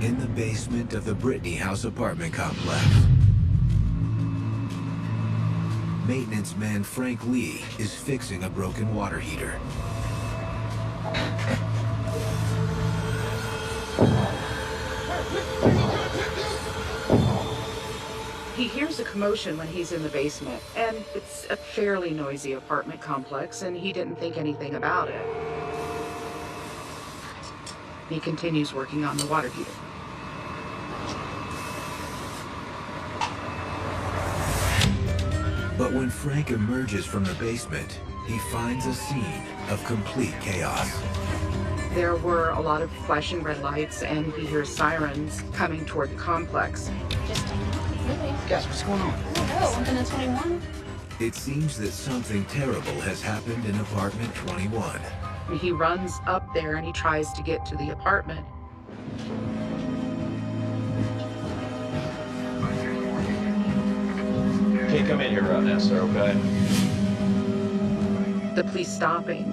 in the basement of the Brittany House apartment complex. Maintenance man Frank Lee is fixing a broken water heater. He hears a commotion when he's in the basement, and it's a fairly noisy apartment complex, and he didn't think anything about it. He continues working on the water heater. But when Frank emerges from the basement, he finds a scene of complete chaos. There were a lot of flashing red lights, and he hears sirens coming toward the complex. Guys, what's going on? Oh, something in 21? It seems that something terrible has happened in apartment 21. He runs up there and he tries to get to the apartment. Can't come in here right now, sir, okay? The police stopping,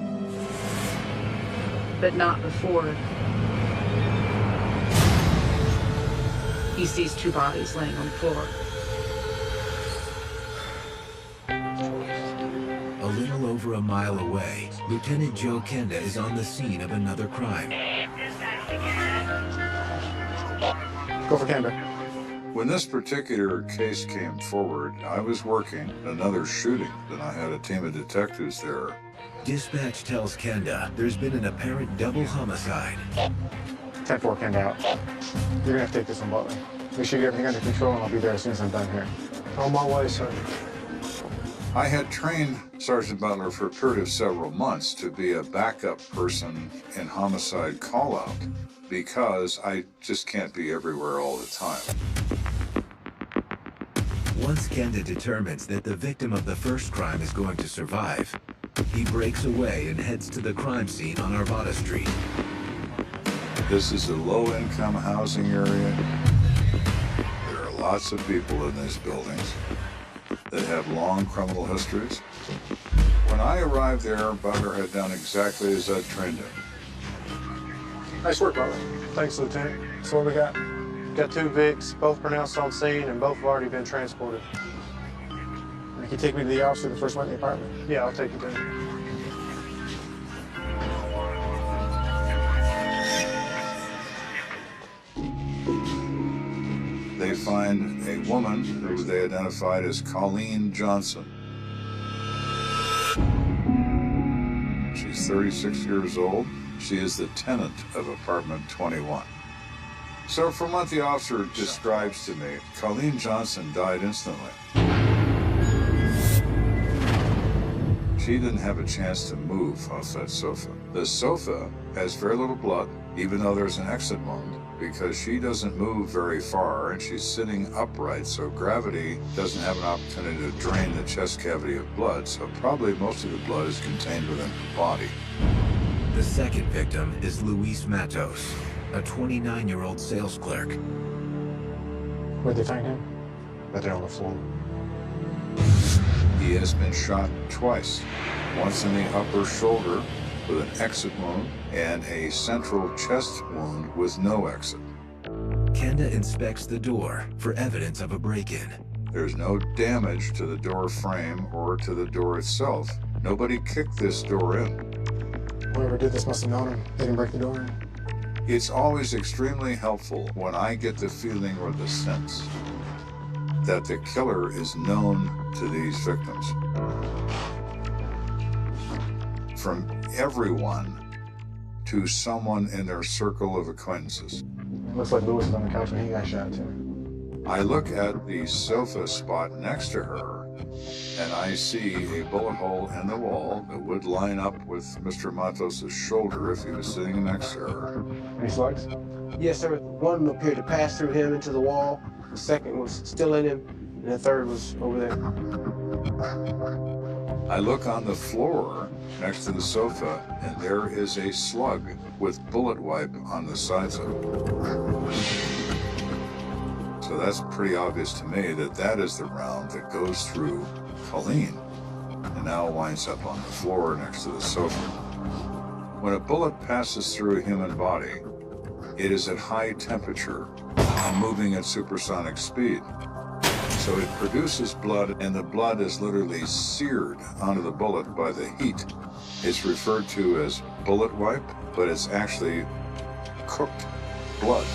but not before he sees two bodies laying on the floor. A little over a mile away, Lt.Joe Kenda is on the scene of another crime. Go for Kenda. When this particular case came forward, I was working another shooting, and I had a team of detectives there. Dispatch tells Kenda there's been an apparent double homicide. 10-4, Kenda out. You're gonna have to take this one, Butler. Make sure you get everything under control, and I'll be there as soon as I'm done here. On my way, sir. I had trained Sergeant Butler for a period of several months to be a backup person in homicide call-out because I just can't be everywhere all the time. Once Kenda determines that the victim of the first crime is going to survive, he breaks away and heads to the crime scene on Arvada Street. This is a low-income housing area. There are lots of people in these buildings that have long criminal histories. When I arrived there, Butler had done exactly as I'd trained him. Nice work, Butler. Thanks, Lieutenant. So what we got? Got 2 Vicks, both pronounced on scene, and both have already been transported. Can you take me to the officer that first went in the apartment? Yeah, I'll take you there. They find a woman who they identified as Colleen Johnson. She's 36 years old. She is the tenant of apartment 21. So from what the officer describes to me, Colleen Johnson died instantly. She didn't have a chance to move off that sofa. The sofa has very little blood, even though there's an exit wound, because she doesn't move very far and she's sitting upright, so gravity doesn't have an opportunity to drain the chest cavity of blood, so probably most of the blood is contained within her body. The second victim is Luis Matos, a 29-year-old sales clerk. Where'd they find him? Right there on the floor. He has been shot twice, once in the upper shoulder with an exit wound and a central chest wound with no exit. Kenda inspects the door for evidence of a break-in. There's no damage to the door frame or to the door itself. Nobody kicked this door in. Whoever did this must have known him. They didn't break the door in. It's always extremely helpful when I get the feeling or the sense that the killer is known to these victims. From everyone to someone in their circle of acquaintances. Looks like Lewis was on the couch when he got shot, too. I look at the sofa spot next to her, and I see a bullet hole in the wall that would line up with Mr. Matos' shoulder if he was sitting next to her. Any slugs? Yes, sir. One appeared to pass through him into the wall. The second was still in him, and the third was over there. I look on the floor next to the sofa, and there is a slug with bullet wipe on the sides of it. So that's pretty obvious to me that that is the round that goes through Colleen and now winds up on the floor next to the sofa. When a bullet passes through a human body, It is at high temperature and moving at supersonic speed. So it produces blood, and the blood is literally seared onto the bullet by the heat. It's referred to as bullet wipe, but it's actually cooked blood.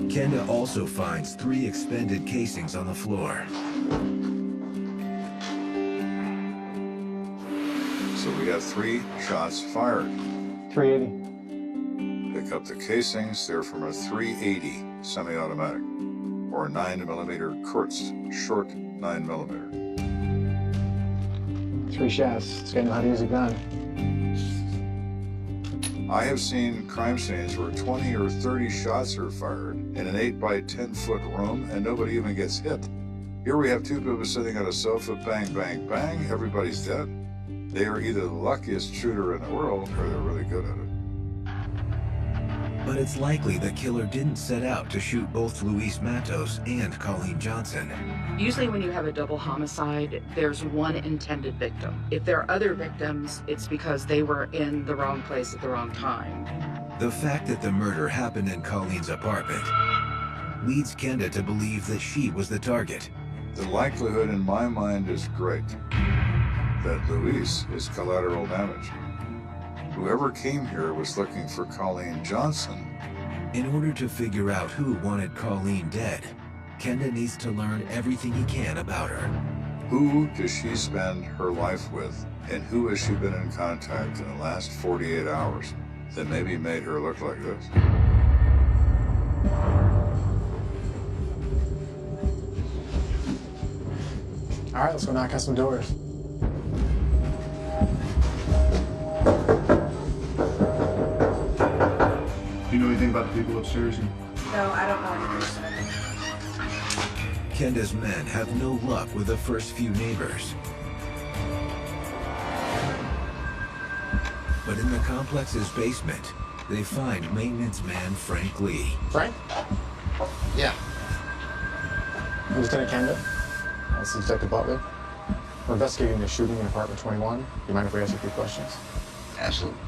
Kenda also finds 3 expended casings on the floor. So we have 3 shots fired. 380. Pick up the casings. They're from a 380 semi-automatic, or 9mm Kurtz, short 9mm. 3 shots. This guy knows how to use a gun. I have seen crime scenes where 20 or 30 shots are fired in an 8 by 10 foot room and nobody even gets hit. Here we have 2 people sitting on a sofa, bang, bang, bang, everybody's dead. They are either the luckiest shooter in the world or they're really good at it. But it's likely the killer didn't set out to shoot both Luis Matos and Colleen Johnson. Usually when you have a double homicide, there's one intended victim. If there are other victims, it's because they were in the wrong place at the wrong time. The fact that the murder happened in Colleen's apartment leads Kenda to believe that she was the target. The likelihood in my mind is great that Luis is collateral damage. Whoever came here was looking for Colleen Johnson. In order to figure out who wanted Colleen dead, Kenda needs to learn everything he can about her. Who does she spend her life with, and who has she been in contact in the last 48 hours that maybe made her look like this? All right, let's go knock on some doors. Do you know anything about the people upstairs? No, I don't know any person. Kenda's men have no luck with the first few neighbors. But in the complex's basement, they find maintenance man Frank Lee. Frank? Yeah. I'm Lieutenant Kenda. This is Detective Butler. We're investigating the shooting in apartment 21. Do you mind if we ask you a few questions? Absolutely.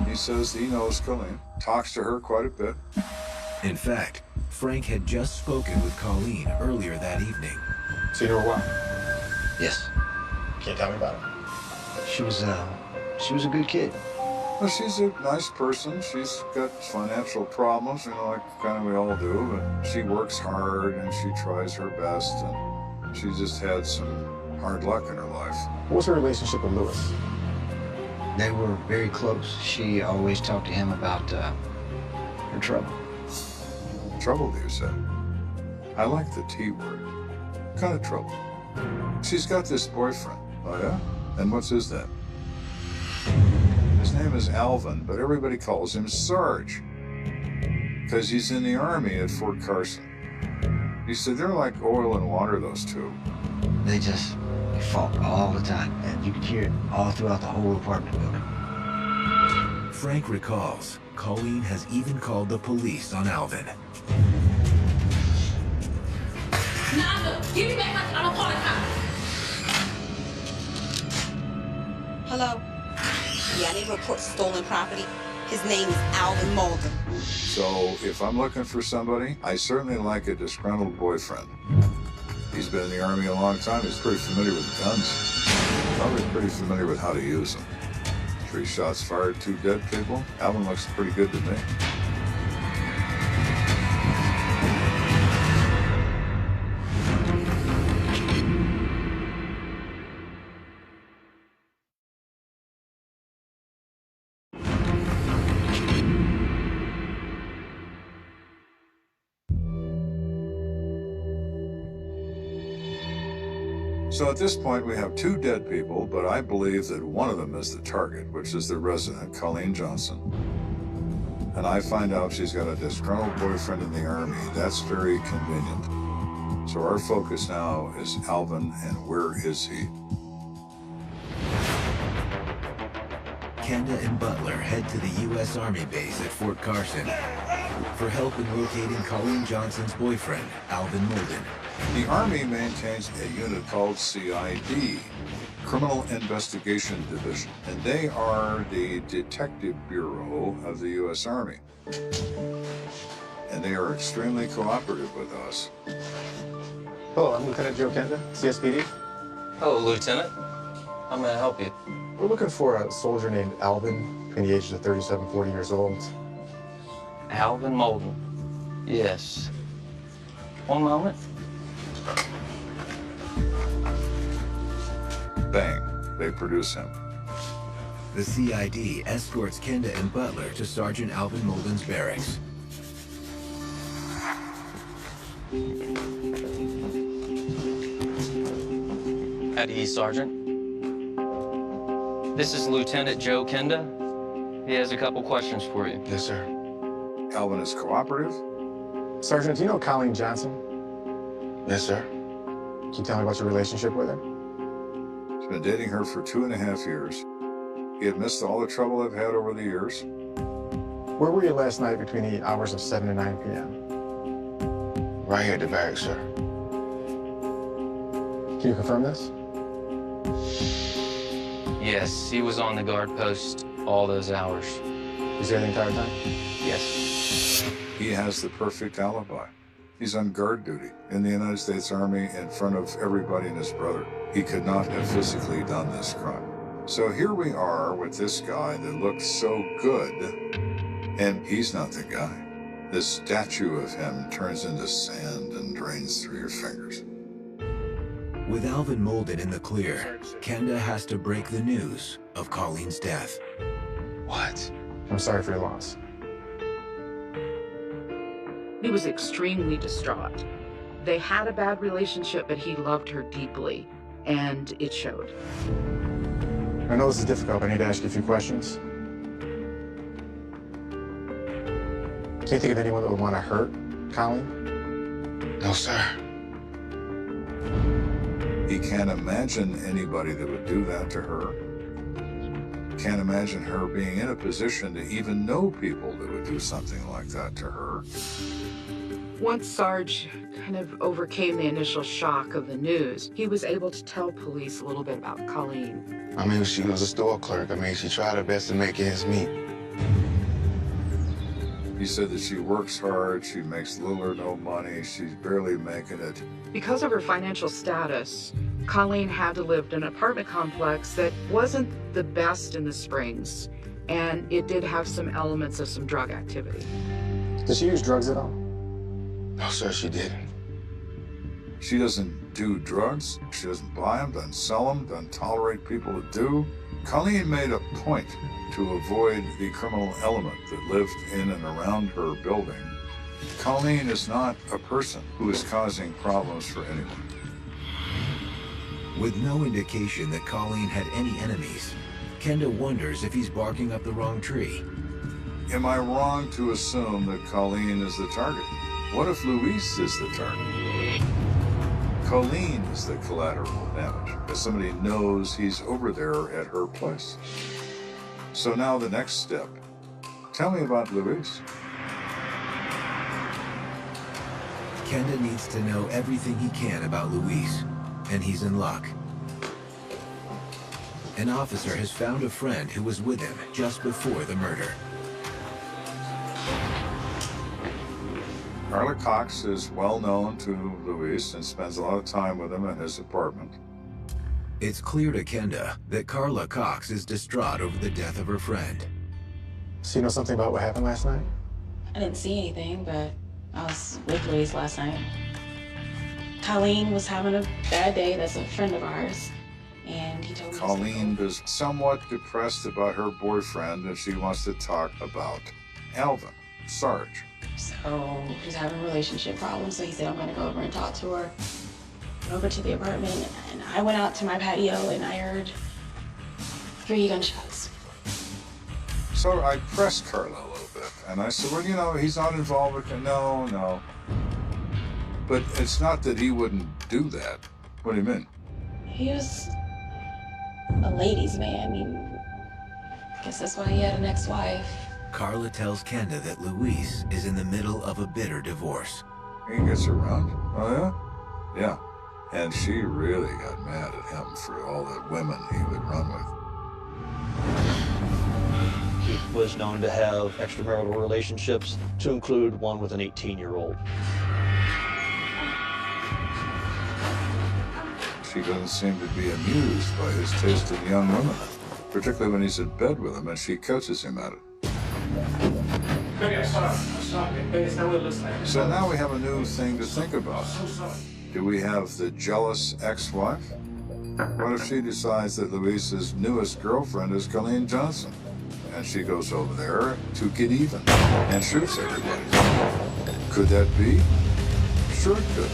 He says he knows Colleen, talks to her quite a bit. In fact, Frank had just spoken with Colleen earlier that evening. So you know her well? Yes. Can you tell me about her? She was a good kid. Well, she's a nice person. She's got financial problems, like kind of we all do, but she works hard and she tries her best, and she just had some hard luck in her life. What was her relationship with Lewis? They were very close. She always talked to him about her trouble. Trouble, you say? I like the T word. What kind of trouble? She's got this boyfriend. Oh, yeah? And what's his name? His name is Alvin, but everybody calls him Sarge. Because he's in the Army at Fort Carson. He said they're like oil and water, those two. They fought all the time, and you could hear it all throughout the whole apartment building. Frank recalls Colleen has even called the police on Alvin. Nando, give me back my phone. I'm gonna call the cops. Hello? Yeah, I need to report stolen property. His name is Alvin Mulder. So if I'm looking for somebody, I certainly like a disgruntled boyfriend. He's been in the Army a long time. He's pretty familiar with guns. Probably pretty familiar with how to use them. 3 shots fired, 2 dead people. Alvin looks pretty good to me. So at this point, we have 2 dead people, but I believe that one of them is the target, which is the resident, Colleen Johnson. And I find out she's got a disgruntled boyfriend in the Army. That's very convenient. So our focus now is Alvin, and where is he? Kenda and Butler head to the U.S. Army base at Fort Carson for help in locating Colleen Johnson's boyfriend, Alvin Molden. The Army maintains a unit called CID, Criminal Investigation Division, and they are the Detective Bureau of the U.S. Army. And they are extremely cooperative with us. Hello, I'm Lt.Joe Kenda, CSPD. Hello, Lieutenant. How may I help you? We're looking for a soldier named Alvin, between the ages of 37, 40 years old. Alvin Molden. Yes. One moment. Bang, they produce him. The CID escorts Kenda and Butler to Sergeant Alvin Molden's barracks. Howdy, Sergeant. This is Lt.Joe Kenda. He has a couple questions for you. Yes, sir. Alvin is cooperative. Sergeant, do you know Colleen Johnson? Yes, sir. Can you tell me about your relationship with her? He's been dating her for 2.5 years. He admits to all the trouble they've had over the years. Where were you last night between the hours of 7 and 9 p.m.? Right here at the barracks, sir. Can you confirm this? Yes, he was on the guard post all those hours. Was there the entire time? Yes. He has the perfect alibi. He's on guard duty in the United States Army in front of everybody and his brother. He could not have physically done this crime. So here we are with this guy that looks so good, and he's not the guy. This statue of him turns into sand and drains through your fingers. With Alvin Molden in the clear, Kenda has to break the news of Colleen's death. What? I'm sorry for your loss. He was extremely distraught. They had a bad relationship, but he loved her deeply, and it showed. I know this is difficult, but I need to ask you a few questions. Can you think of anyone that would want to hurt Colleen? No, sir. He can't imagine anybody that would do that to her. Can't imagine her being in a position to even know people that would do something like that to her. Once Sarge kind of overcame the initial shock of the news, he was able to tell police a little bit about Colleen. I mean, she was a store clerk. I mean, she tried her best to make ends meet. He said that she works hard, she makes little or no money, she's barely making it. Because of her financial status, Colleen had to live in an apartment complex that wasn't the best in the Springs, and it did have some elements of some drug activity. Did she use drugs at all? No, sir, she didn't. She doesn't do drugs, she doesn't buy them, doesn't sell them, doesn't tolerate people that do. Colleen made a point to avoid the criminal element that lived in and around her building. Colleen is not a person who is causing problems for anyone. With no indication that Colleen had any enemies, Kenda wonders if he's barking up the wrong tree. Am I wrong to assume that Colleen is the target? What if Luis is the target? Colleen is the collateral damage, because somebody knows he's over there at her place. So now the next step. Tell me about Luis. Kenda needs to know everything he can about Luis, and he's in luck. An officer has found a friend who was with him just before the murder. Carla Cox is well known to Luis and spends a lot of time with him in his apartment. It's clear to Kenda that Carla Cox is distraught over the death of her friend. So you know something about what happened last night? I didn't see anything, but I was with Luis last night. Colleen was having a bad day. That's a friend of ours. And he told me Colleen is somewhat depressed about her boyfriend, and she wants to talk about Alvin, Sarge. So she's having relationship problems, so he said, I'm gonna go over and talk to her. Went over to the apartment, and I went out to my patio, and I heard 3 gunshots. So I pressed Carla a little bit, and I said, well, you know, he's not involved with it. No. But it's not that he wouldn't do that. What do you mean? He was a ladies' man. I mean, Guess that's why he had an ex-wife. Carla tells Kenda that Luis is in the middle of a bitter divorce. He gets around. Oh, yeah? Yeah. And she really got mad at him for all the women he would run with. He was known to have extramarital relationships, to include one with an 18-year-old. She doesn't seem to be amused by his taste in young women, particularly when he's in bed with them and she coaches him at it. So now we have a new thing to think about. Do we have the jealous ex-wife? What if she decides that Luis's newest girlfriend is Colleen Johnson? And she goes over there to get even and shoots everybody. Could that be? Sure it could.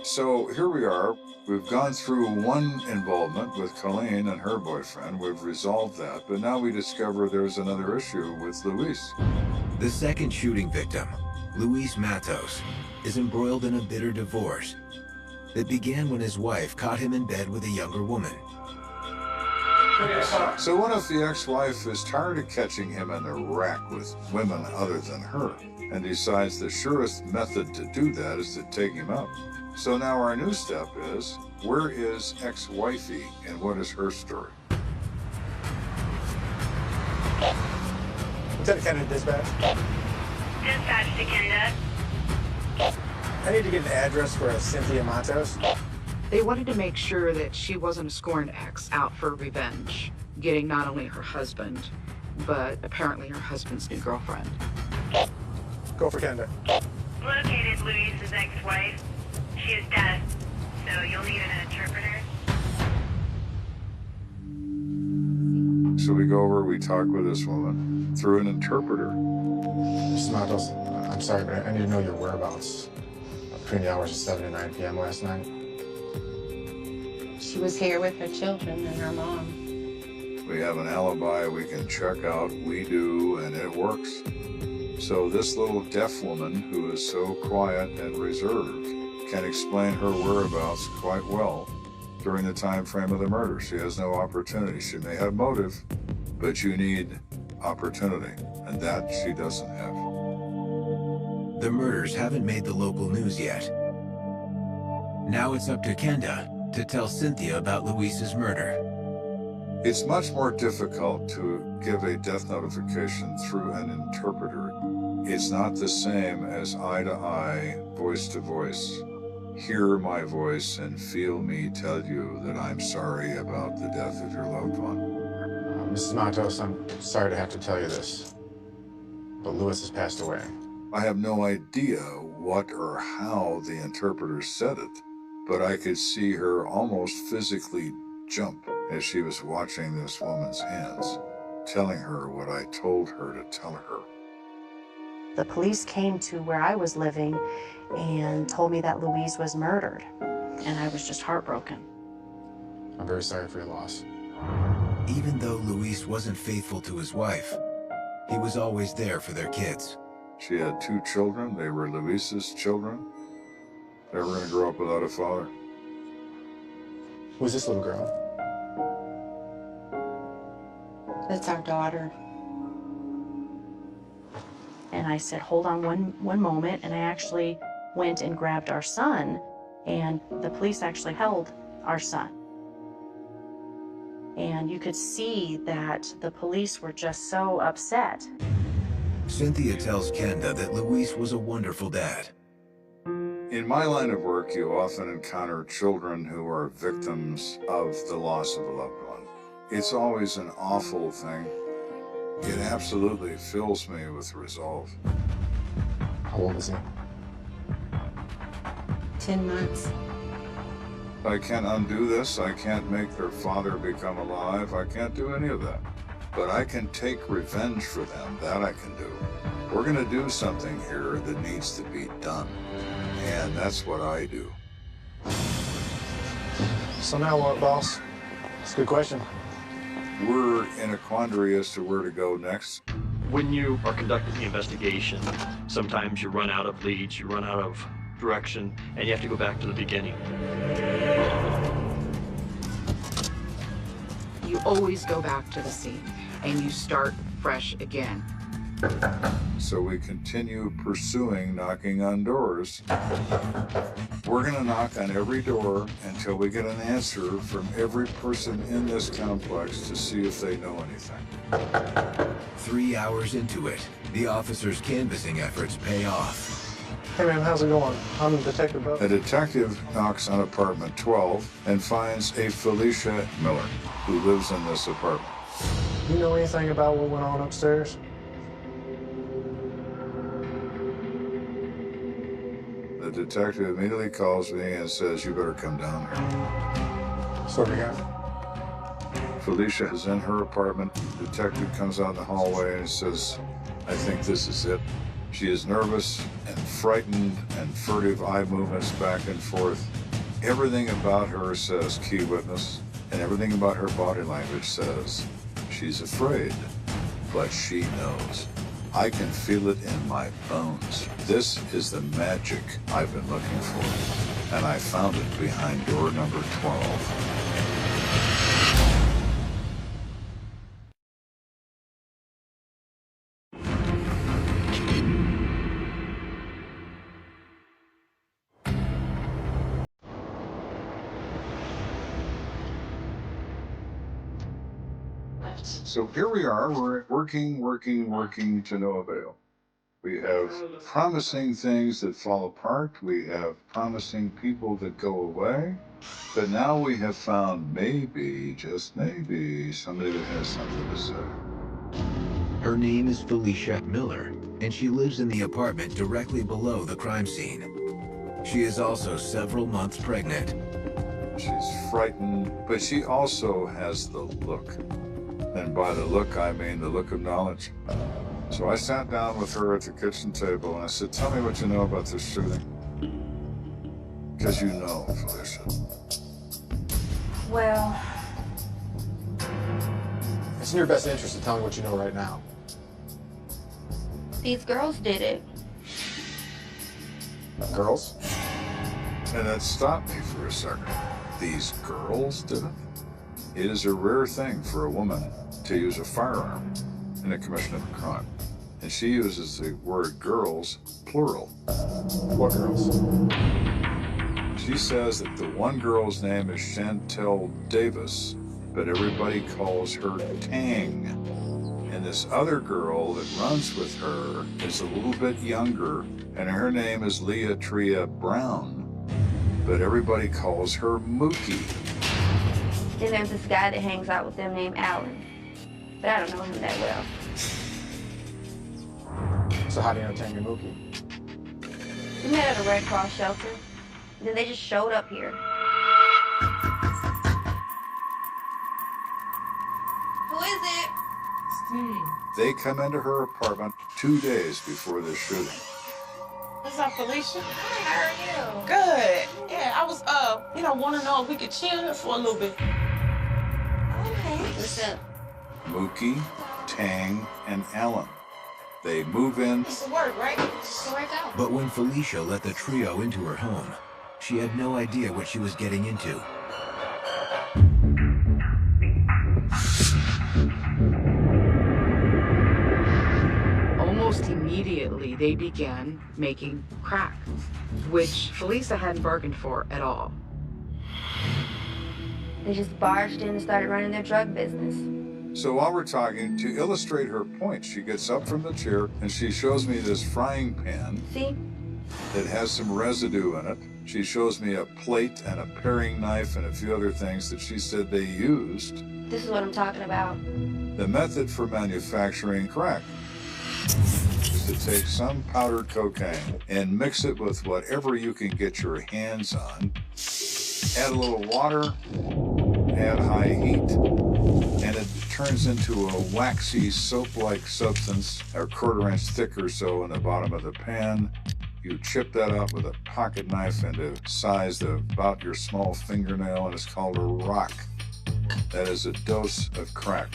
So here we are. We've gone through one involvement with Colleen and her boyfriend. We've resolved that, but now we discover there's another issue with Luis. The second shooting victim, Luis Matos, is embroiled in a bitter divorce that began when his wife caught him in bed with a younger woman. So what if the ex-wife is tired of catching him in the rack with women other than her and decides the surest method to do that is to take him out? So now our new step is, where is ex-wifey and what is her story? Lieutenant Kenda, dispatch. Dispatch to Kenda. I need to get an address for a Cynthia Matos. They wanted to make sure that she wasn't a scorned ex out for revenge, getting not only her husband, but apparently her husband's new girlfriend. Go for Kenda. Located Luis's ex-wife. She is dead, so you'll need an interpreter. So we go over, we talk with this woman through an interpreter. Mrs. Matos, I'm sorry, but I need to know your whereabouts between the hours of 7 and 9 p.m. last night. She was here with her children and her mom. We have an alibi we can check out, we do, and it works. So this little deaf woman who is so quiet and reserved can explain her whereabouts quite well during the time frame of the murder. She has no opportunity. She may have motive, but you need opportunity, and that she doesn't have. The murders haven't made the local news yet. Now it's up to Kenda to tell Cynthia about Luis's murder. It's much more difficult to give a death notification through an interpreter. It's not the same as eye to eye, voice to voice. Hear my voice and feel me tell you that I'm sorry about the death of your loved one. Mrs. Matos, I'm sorry to have to tell you this, but Luis has passed away. I have no idea what or how the interpreter said it, but I could see her almost physically jump as she was watching this woman's hands, telling her what I told her to tell her. The police came to where I was living and told me that Luis was murdered, and I was just heartbroken. I'm very sorry for your loss. Even though Luis wasn't faithful to his wife, he was always there for their kids. She had 2 children. They were Luis's children. They were going to grow up without a father. Who's this little girl? That's our daughter. And I said, hold on one moment, and I actually went and grabbed our son, and the police actually held our son. And you could see that the police were just so upset. Cynthia tells Kenda that Luis was a wonderful dad. In my line of work, you often encounter children who are victims of the loss of a loved one. It's always an awful thing. It absolutely fills me with resolve. How old is he? 10 months. I can't undo this. I can't make their father become alive. I can't do any of that. But I can take revenge for them. That I can do. We're going to do something here that needs to be done. And that's what I do. So now what, boss? It's a good question. We're in a quandary as to where to go next. When you are conducting the investigation, sometimes you run out of leads, you run out of direction, and you have to go back to the beginning. You always go back to the scene and you start fresh again. So we continue pursuing knocking on doors. We're going to knock on every door until we get an answer from every person in this complex to see if they know anything. 3 hours into it, the officers' canvassing efforts pay off. Hey man, how's it going? I'm Detective Butler. A detective knocks on apartment 12 and finds a Felicia Miller who lives in this apartment. Do you know anything about what went on upstairs? The detective immediately calls me and says, "You better come down here." So we got. Felicia is in her apartment. The detective comes out in the hallway and says, "I think this is it." She is nervous and frightened and furtive eye movements back and forth. Everything about her says key witness, and everything about her body language says she's afraid, but she knows. I can feel it in my bones. This is the magic I've been looking for, and I found it behind door number 12. So here we are, we're working to no avail. We have promising things that fall apart. We have promising people that go away. But now we have found maybe, just maybe, somebody that has something to say. Her name is Felicia Miller, and she lives in the apartment directly below the crime scene. She is also several months pregnant. She's frightened, but she also has the look. And by the look, I mean the look of knowledge. So I sat down with her at the kitchen table and I said, "Tell me what you know about this shooting." Because you know, Felicia. Well, It's in your best interest to tell me what you know right now. these girls did it. Girls? And that stopped me for a second. These girls did it? It is a rare thing for a woman to use a firearm in the commission of a crime. And she uses the word girls, plural. What girls? She says that the one girl's name is Chantel Davis, but everybody calls her Tang. And this other girl that runs with her is a little bit younger, and her name is Leah Tria Brown, but everybody calls her Mookie. Then there's this guy that hangs out with them named Alan. But I don't know him that well. So how do you know Tang and Mookie? We met at a Red Cross shelter. And then they just showed up here. Who is it? Steve. They come into her apartment 2 days before the shooting. What's up, Felicia? Hi, how are you? Good. Yeah, I was, want to know if we could chill here for a little bit. Okay. What's up? Mookie, Tang, and Alan. They move in. It's work, right? It's work out. But when Felicia let the trio into her home, she had no idea what she was getting into. Almost immediately, they began making crack, which Felicia hadn't bargained for at all. They just barged in and started running their drug business. So while we're talking, to illustrate her point, she gets up from the chair and she shows me this frying pan. See? That has some residue in it. She shows me a plate and a paring knife and a few other things that she said they used. This is what I'm talking about. The method for manufacturing crack is to take some powdered cocaine and mix it with whatever you can get your hands on. Add a little water, add high heat, and it turns into a waxy soap-like substance, a quarter-inch thick or so in the bottom of the pan. You chip that up with a pocket knife into size of about your small fingernail, and it's called a rock. That is a dose of crack.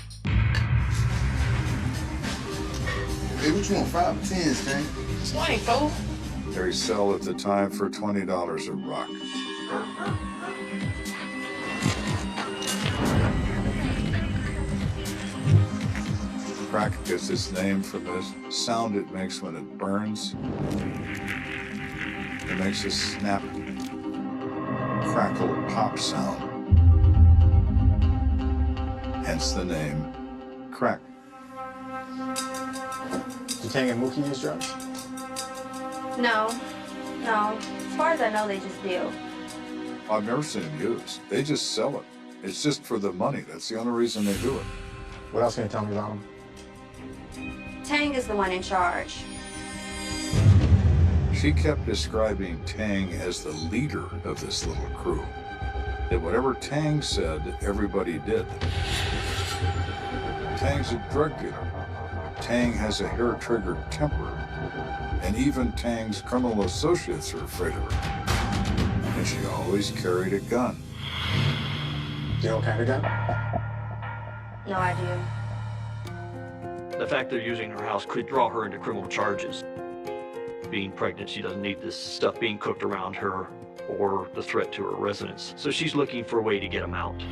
Hey, what you want, 5 or 10, Stan? 20, fool. They sell at the time for $20 a rock. Crack gets its name from the sound it makes when it burns. It makes a snap, crackle, pop sound. Hence the name crack. Do Tang and Mookie use drugs? No. As far as I know, they just deal. I've never seen them used. They just sell it. It's just for the money. That's the only reason they do it. What else can you tell me about them? Tang is the one in charge. She kept describing Tang as the leader of this little crew. That whatever Tang said, everybody did. Tang's a drug dealer. Tang has a hair-triggered temper. And even Tang's criminal associates are afraid of her. And she always carried a gun. Do you know what kind of gun? No idea. The fact they're using her house could draw her into criminal charges. Being pregnant, she doesn't need this stuff being cooked around her or the threat to her residence. So she's looking for a way to get them out.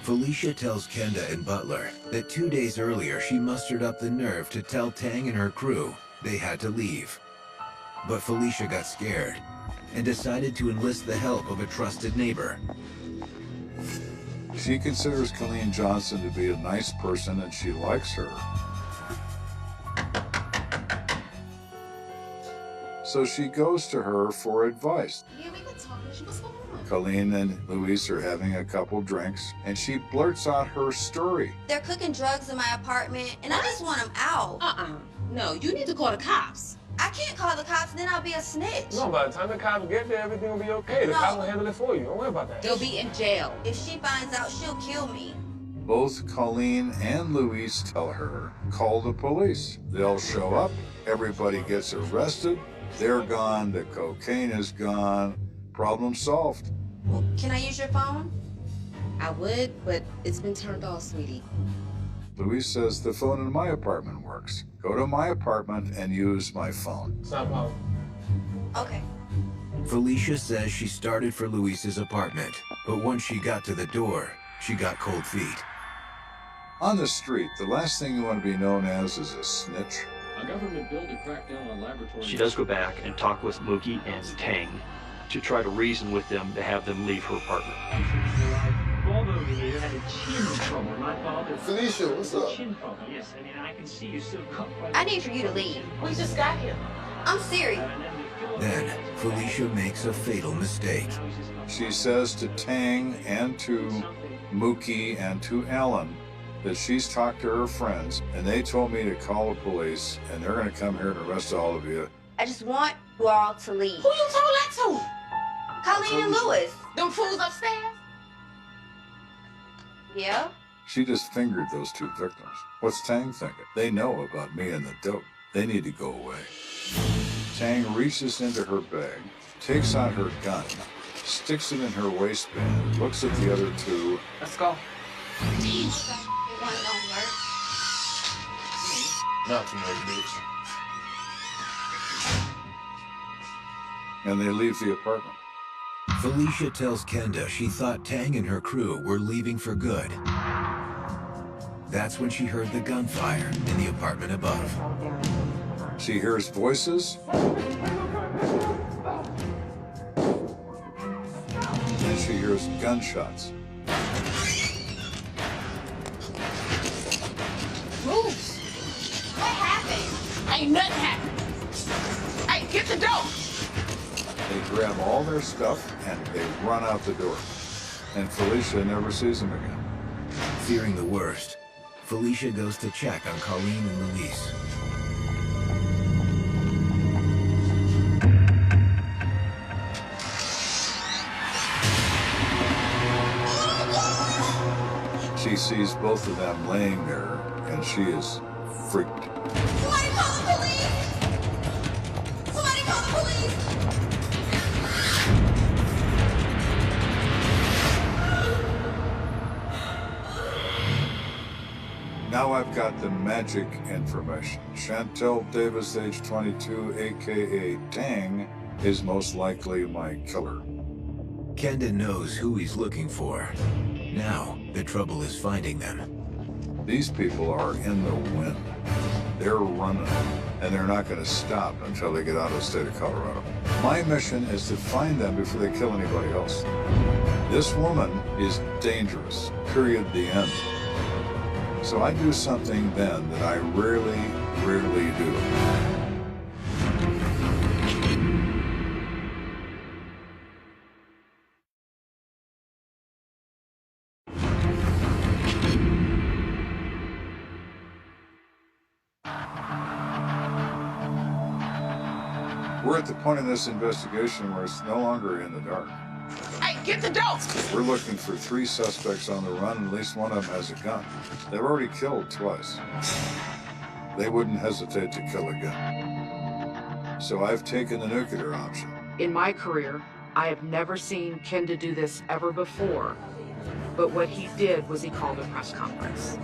Felicia tells Kenda and Butler that 2 days earlier she mustered up the nerve to tell Tang and her crew they had to leave. But Felicia got scared and decided to enlist the help of a trusted neighbor. She considers Colleen Johnson to be a nice person and she likes her. So she goes to her for advice. Yeah, we can talk. What's going on? Colleen and Luis are having a couple drinks and she blurts out her story. They're cooking drugs in my apartment, and I just want them out. No, you need to call the cops. I can't call the cops, then I'll be a snitch. No, by the time the cops get there, everything will be okay. The cops will handle it for you. Don't worry about that. They'll be in jail. If she finds out, she'll kill me. Both Colleen and Luis tell her, call the police. They'll show up, everybody gets arrested, they're gone, the cocaine is gone, problem solved. Well, can I use your phone? I would, but it's been turned off, sweetie. Luis says the phone in my apartment works. Go to my apartment and use my phone. It's not a problem. Okay. Felicia says she started for Luis's apartment, but once she got to the door, she got cold feet. On the street, the last thing you want to be known as is a snitch. A government bill to crack down on laboratories. She does go back and talk with Mookie and Tang to try to reason with them to have them leave her apartment. Bob here had a chin problem. My father. Felicia, what's up? Chin problem. Yes, I mean I can see you still cut quite. I need for you to leave. We just got here. I'm serious. Then, Felicia makes a fatal mistake. She says to Tang and to Mookie and to Alan that she's talked to her friends and they told me to call the police and they're going to come here and arrest all of you. I just want you all to leave. Who you told that to? Colleen and Lewis. Them fools upstairs? Yeah? She just fingered those two victims. What's Tang thinking? They know about me and the dope. They need to go away. Tang reaches into her bag, takes out her gun, sticks it in her waistband, looks at the other two. Let's go. Not too much, bitch. And they leave the apartment. Felicia tells Kenda she thought Tang and her crew were leaving for good. That's when she heard the gunfire in the apartment above. She hears voices. And she hears gunshots. Move. What happened? Ain't nothing happened. Hey, get the door. They grab all their stuff and they run out the door. And Felicia never sees them again. Fearing the worst, Felicia goes to check on Colleen and Luis. She sees both of them laying there, and she is freaked. Somebody call the police! Somebody call the police! I've got the magic information. Chantel Davis, age 22, aka Tang, is most likely my killer. Kenda knows who he's looking for. Now, the trouble is finding them. These people are in the wind. They're running, and they're not going to stop until they get out of the state of Colorado. My mission is to find them before they kill anybody else. This woman is dangerous, period, the end. So I do something then that I rarely do. We're at the point in this investigation where it's no longer in the dark. Hey, get the dope! We're looking for 3 suspects on the run, and at least one of them has a gun. They've already killed twice. They wouldn't hesitate to kill again. So I've taken the nuclear option. In my career, I have never seen Kenda do this ever before. But what he did was he called a press conference.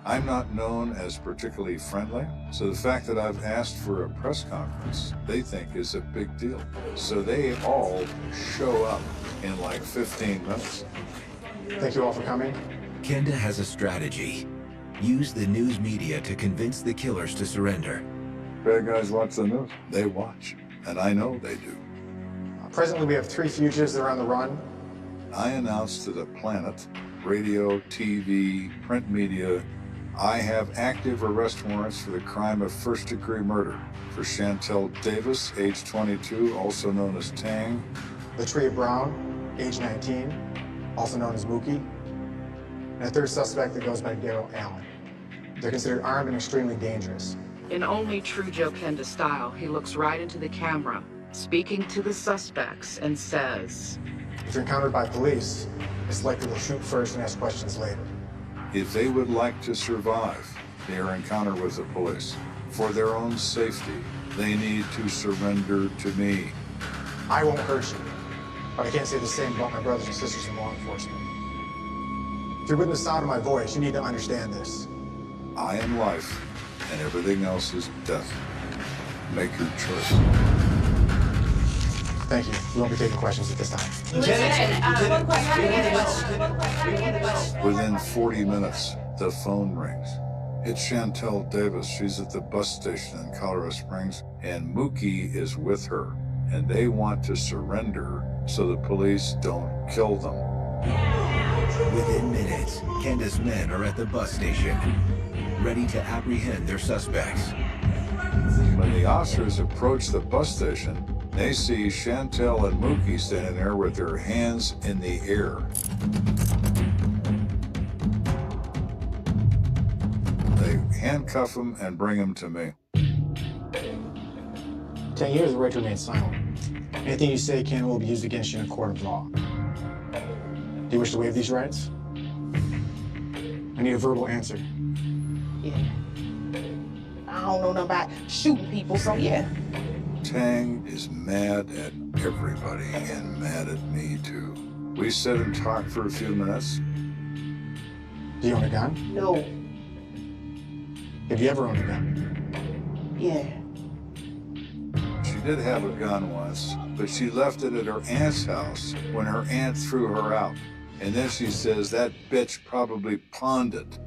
I'm not known as particularly friendly, so the fact that I've asked for a press conference, they think is a big deal. So they all show up in like 15 minutes. Thank you all for coming. Kenda has a strategy. Use the news media to convince the killers to surrender. Bad guys watch the news. They watch, and I know they do. Presently, we have 3 fugitives that are on the run. I announced to the planet, radio, TV, print media, I have active arrest warrants for the crime of first-degree murder for Chantel Davis, age 22, also known as Tang. Lt.Joe Brown, age 19, also known as Mookie. And a 3rd suspect that goes by Daryl Allen. They're considered armed and extremely dangerous. In only true Joe Kenda style, he looks right into the camera, speaking to the suspects, and says, If you're encountered by police, it's likely they'll shoot first and ask questions later. If they would like to survive their encounter with the police, for their own safety, they need to surrender to me. I won't hurt you, but I can't say the same about my brothers and sisters in law enforcement. If you're within the sound of my voice, you need to understand this. I am life, and everything else is death. Make your choice. Thank you. We won't be taking questions at this time. Within 40 minutes, the phone rings. It's Chantel Davis. She's at the bus station in Colorado Springs, and Mookie is with her. And they want to surrender so the police don't kill them. Within minutes, Kenda's men are at the bus station, ready to apprehend their suspects. When the officers approach the bus station, they see Chantel and Mookie standing there with their hands in the air. They handcuff them and bring them to me. 10 years, the right to remain silent. Anything you say can and will be used against you in a court of law. Do you wish to waive these rights? I need a verbal answer. Yeah. I don't know nothing about shooting people, so yeah. Tang is mad at everybody and mad at me too. We sit and talk for a few minutes. Do you own a gun? No. Have you ever owned a gun? Yeah. She did have a gun once, but she left it at her aunt's house when her aunt threw her out. And then she says that bitch probably pawned it.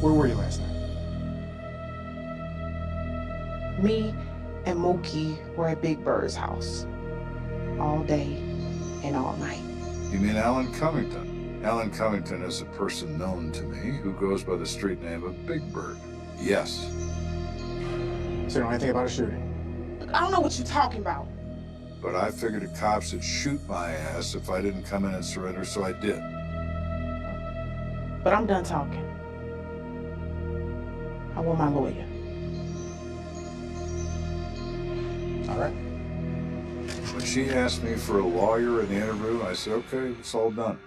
Where were you last night? Me and Mookie were at Big Bird's house all day and all night. You mean Alan Covington? Alan Covington is a person known to me who goes by the street name of Big Bird. Yes. So you know anything about a shooting? I don't know what you're talking about. But I figured the cops would shoot my ass if I didn't come in and surrender, so I did. But I'm done talking. I want my lawyer. All right. When she asked me for a lawyer in the interview, I said, okay, it's all done.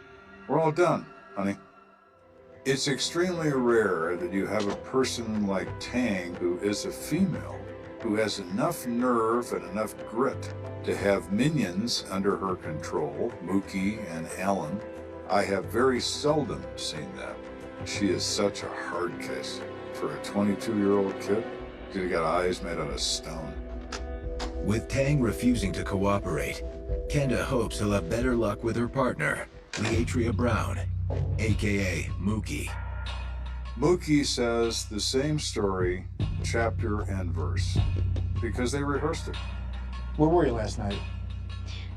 We're all done, honey. It's extremely rare that you have a person like Tang, who is a female, who has enough nerve and enough grit to have minions under her control, Mookie and Alan. I have very seldom seen that. She is such a hard case. For a 22-year-old kid, she's got eyes made out of stone. With Tang refusing to cooperate, Kenda hopes he'll have better luck with her partner, Lt.Joe Brown, aka Mookie. Mookie says the same story, chapter and verse, because they rehearsed it. Where were you last night?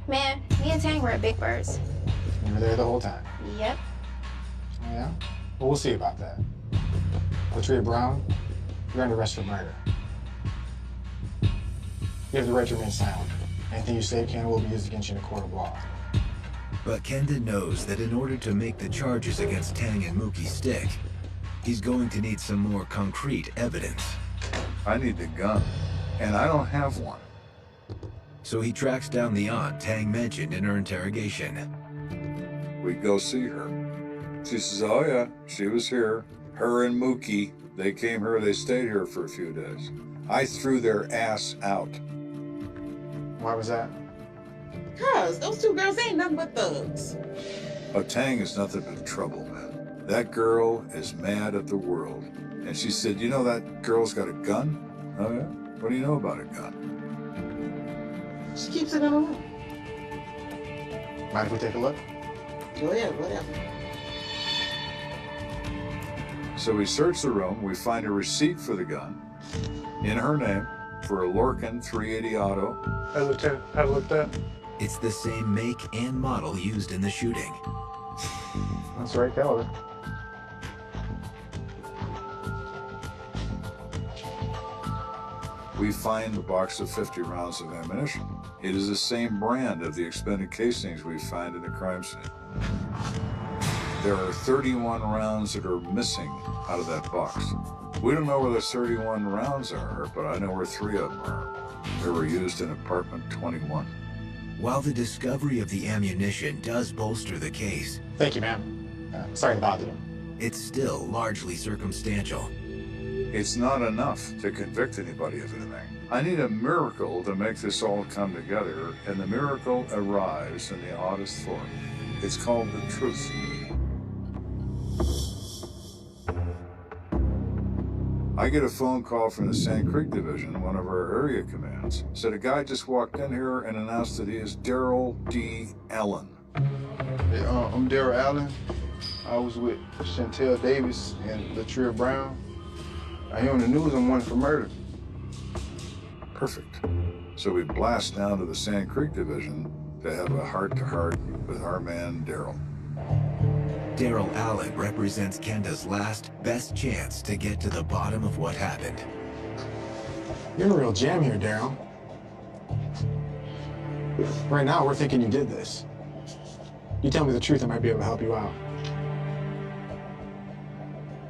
Man, me and Tang were at Big Bird's. You were there the whole time? Yep. Oh, yeah? Well, we'll see about that. Lt.Joe Brown, you're under arrest for murder. You have the right to remain silent. Anything you say can will be used against you in a court of law. But Kenda knows that in order to make the charges against Tang and Mookie stick, he's going to need some more concrete evidence. I need the gun, and I don't have one. So he tracks down the aunt Tang mentioned in her interrogation. We go see her. She says, oh yeah, she was here. Her and Mookie, they came here, they stayed here for a few days. I threw their ass out. Why was that? Cause those two girls ain't nothing but thugs. Oh, Tang is nothing but trouble, man. That girl is mad at the world. And she said, you know that girl's got a gun? Oh yeah? What do you know about a gun? She keeps it in her room. Mind if we take a look? Go ahead, whatever. So we search the room, we find a receipt for the gun in her name for a Lorcan 380 auto. Hey, Lieutenant, have a look at that. It's the same make and model used in the shooting. That's the right caliber. We find a box of 50 rounds of ammunition. It is the same brand of the expended casings we find in the crime scene. There are 31 rounds that are missing out of that box. We don't know where the 31 rounds are, but I know where 3 of them are. They were used in apartment 21. While the discovery of the ammunition does bolster the case, thank you, ma'am. Sorry to bother you. It's still largely circumstantial. It's not enough to convict anybody of anything. I need a miracle to make this all come together, and the miracle arrives in the oddest form. It's called the truth. I get a phone call from the Sand Creek Division, one of our area commands. Said a guy just walked in here and announced that he is Daryl D. Allen. Hey, I'm Daryl Allen. I was with Chantel Davis and Lt.Joe Brown. I hear on the news I'm wanted for murder. Perfect. So we blast down to the Sand Creek Division to have a heart-to-heart with our man, Daryl. Daryl Allen represents Kenda's last, best chance to get to the bottom of what happened. You're in a real jam here, Daryl. Right now, we're thinking you did this. You tell me the truth, I might be able to help you out.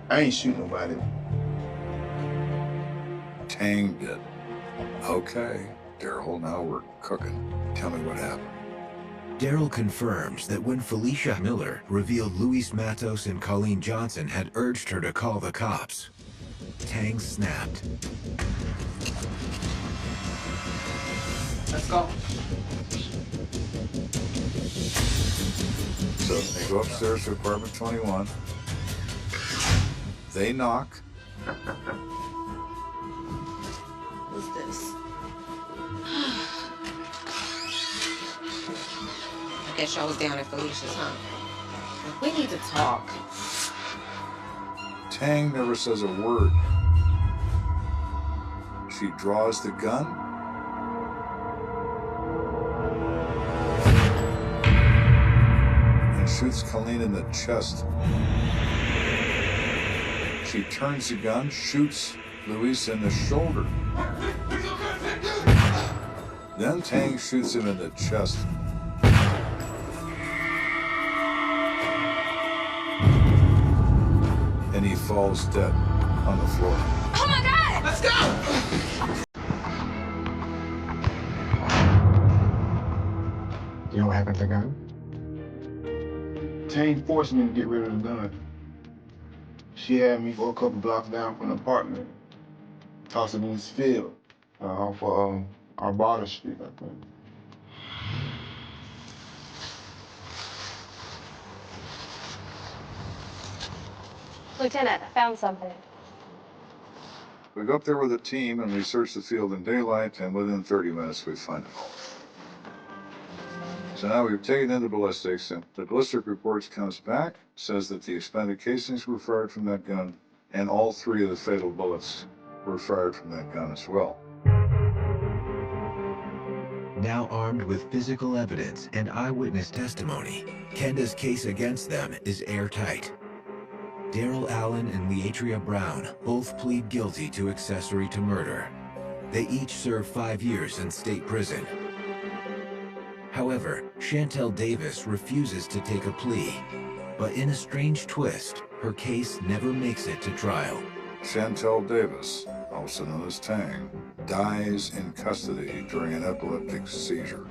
I ain't shooting nobody. Tang did. Okay, Daryl, now we're cooking. Tell me what happened. Daryl confirms that when Felicia Miller revealed Luis Matos and Colleen Johnson had urged her to call the cops, Tang snapped. Let's go. So they go upstairs to apartment 21. They knock. What's this? I guess y'all was down at Felicia's, huh? We need to talk. Tang never says a word. She draws the gun. And shoots Colleen in the chest. She turns the gun, shoots Luis in the shoulder. Then Tang shoots him in the chest. And he falls dead on the floor. Oh my God! Let's go! You know what happened to the gun? Tang forced me to get rid of the gun. She had me go a couple blocks down from the apartment, toss it in this field. off of Arvada Street, I think. Lieutenant, I found something. We go up there with a team and we search the field in daylight, and within 30 minutes we find it all. So now we've taken it into ballistics, and the ballistic reports comes back, says that the expended casings were fired from that gun, and all 3 of the fatal bullets were fired from that gun as well. Now armed with physical evidence and eyewitness testimony, Kenda's case against them is airtight. Daryl Allen and Lt.Joe Brown both plead guilty to accessory to murder. They each serve 5 years in state prison. However, Chantel Davis refuses to take a plea, but in a strange twist, her case never makes it to trial. Chantel Davis, also known as Tang, dies in custody during an epileptic seizure.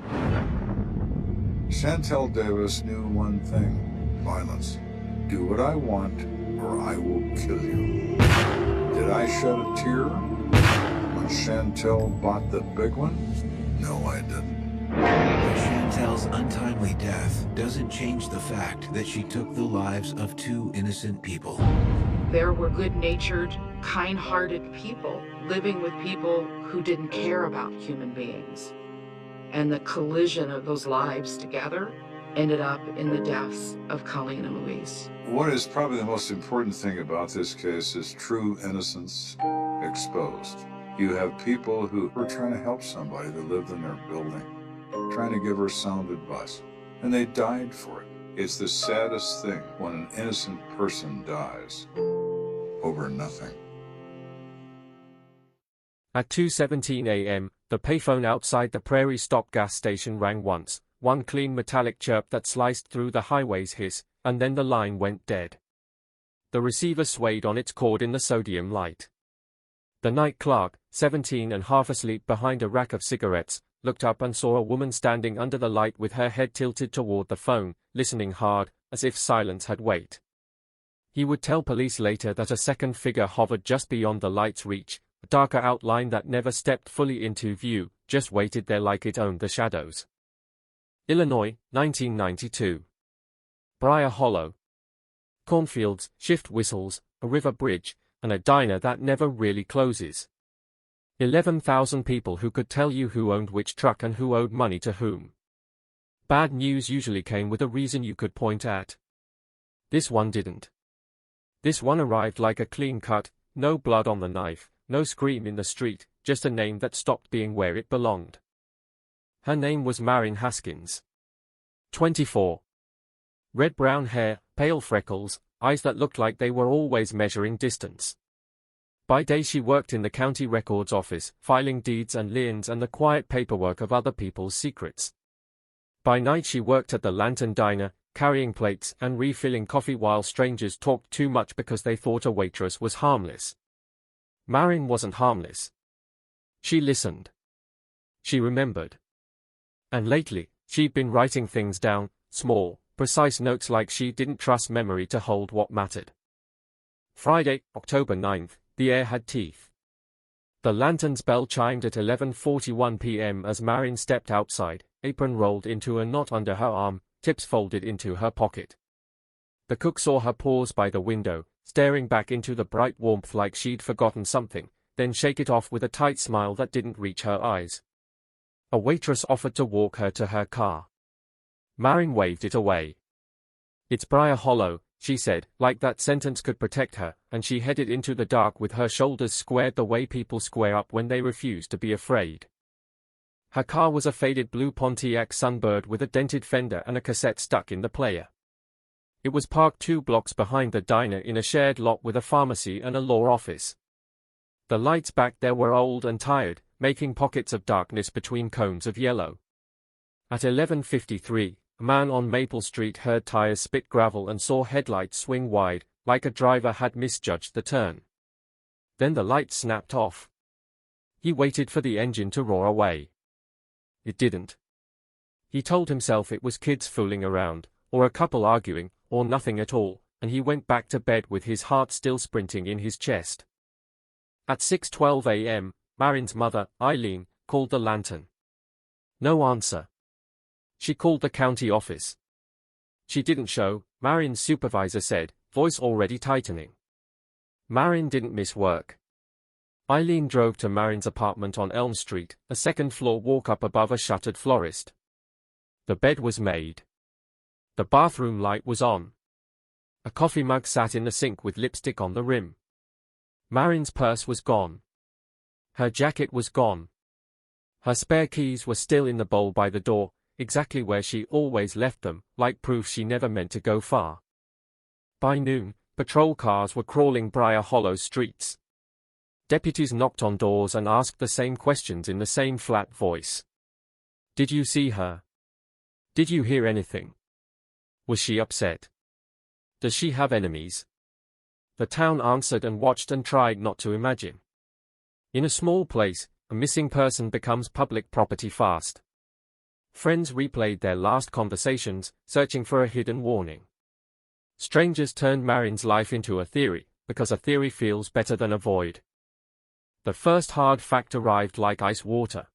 Chantel Davis knew one thing: violence. Do what I want, or I will kill you. Did I shed a tear when Chantel bought the big one? No, I didn't. But Chantel's untimely death doesn't change the fact that she took the lives of 2 innocent people. There were good-natured, kind-hearted people living with people who didn't care about human beings. And the collision of those lives together ended up in the deaths of Colleen and Louise. What is probably the most important thing about this case is true innocence exposed. You have people who were trying to help somebody that lived in their building, trying to give her sound advice, and they died for it. It's the saddest thing when an innocent person dies over nothing. At 2:17 a.m., the payphone outside the Prairie Stop gas station rang once, one clean metallic chirp that sliced through the highway's hiss, and then the line went dead. The receiver swayed on its cord in the sodium light. The night clerk, 17 and half asleep behind a rack of cigarettes, looked up and saw a woman standing under the light with her head tilted toward the phone, listening hard, as if silence had weight. He would tell police later that a second figure hovered just beyond the light's reach, a darker outline that never stepped fully into view, just waited there like it owned the shadows. Illinois, 1992. Briar Hollow. Cornfields, shift whistles, a river bridge, and a diner that never really closes. 11,000 people who could tell you who owned which truck and who owed money to whom. Bad news usually came with a reason you could point at. This one didn't. This one arrived like a clean cut, no blood on the knife, no scream in the street, just a name that stopped being where it belonged. Her name was Marin Haskins. 24. Red-brown hair, pale freckles, eyes that looked like they were always measuring distance. By day she worked in the county records office, filing deeds and liens and the quiet paperwork of other people's secrets. By night she worked at the Lantern Diner, carrying plates and refilling coffee while strangers talked too much because they thought a waitress was harmless. Marin wasn't harmless. She listened. She remembered. And lately, she'd been writing things down, small, precise notes like she didn't trust memory to hold what mattered. Friday, October 9th, the air had teeth. The lantern's bell chimed at 11:41 p.m. as Marin stepped outside, apron rolled into a knot under her arm, tips folded into her pocket. The cook saw her pause by the window, staring back into the bright warmth like she'd forgotten something, then shake it off with a tight smile that didn't reach her eyes. A waitress offered to walk her to her car. Marin waved it away. "It's Briar Hollow," she said, like that sentence could protect her, and she headed into the dark with her shoulders squared the way people square up when they refuse to be afraid. Her car was a faded blue Pontiac Sunbird with a dented fender and a cassette stuck in the player. It was parked 2 blocks behind the diner in a shared lot with a pharmacy and a law office. The lights back there were old and tired, making pockets of darkness between cones of yellow. At 11:53, a man on Maple Street heard tires spit gravel and saw headlights swing wide, like a driver had misjudged the turn. Then the lights snapped off. He waited for the engine to roar away. It didn't. He told himself it was kids fooling around, or a couple arguing, or nothing at all, and he went back to bed with his heart still sprinting in his chest. At 6:12 a.m., Marin's mother, Eileen, called the lantern. No answer. She called the county office. She didn't show, Marin's supervisor said, voice already tightening. Marin didn't miss work. Eileen drove to Marin's apartment on Elm Street, a second-floor walk up above a shuttered florist. The bed was made. The bathroom light was on. A coffee mug sat in the sink with lipstick on the rim. Marin's purse was gone. Her jacket was gone. Her spare keys were still in the bowl by the door, exactly where she always left them, like proof she never meant to go far. By noon, patrol cars were crawling Briar Hollow streets. Deputies knocked on doors and asked the same questions in the same flat voice. Did you see her? Did you hear anything? Was she upset? Does she have enemies? The town answered and watched and tried not to imagine. In a small place, a missing person becomes public property fast. Friends replayed their last conversations, searching for a hidden warning. Strangers turned Marin's life into a theory, because a theory feels better than a void. The first hard fact arrived like ice water.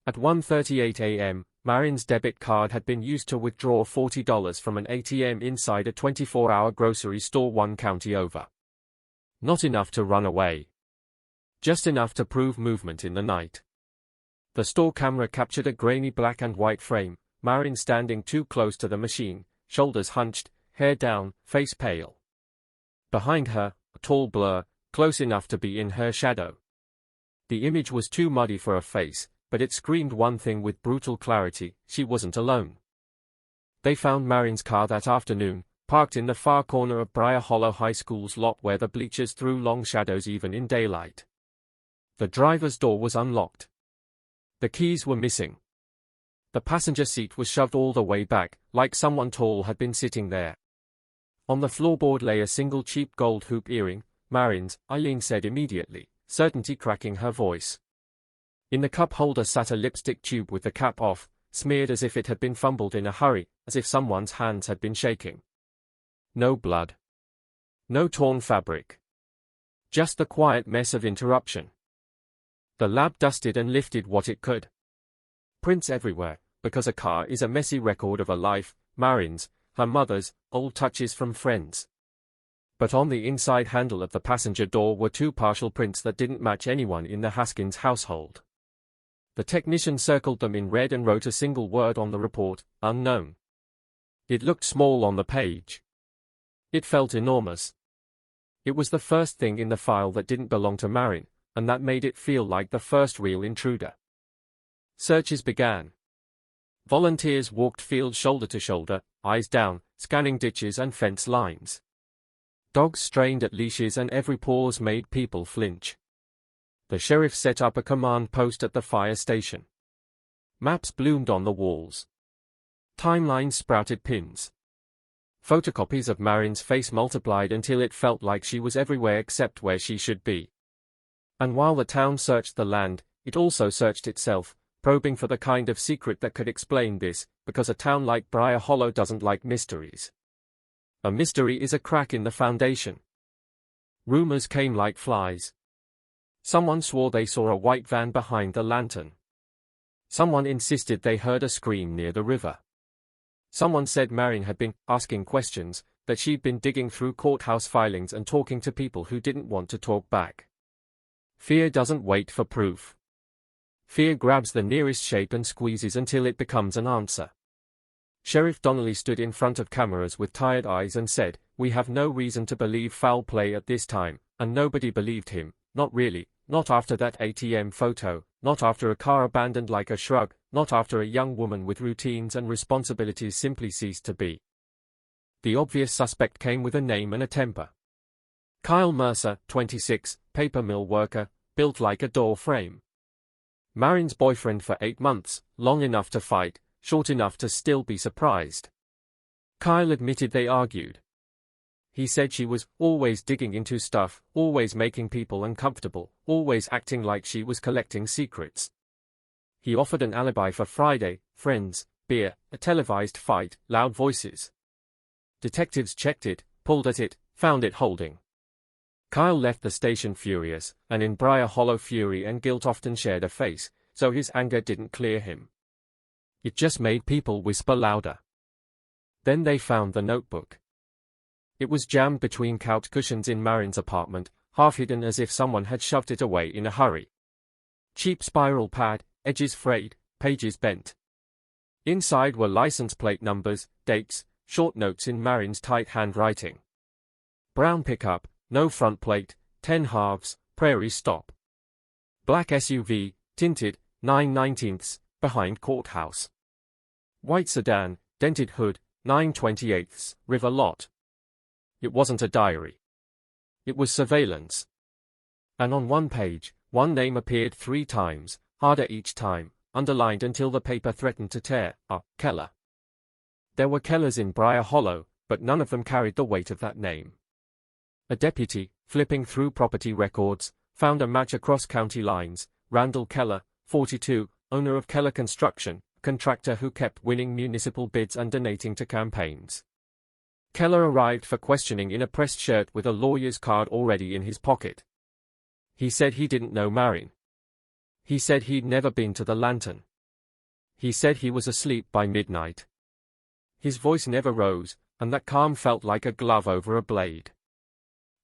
At 1:38 a.m., Marin's debit card had been used to withdraw $40 from an ATM inside a 24-hour grocery store 1 county over. Not enough to run away. Just enough to prove movement in the night. The store camera captured a grainy black and white frame, Marin standing too close to the machine, shoulders hunched, hair down, face pale. Behind her, a tall blur, close enough to be in her shadow. The image was too muddy for a face, but it screamed one thing with brutal clarity: she wasn't alone. They found Marin's car that afternoon, parked in the far corner of Briar Hollow High School's lot where the bleachers threw long shadows even in daylight. The driver's door was unlocked. The keys were missing. The passenger seat was shoved all the way back, like someone tall had been sitting there. On the floorboard lay a single cheap gold hoop earring, Marin's, Eileen said immediately, certainty cracking her voice. In the cup holder sat a lipstick tube with the cap off, smeared as if it had been fumbled in a hurry, as if someone's hands had been shaking. No blood. No torn fabric. Just the quiet mess of interruption. The lab dusted and lifted what it could. Prints everywhere, because a car is a messy record of a life, Marin's, her mother's, old touches from friends. But on the inside handle of the passenger door were 2 partial prints that didn't match anyone in the Haskins household. The technician circled them in red and wrote a single word on the report: unknown. It looked small on the page. It felt enormous. It was the first thing in the file that didn't belong to Marin, and that made it feel like the first real intruder. Searches began. Volunteers walked fields shoulder to shoulder, eyes down, scanning ditches and fence lines. Dogs strained at leashes and every pause made people flinch. The sheriff set up a command post at the fire station. Maps bloomed on the walls. Timelines sprouted pins. Photocopies of Marin's face multiplied until it felt like she was everywhere except where she should be. And while the town searched the land, it also searched itself, probing for the kind of secret that could explain this, because a town like Briar Hollow doesn't like mysteries. A mystery is a crack in the foundation. Rumors came like flies. Someone swore they saw a white van behind the lantern. Someone insisted they heard a scream near the river. Someone said Marin had been asking questions, that she'd been digging through courthouse filings and talking to people who didn't want to talk back. Fear doesn't wait for proof. Fear grabs the nearest shape and squeezes until it becomes an answer. Sheriff Donnelly stood in front of cameras with tired eyes and said, "We have no reason to believe foul play at this time," and nobody believed him, not really, not after that ATM photo, not after a car abandoned like a shrug, not after a young woman with routines and responsibilities simply ceased to be. The obvious suspect came with a name and a temper. Kyle Mercer, 26, paper mill worker, built like a door frame. Marin's boyfriend for 8 months, long enough to fight, short enough to still be surprised. Kyle admitted they argued. He said she was always digging into stuff, always making people uncomfortable, always acting like she was collecting secrets. He offered an alibi for Friday: friends, beer, a televised fight, loud voices. Detectives checked it, pulled at it, found it holding. Kyle left the station furious, and in Briar Hollow fury and guilt often shared a face, so his anger didn't clear him. It just made people whisper louder. Then they found the notebook. It was jammed between couch cushions in Marin's apartment, half hidden as if someone had shoved it away in a hurry. Cheap spiral pad, edges frayed, pages bent. Inside were license plate numbers, dates, short notes in Marin's tight handwriting. Brown pickup, no front plate, 10 halves, prairie stop. Black SUV, tinted, 9/19, behind courthouse. White sedan, dented hood, 9/28, river lot. It wasn't a diary. It was surveillance. And on one page, one name appeared 3 times, harder each time, underlined until the paper threatened to tear. Keller. There were Kellers in Briar Hollow, but none of them carried the weight of that name. A deputy, flipping through property records, found a match across county lines. Randall Keller, 42, owner of Keller Construction, contractor who kept winning municipal bids and donating to campaigns. Keller arrived for questioning in a pressed shirt with a lawyer's card already in his pocket. He said he didn't know Marin. He said he'd never been to the Lantern. He said he was asleep by midnight. His voice never rose, and that calm felt like a glove over a blade.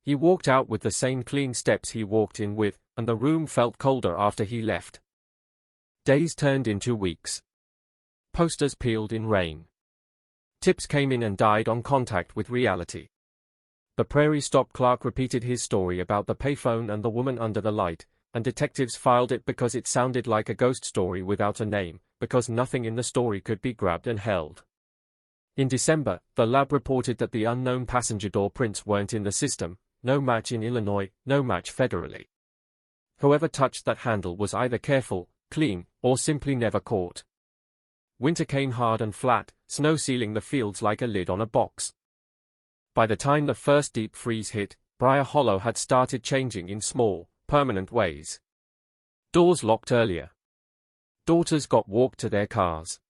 He walked out with the same clean steps he walked in with, and the room felt colder after he left. Days turned into weeks. Posters peeled in rain. Tips came in and died on contact with reality. The Prairie Stop clerk repeated his story about the payphone and the woman under the light, and detectives filed it because it sounded like a ghost story without a name, because nothing in the story could be grabbed and held. In December, the lab reported that the unknown passenger door prints weren't in the system, no match in Illinois, no match federally. Whoever touched that handle was either careful, clean, or simply never caught. Winter came hard and flat, snow sealing the fields like a lid on a box. By the time the first deep freeze hit, Briar Hollow had started changing in small, permanent ways. Doors locked earlier. Daughters got walked to their cars.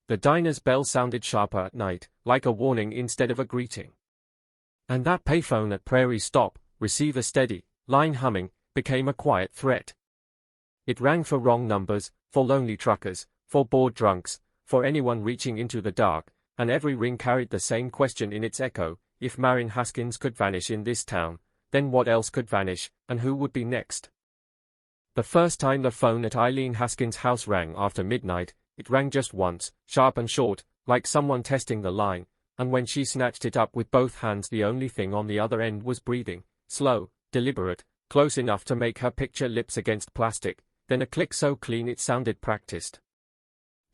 The diner's bell sounded sharper at night, like a warning instead of a greeting. And that payphone at Prairie Stop, receiver steady, line humming, became a quiet threat. It rang for wrong numbers, for lonely truckers, for bored drunks, for anyone reaching into the dark, and every ring carried the same question in its echo: if Marin Haskins could vanish in this town, then what else could vanish, and who would be next? The first time the phone at Eileen Haskins' house rang after midnight, it rang just once, sharp and short, like someone testing the line, and when she snatched it up with both hands the only thing on the other end was breathing, slow, deliberate, close enough to make her picture lips against plastic, then a click so clean it sounded practiced.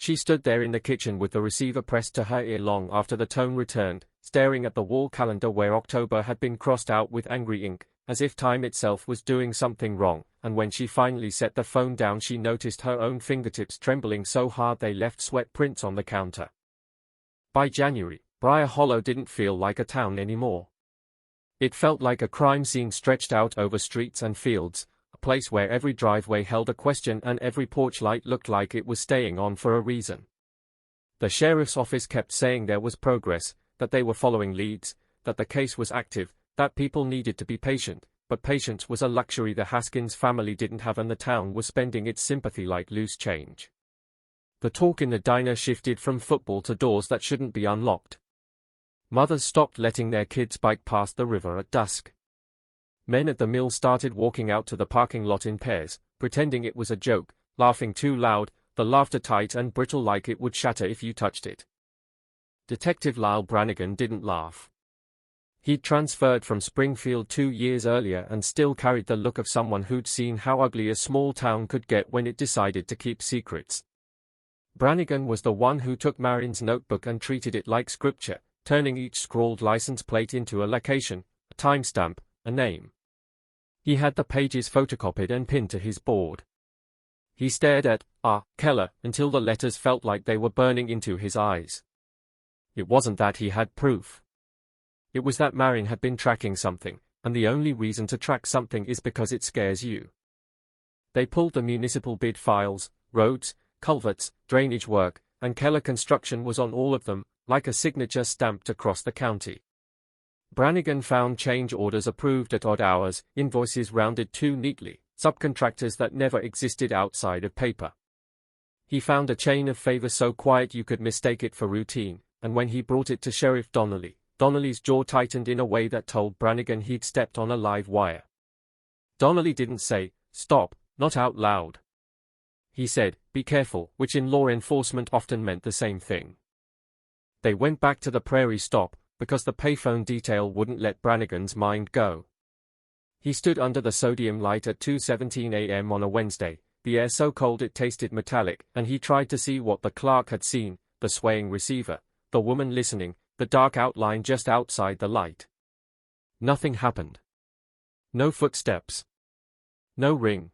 She stood there in the kitchen with the receiver pressed to her ear long after the tone returned, staring at the wall calendar where October had been crossed out with angry ink, as if time itself was doing something wrong, and when she finally set the phone down she noticed her own fingertips trembling so hard they left sweat prints on the counter. By January, Briar Hollow didn't feel like a town anymore. It felt like a crime scene stretched out over streets and fields, a place where every driveway held a question and every porch light looked like it was staying on for a reason. The sheriff's office kept saying there was progress, that they were following leads, that the case was active, that people needed to be patient, but patience was a luxury the Haskins family didn't have and the town was spending its sympathy like loose change. The talk in the diner shifted from football to doors that shouldn't be unlocked. Mothers stopped letting their kids bike past the river at dusk. Men at the mill started walking out to the parking lot in pairs, pretending it was a joke, laughing too loud, the laughter tight and brittle like it would shatter if you touched it. Detective Lyle Brannigan didn't laugh. He'd transferred from Springfield 2 years earlier and still carried the look of someone who'd seen how ugly a small town could get when it decided to keep secrets. Brannigan was the one who took Marin's notebook and treated it like scripture, turning each scrawled license plate into a location, a timestamp, a name. He had the pages photocopied and pinned to his board. He stared at Keller until the letters felt like they were burning into his eyes. It wasn't that he had proof. It was that Marin had been tracking something, and the only reason to track something is because it scares you. They pulled the municipal bid files, roads, culverts, drainage work, and Keller Construction was on all of them, like a signature stamped across the county. Brannigan found change orders approved at odd hours, invoices rounded too neatly, subcontractors that never existed outside of paper. He found a chain of favor so quiet you could mistake it for routine, and when he brought it to Sheriff Donnelly, Donnelly's jaw tightened in a way that told Brannigan he'd stepped on a live wire. Donnelly didn't say, "Stop," not out loud. He said, "Be careful," which in law enforcement often meant the same thing. They went back to the Prairie stop, because the payphone detail wouldn't let Brannigan's mind go. He stood under the sodium light at 2:17 a.m. on a Wednesday, the air so cold it tasted metallic, and he tried to see what the clerk had seen, the swaying receiver, the woman listening, the dark outline just outside the light. Nothing happened. No footsteps. No ring.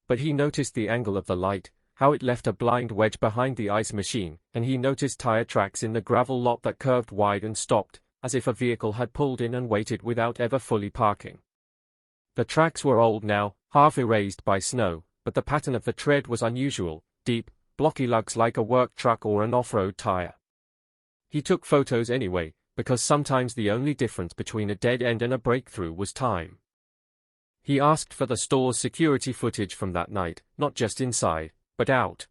But he noticed the angle of the light, how it left a blind wedge behind the ice machine, and he noticed tire tracks in the gravel lot that curved wide and stopped, as if a vehicle had pulled in and waited without ever fully parking. The tracks were old now, half erased by snow, but the pattern of the tread was unusual, deep, blocky lugs like a work truck or an off-road tire. He took photos anyway, because sometimes the only difference between a dead end and a breakthrough was time. He asked for the store's security footage from that night, not just inside, but out.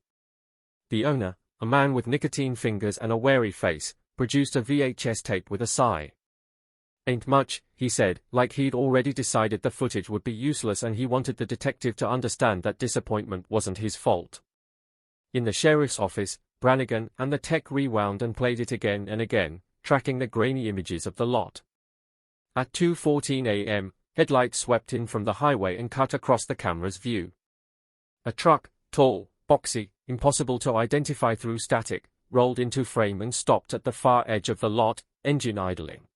The owner, a man with nicotine fingers and a wary face, produced a VHS tape with a sigh. "Ain't much," he said, like he'd already decided the footage would be useless and he wanted the detective to understand that disappointment wasn't his fault. In the sheriff's office, Brannigan and the tech rewound and played it again and again, tracking the grainy images of the lot. At 2:14 a.m., headlights swept in from the highway and cut across the camera's view. A truck, tall, boxy, impossible to identify through static, rolled into frame and stopped at the far edge of the lot, engine idling.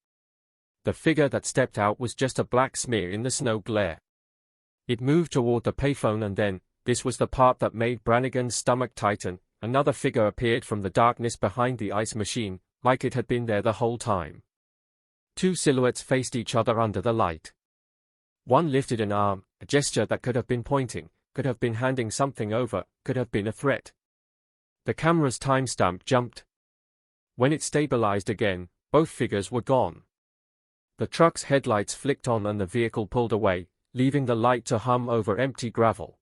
The figure that stepped out was just a black smear in the snow glare. It moved toward the payphone and then, this was the part that made Brannigan's stomach tighten, another figure appeared from the darkness behind the ice machine, like it had been there the whole time. Two silhouettes faced each other under the light. One lifted an arm, a gesture that could have been pointing, could have been handing something over, could have been a threat. The camera's timestamp jumped. When it stabilized again, both figures were gone. The truck's headlights flicked on and the vehicle pulled away, leaving the light to hum over empty gravel.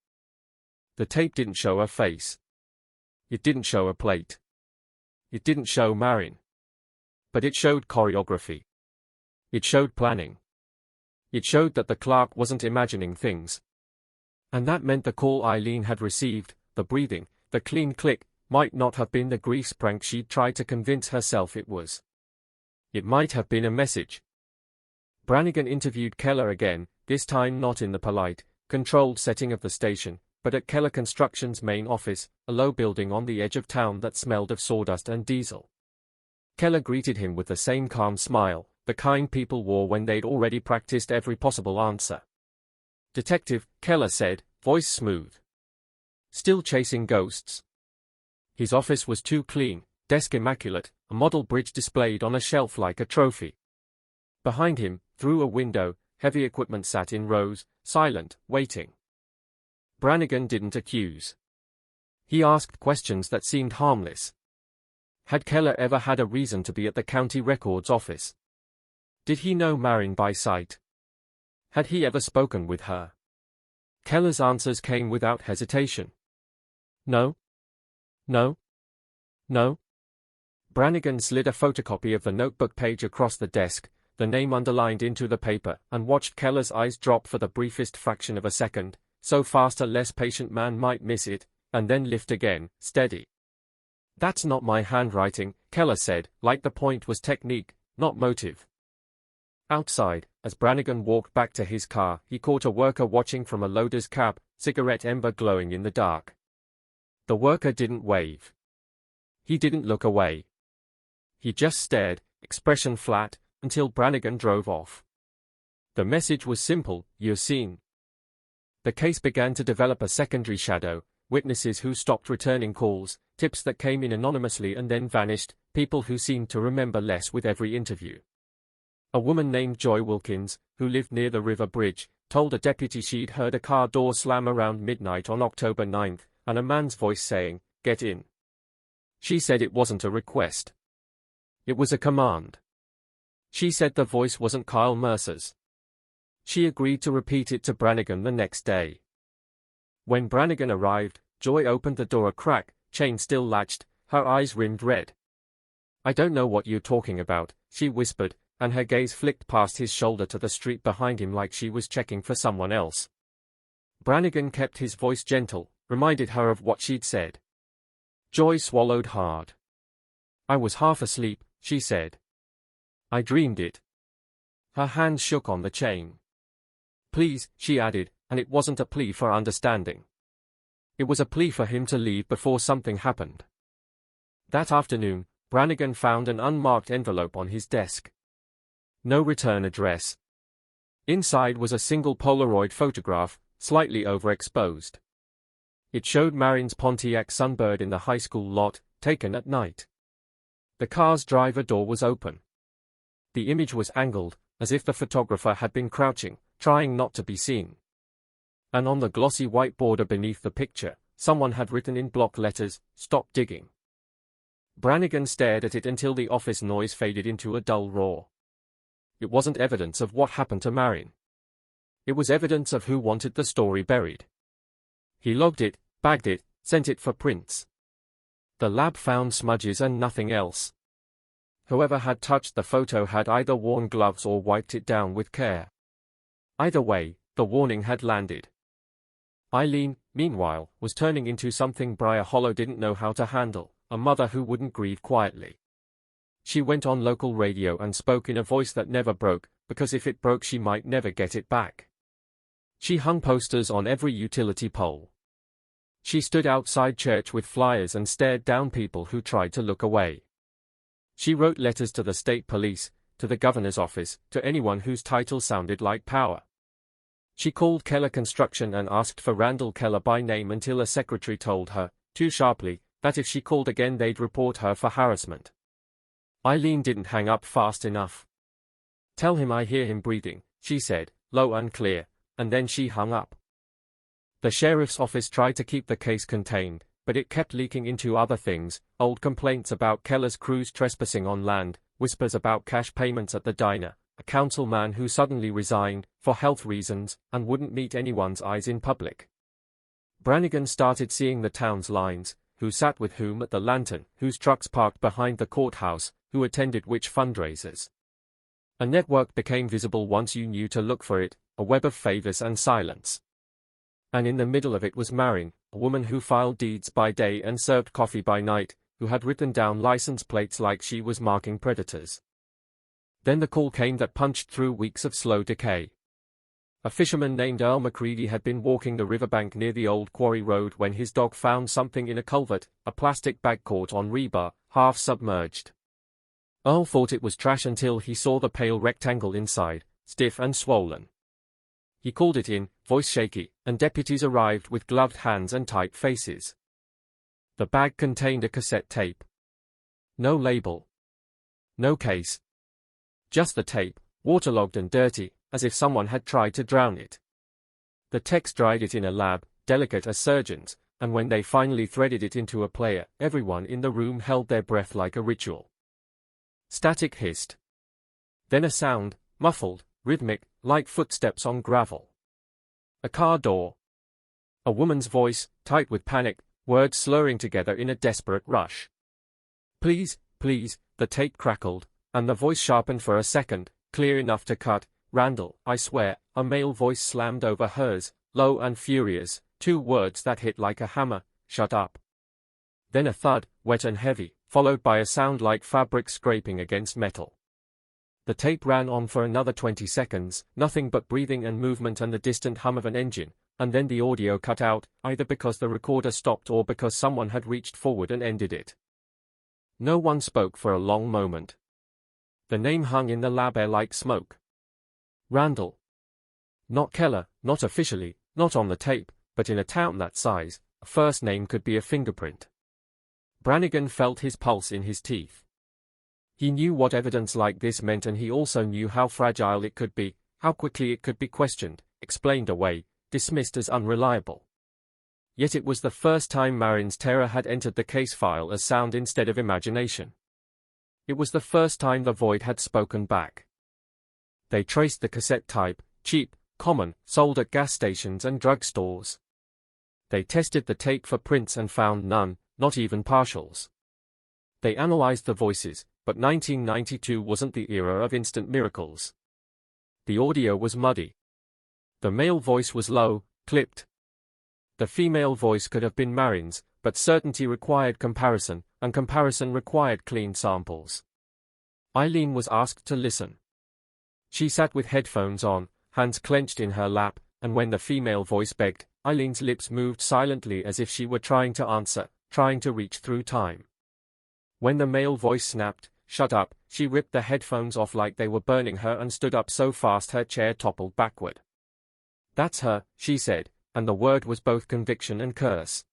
The tape didn't show a face. It didn't show a plate. It didn't show Marin. But it showed choreography. It showed planning. It showed that the clerk wasn't imagining things. And that meant the call Eileen had received, the breathing, the clean click, might not have been the grease prank she'd tried to convince herself it was. It might have been a message. Brannigan interviewed Keller again, this time not in the polite, controlled setting of the station, but at Keller Construction's main office, a low building on the edge of town that smelled of sawdust and diesel. Keller greeted him with the same calm smile, the kind people wore when they'd already practiced every possible answer. "Detective," Keller said, voice smooth. "Still chasing ghosts?" His office was too clean, desk immaculate, a model bridge displayed on a shelf like a trophy. Behind him, through a window, heavy equipment sat in rows, silent, waiting. Brannigan didn't accuse. He asked questions that seemed harmless. Had Keller ever had a reason to be at the county records office? Did he know Marin by sight? Had he ever spoken with her? Keller's answers came without hesitation. No. No. No. Brannigan slid a photocopy of the notebook page across the desk, the name underlined into the paper, and watched Keller's eyes drop for the briefest fraction of a second, so fast a less patient man might miss it, and then lift again, steady. "That's not my handwriting," Keller said, like the point was technique, not motive. Outside, as Brannigan walked back to his car, he caught a worker watching from a loader's cab, cigarette ember glowing in the dark. The worker didn't wave. He didn't look away. He just stared, expression flat, until Brannigan drove off. The message was simple: "You're seen." The case began to develop a secondary shadow, witnesses who stopped returning calls, tips that came in anonymously and then vanished, people who seemed to remember less with every interview. A woman named Joy Wilkins, who lived near the river bridge, told a deputy she'd heard a car door slam around midnight on October 9th, and a man's voice saying, "Get in." She said it wasn't a request. It was a command. She said the voice wasn't Kyle Mercer's. She agreed to repeat it to Brannigan the next day. When Brannigan arrived, Joy opened the door a crack, chain still latched, her eyes rimmed red. "I don't know what you're talking about," she whispered, and her gaze flicked past his shoulder to the street behind him like she was checking for someone else. Brannigan kept his voice gentle, reminded her of what she'd said. Joy swallowed hard. "I was half asleep," she said. "I dreamed it." Her hand shook on the chain. "Please," she added, and it wasn't a plea for understanding. It was a plea for him to leave before something happened. That afternoon, Brannigan found an unmarked envelope on his desk. No return address. Inside was a single Polaroid photograph, slightly overexposed. It showed Marin's Pontiac Sunbird in the high school lot, taken at night. The car's driver door was open. The image was angled, as if the photographer had been crouching, trying not to be seen. And on the glossy white border beneath the picture, someone had written in block letters, "Stop digging." Brannigan stared at it until the office noise faded into a dull roar. It wasn't evidence of what happened to Marin. It was evidence of who wanted the story buried. He logged it, bagged it, sent it for prints. The lab found smudges and nothing else. Whoever had touched the photo had either worn gloves or wiped it down with care. Either way, the warning had landed. Eileen, meanwhile, was turning into something Briar Hollow didn't know how to handle, a mother who wouldn't grieve quietly. She went on local radio and spoke in a voice that never broke, because if it broke she might never get it back. She hung posters on every utility pole. She stood outside church with flyers and stared down people who tried to look away. She wrote letters to the state police, to the governor's office, to anyone whose title sounded like power. She called Keller Construction and asked for Randall Keller by name until a secretary told her, too sharply, that if she called again they'd report her for harassment. Eileen didn't hang up fast enough. "Tell him I hear him breathing," she said, low and clear, and then she hung up. The sheriff's office tried to keep the case contained, but it kept leaking into other things, old complaints about Keller's crews trespassing on land, whispers about cash payments at the diner, a councilman who suddenly resigned, for health reasons, and wouldn't meet anyone's eyes in public. Brannigan started seeing the town's lines, who sat with whom at the Lantern, whose trucks parked behind the courthouse, who attended which fundraisers. A network became visible once you knew to look for it, a web of favors and silence. And in the middle of it was Marin, a woman who filed deeds by day and served coffee by night, who had written down license plates like she was marking predators. Then the call came that punched through weeks of slow decay. A fisherman named Earl McCready had been walking the riverbank near the old quarry road when his dog found something in a culvert, a plastic bag caught on rebar, half submerged. Earl thought it was trash until he saw the pale rectangle inside, stiff and swollen. He called it in, voice shaky, and deputies arrived with gloved hands and tight faces. The bag contained a cassette tape. No label. No case. Just the tape, waterlogged and dirty, as if someone had tried to drown it. The techs dried it in a lab, delicate as surgeons, and when they finally threaded it into a player, everyone in the room held their breath like a ritual. Static hissed. Then a sound, muffled, rhythmic, like footsteps on gravel. A car door. A woman's voice, tight with panic, words slurring together in a desperate rush. "Please, please," the tape crackled, and the voice sharpened for a second, clear enough to cut. "Randall, I swear," a male voice slammed over hers, low and furious, two words that hit like a hammer, "Shut up." Then a thud, wet and heavy, followed by a sound like fabric scraping against metal. The tape ran on for another 20 seconds, nothing but breathing and movement and the distant hum of an engine, and then the audio cut out, either because the recorder stopped or because someone had reached forward and ended it. No one spoke for a long moment. The name hung in the lab air like smoke. Randall. Not Keller, not officially, not on the tape, but in a town that size, a first name could be a fingerprint. Brannigan felt his pulse in his teeth. He knew what evidence like this meant, and he also knew how fragile it could be, how quickly it could be questioned, explained away, dismissed as unreliable. Yet it was the first time Marin's terror had entered the case file as sound instead of imagination. It was the first time the void had spoken back. They traced the cassette type, cheap, common, sold at gas stations and drugstores. They tested the tape for prints and found none, not even partials. They analyzed the voices, but 1992 wasn't the era of instant miracles. The audio was muddy. The male voice was low, clipped. The female voice could have been Marin's, but certainty required comparison, and comparison required clean samples. Eileen was asked to listen. She sat with headphones on, hands clenched in her lap, and when the female voice begged, Eileen's lips moved silently as if she were trying to answer, trying to reach through time. When the male voice snapped, "Shut up," she ripped the headphones off like they were burning her and stood up so fast her chair toppled backward. "That's her," she said, and the word was both conviction and curse.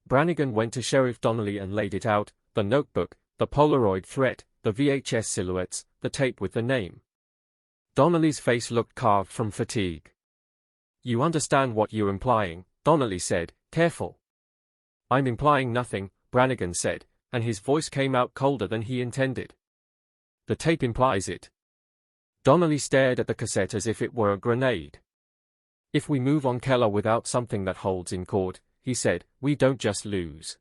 Brannigan went to Sheriff Donnelly and laid it out, the notebook, the Polaroid threat, the VHS silhouettes, the tape with the name. Donnelly's face looked carved from fatigue. "You understand what you're implying," Donnelly said, careful. "I'm implying nothing," Brannigan said, and his voice came out colder than he intended. "The tape implies it." Donnelly stared at the cassette as if it were a grenade. "If we move on Keller without something that holds in court," he said, "we don't just lose.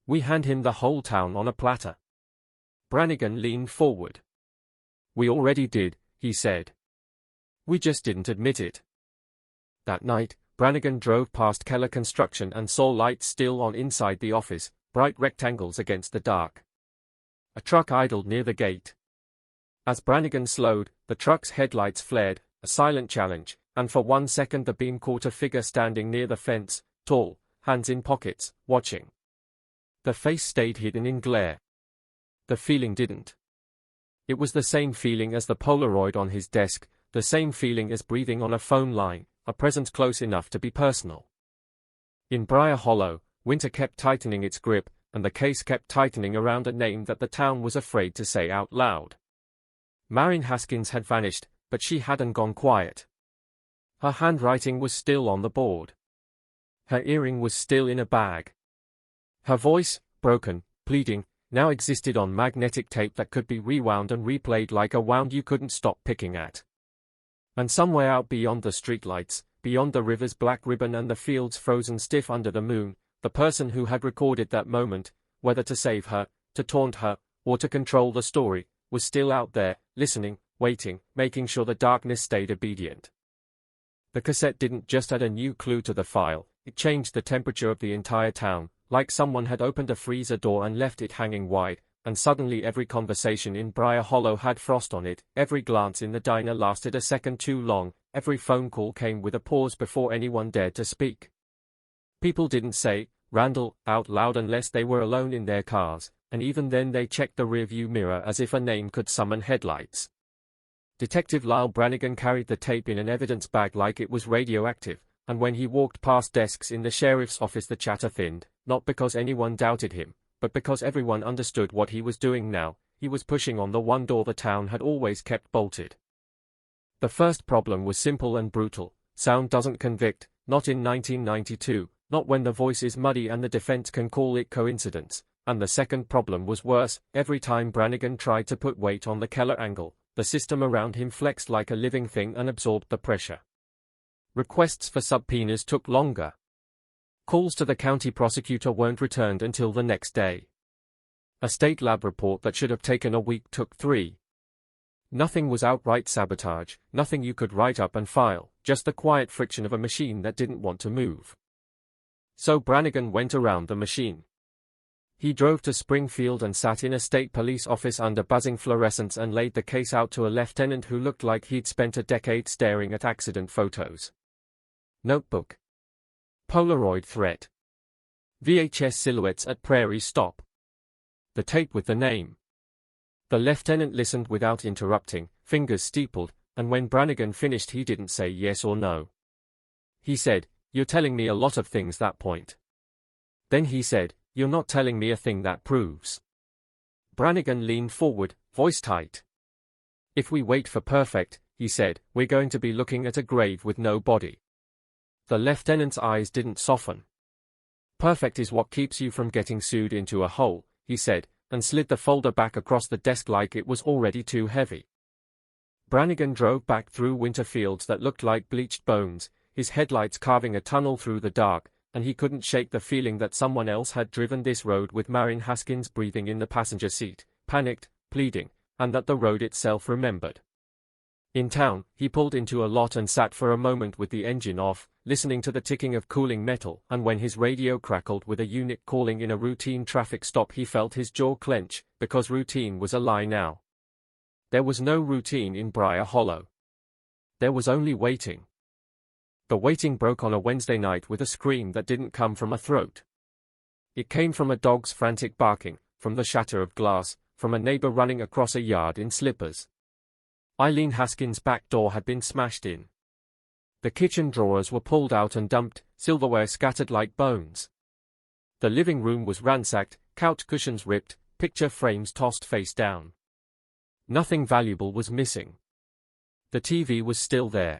We hand him the whole town on a platter." Brannigan leaned forward. "We already did," he said. "We just didn't admit it." That night, Brannigan drove past Keller Construction and saw lights still on inside the office, bright rectangles against the dark. A truck idled near the gate. As Brannigan slowed, the truck's headlights flared, a silent challenge, and for 1 second the beam caught a figure standing near the fence, tall, hands in pockets, watching. The face stayed hidden in glare. The feeling didn't. It was the same feeling as the Polaroid on his desk, the same feeling as breathing on a phone line, a presence close enough to be personal. In Briar Hollow, winter kept tightening its grip, and the case kept tightening around a name that the town was afraid to say out loud. Marin Haskins had vanished, but she hadn't gone quiet. Her handwriting was still on the board. Her earring was still in a bag. Her voice, broken, pleading, now existed on magnetic tape that could be rewound and replayed like a wound you couldn't stop picking at. And somewhere out beyond the streetlights, beyond the river's black ribbon and the fields frozen stiff under the moon, the person who had recorded that moment, whether to save her, to taunt her, or to control the story, was still out there, listening, waiting, making sure the darkness stayed obedient. The cassette didn't just add a new clue to the file, it changed the temperature of the entire town, like someone had opened a freezer door and left it hanging wide, and suddenly every conversation in Briar Hollow had frost on it, every glance in the diner lasted a second too long, every phone call came with a pause before anyone dared to speak. People didn't say, "Randall," out loud unless they were alone in their cars, and even then they checked the rearview mirror as if a name could summon headlights. Detective Lyle Brannigan carried the tape in an evidence bag like it was radioactive, and when he walked past desks in the sheriff's office the chatter thinned, not because anyone doubted him, but because everyone understood what he was doing now. He was pushing on the one door the town had always kept bolted. The first problem was simple and brutal: sound doesn't convict, not in 1992, not when the voice is muddy and the defense can call it coincidence. And the second problem was worse: every time Brannigan tried to put weight on the Keller angle, the system around him flexed like a living thing and absorbed the pressure. Requests for subpoenas took longer. Calls to the county prosecutor weren't returned until the next day. A state lab report that should have taken a week took 3. Nothing was outright sabotage, nothing you could write up and file, just the quiet friction of a machine that didn't want to move. So Brannigan went around the machine. He drove to Springfield and sat in a state police office under buzzing fluorescents and laid the case out to a lieutenant who looked like he'd spent a decade staring at accident photos. Notebook. Polaroid threat. VHS silhouettes at Prairie Stop. The tape with the name. The lieutenant listened without interrupting, fingers steepled, and when Brannigan finished he didn't say yes or no. He said, "You're telling me a lot of things that point." Then he said, "You're not telling me a thing that proves." Brannigan leaned forward, voice tight. "If we wait for perfect," he said, "we're going to be looking at a grave with no body." The lieutenant's eyes didn't soften. "Perfect is what keeps you from getting sued into a hole," he said, and slid the folder back across the desk like it was already too heavy. Brannigan drove back through winter fields that looked like bleached bones, his headlights carving a tunnel through the dark, and he couldn't shake the feeling that someone else had driven this road with Marin Haskins breathing in the passenger seat, panicked, pleading, and that the road itself remembered. In town, he pulled into a lot and sat for a moment with the engine off, listening to the ticking of cooling metal, and when his radio crackled with a unit calling in a routine traffic stop he felt his jaw clench, because routine was a lie now. There was no routine in Briar Hollow. There was only waiting. The waiting broke on a Wednesday night with a scream that didn't come from a throat. It came from a dog's frantic barking, from the shatter of glass, from a neighbor running across a yard in slippers. Eileen Haskins' back door had been smashed in. The kitchen drawers were pulled out and dumped, silverware scattered like bones. The living room was ransacked, couch cushions ripped, picture frames tossed face down. Nothing valuable was missing. The TV was still there.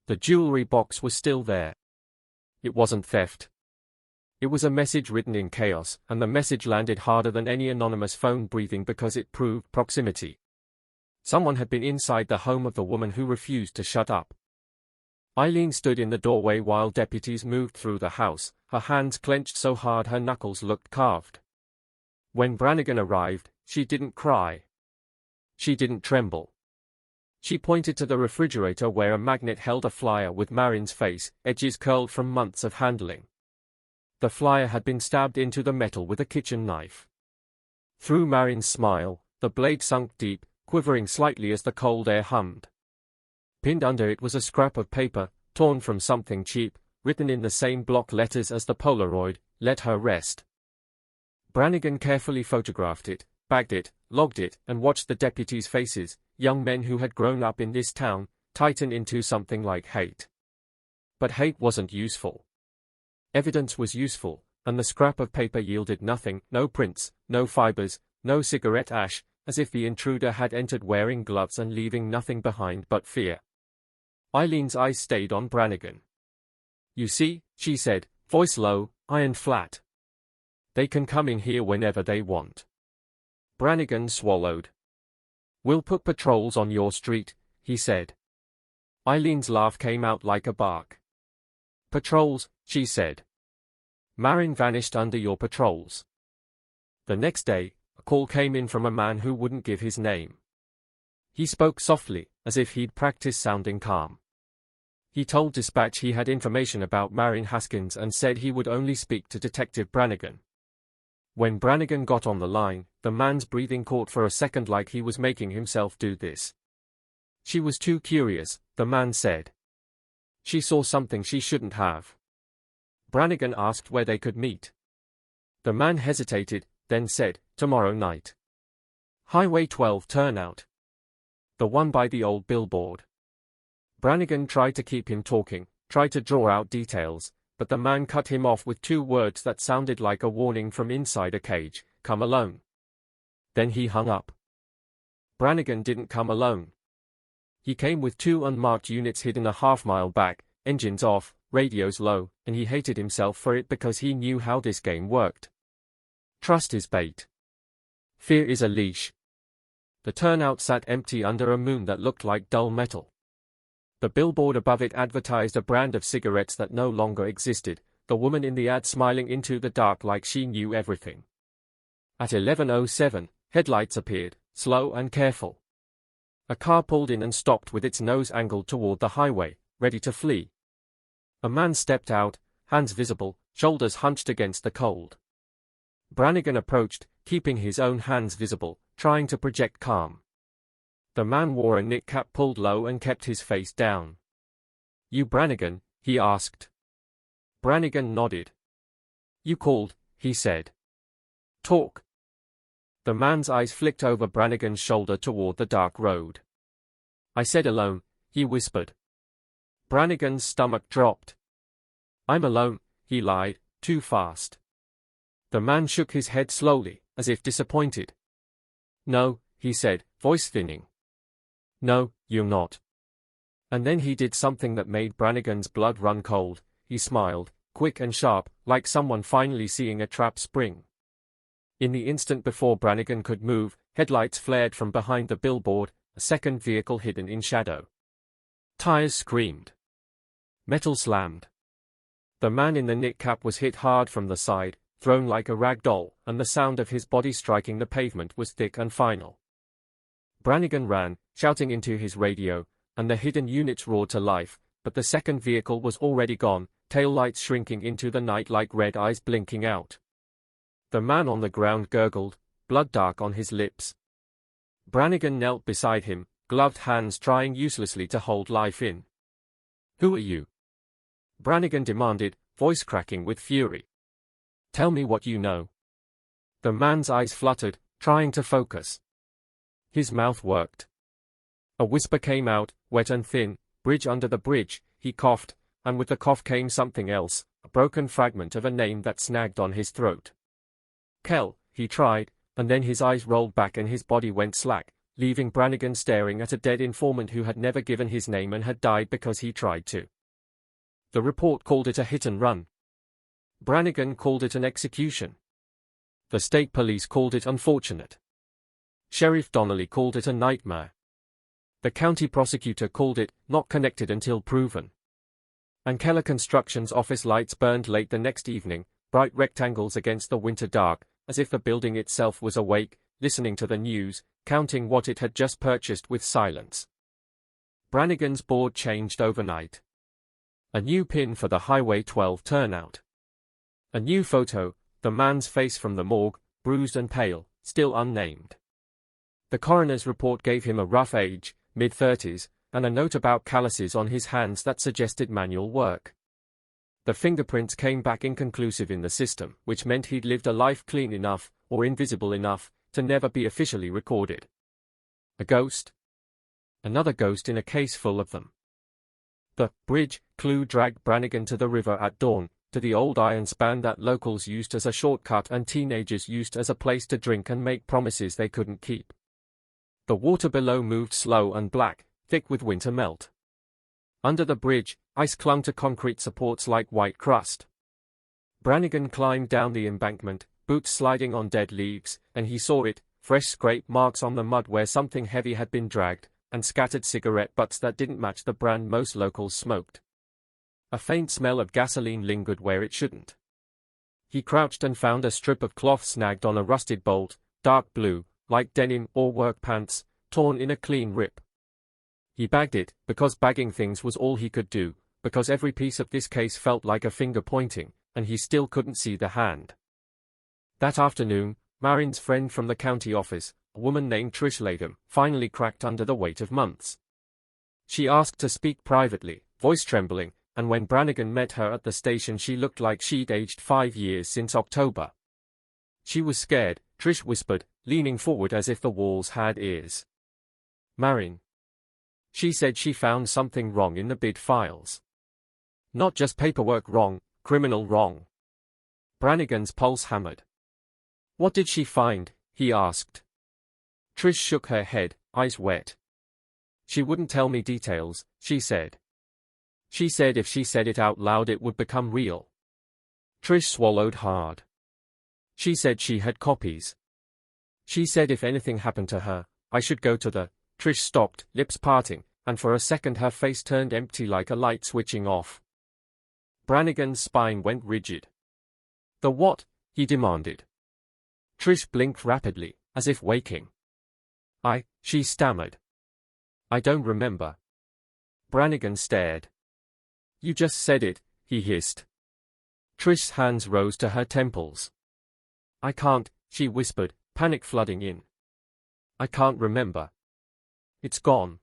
The jewelry box was still there. It wasn't theft. It was a message written in chaos, and the message landed harder than any anonymous phone breathing because it proved proximity. Someone had been inside the home of the woman who refused to shut up. Eileen stood in the doorway while deputies moved through the house, her hands clenched so hard her knuckles looked carved. When Brannigan arrived, she didn't cry. She didn't tremble. She pointed to the refrigerator where a magnet held a flyer with Marin's face, edges curled from months of handling. The flyer had been stabbed into the metal with a kitchen knife. Through Marin's smile, the blade sunk deep, quivering slightly as the cold air hummed. Pinned under it was a scrap of paper, torn from something cheap, written in the same block letters as the Polaroid, "Let her rest." Brannigan carefully photographed it, bagged it, logged it, and watched the deputies' faces, young men who had grown up in this town, tighten into something like hate. But hate wasn't useful. Evidence was useful, and the scrap of paper yielded nothing, no prints, no fibers, no cigarette ash, as if the intruder had entered wearing gloves and leaving nothing behind but fear. Eileen's eyes stayed on Brannigan. "You see," she said, voice low, iron flat. "They can come in here whenever they want." Brannigan swallowed. "We'll put patrols on your street," he said. Eileen's laugh came out like a bark. "Patrols," she said. "Marin vanished under your patrols." The next day, a call came in from a man who wouldn't give his name. He spoke softly, as if he'd practiced sounding calm. He told dispatch he had information about Marin Haskins and said he would only speak to Detective Brannigan. When Brannigan got on the line, the man's breathing caught for a second like he was making himself do this. "She was too curious," the man said. "She saw something she shouldn't have." Brannigan asked where they could meet. The man hesitated, then said, "Tomorrow night. Highway 12 turnout. The one by the old billboard." Brannigan tried to keep him talking, tried to draw out details, but the man cut him off with two words that sounded like a warning from inside a cage, "Come alone." Then he hung up. Brannigan didn't come alone. He came with two unmarked units hidden a half-mile back, engines off, radios low, and he hated himself for it because he knew how this game worked. Trust is bait. Fear is a leash. The turnout sat empty under a moon that looked like dull metal. The billboard above it advertised a brand of cigarettes that no longer existed, the woman in the ad smiling into the dark like she knew everything. At 11:07, headlights appeared, slow and careful. A car pulled in and stopped with its nose angled toward the highway, ready to flee. A man stepped out, hands visible, shoulders hunched against the cold. Brannigan approached, keeping his own hands visible, trying to project calm. The man wore a knit cap pulled low and kept his face down. "You Brannigan?" he asked. Brannigan nodded. "You called," he said. "Talk." The man's eyes flicked over Brannigan's shoulder toward the dark road. "I said alone," he whispered. Brannigan's stomach dropped. "I'm alone," he lied, too fast. The man shook his head slowly, as if disappointed. "No," he said, voice thinning. "No, you're not." And then he did something that made Brannigan's blood run cold. He smiled, quick and sharp, like someone finally seeing a trap spring. In the instant before Brannigan could move, headlights flared from behind the billboard, a second vehicle hidden in shadow. Tires screamed. Metal slammed. The man in the kneecap was hit hard from the side, thrown like a rag doll, and the sound of his body striking the pavement was thick and final. Brannigan ran, shouting into his radio, and the hidden units roared to life, but the second vehicle was already gone, tail lights shrinking into the night like red eyes blinking out. The man on the ground gurgled, blood dark on his lips. Brannigan knelt beside him, gloved hands trying uselessly to hold life in. "Who are you?" Brannigan demanded, voice cracking with fury. "Tell me what you know." The man's eyes fluttered, trying to focus. His mouth worked. A whisper came out, wet and thin. "Bridge under the bridge," he coughed, and with the cough came something else, a broken fragment of a name that snagged on his throat. "Kell," he tried, and then his eyes rolled back and his body went slack, leaving Brannigan staring at a dead informant who had never given his name and had died because he tried to. The report called it a hit and run. Brannigan called it an execution. The state police called it unfortunate. Sheriff Donnelly called it a nightmare. The county prosecutor called it not connected until proven. And Keller Construction's office lights burned late the next evening, bright rectangles against the winter dark, as if the building itself was awake, listening to the news, counting what it had just purchased with silence. Brannigan's board changed overnight. A new pin for the Highway 12 turnout. A new photo, the man's face from the morgue, bruised and pale, still unnamed. The coroner's report gave him a rough age, mid-30s, and a note about calluses on his hands that suggested manual work. The fingerprints came back inconclusive in the system, which meant he'd lived a life clean enough, or invisible enough, to never be officially recorded. A ghost? Another ghost in a case full of them. The bridge clue dragged Brannigan to the river at dawn, to the old iron span that locals used as a shortcut and teenagers used as a place to drink and make promises they couldn't keep. The water below moved slow and black, thick with winter melt. Under the bridge, ice clung to concrete supports like white crust. Brannigan climbed down the embankment, boots sliding on dead leaves, and he saw it, fresh scrape marks on the mud where something heavy had been dragged, and scattered cigarette butts that didn't match the brand most locals smoked. A faint smell of gasoline lingered where it shouldn't. He crouched and found a strip of cloth snagged on a rusted bolt, dark blue, like denim or work pants, torn in a clean rip. He bagged it, because bagging things was all he could do, because every piece of this case felt like a finger pointing, and he still couldn't see the hand. That afternoon, Marin's friend from the county office, a woman named Trish Latham, finally cracked under the weight of months. She asked to speak privately, voice trembling, and when Brannigan met her at the station she looked like she'd aged 5 years since October. She was scared, Trish whispered, leaning forward as if the walls had ears. "Marin." She said she found something wrong in the bid files. Not just paperwork wrong, criminal wrong. Brannigan's pulse hammered. "What did she find?" he asked. Trish shook her head, eyes wet. "She wouldn't tell me details," she said. She said if she said it out loud it would become real. Trish swallowed hard. She said she had copies. She said if anything happened to her, I should go to the... Trish stopped, lips parting, and for a second her face turned empty like a light switching off. Brannigan's spine went rigid. "The what?" he demanded. Trish blinked rapidly, as if waking. She stammered. "I don't remember." Brannigan stared. "You just said it," he hissed. Trish's hands rose to her temples. "I can't," she whispered, panic flooding in. "I can't remember. It's gone."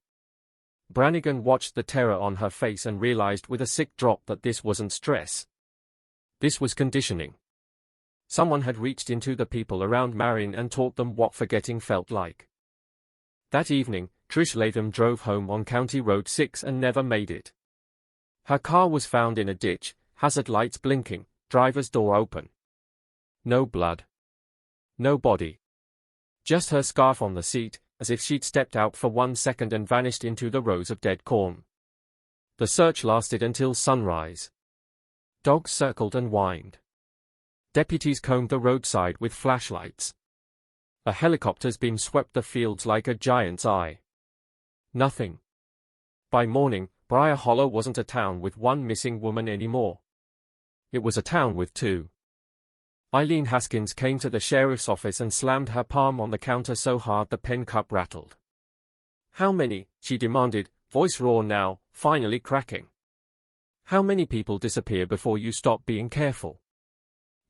Brannigan watched the terror on her face and realized with a sick drop that this wasn't stress. This was conditioning. Someone had reached into the people around Marin and taught them what forgetting felt like. That evening, Trish Latham drove home on County Road 6 and never made it. Her car was found in a ditch, hazard lights blinking, driver's door open. No blood. No body. Just her scarf on the seat, as if she'd stepped out for 1 second and vanished into the rows of dead corn. The search lasted until sunrise. Dogs circled and whined. Deputies combed the roadside with flashlights. A helicopter's beam swept the fields like a giant's eye. Nothing. By morning, Briar Hollow wasn't a town with one missing woman anymore. It was a town with two. Eileen Haskins came to the sheriff's office and slammed her palm on the counter so hard the pen cup rattled. "How many?" she demanded, voice raw now, finally cracking. "How many people disappear before you stop being careful?"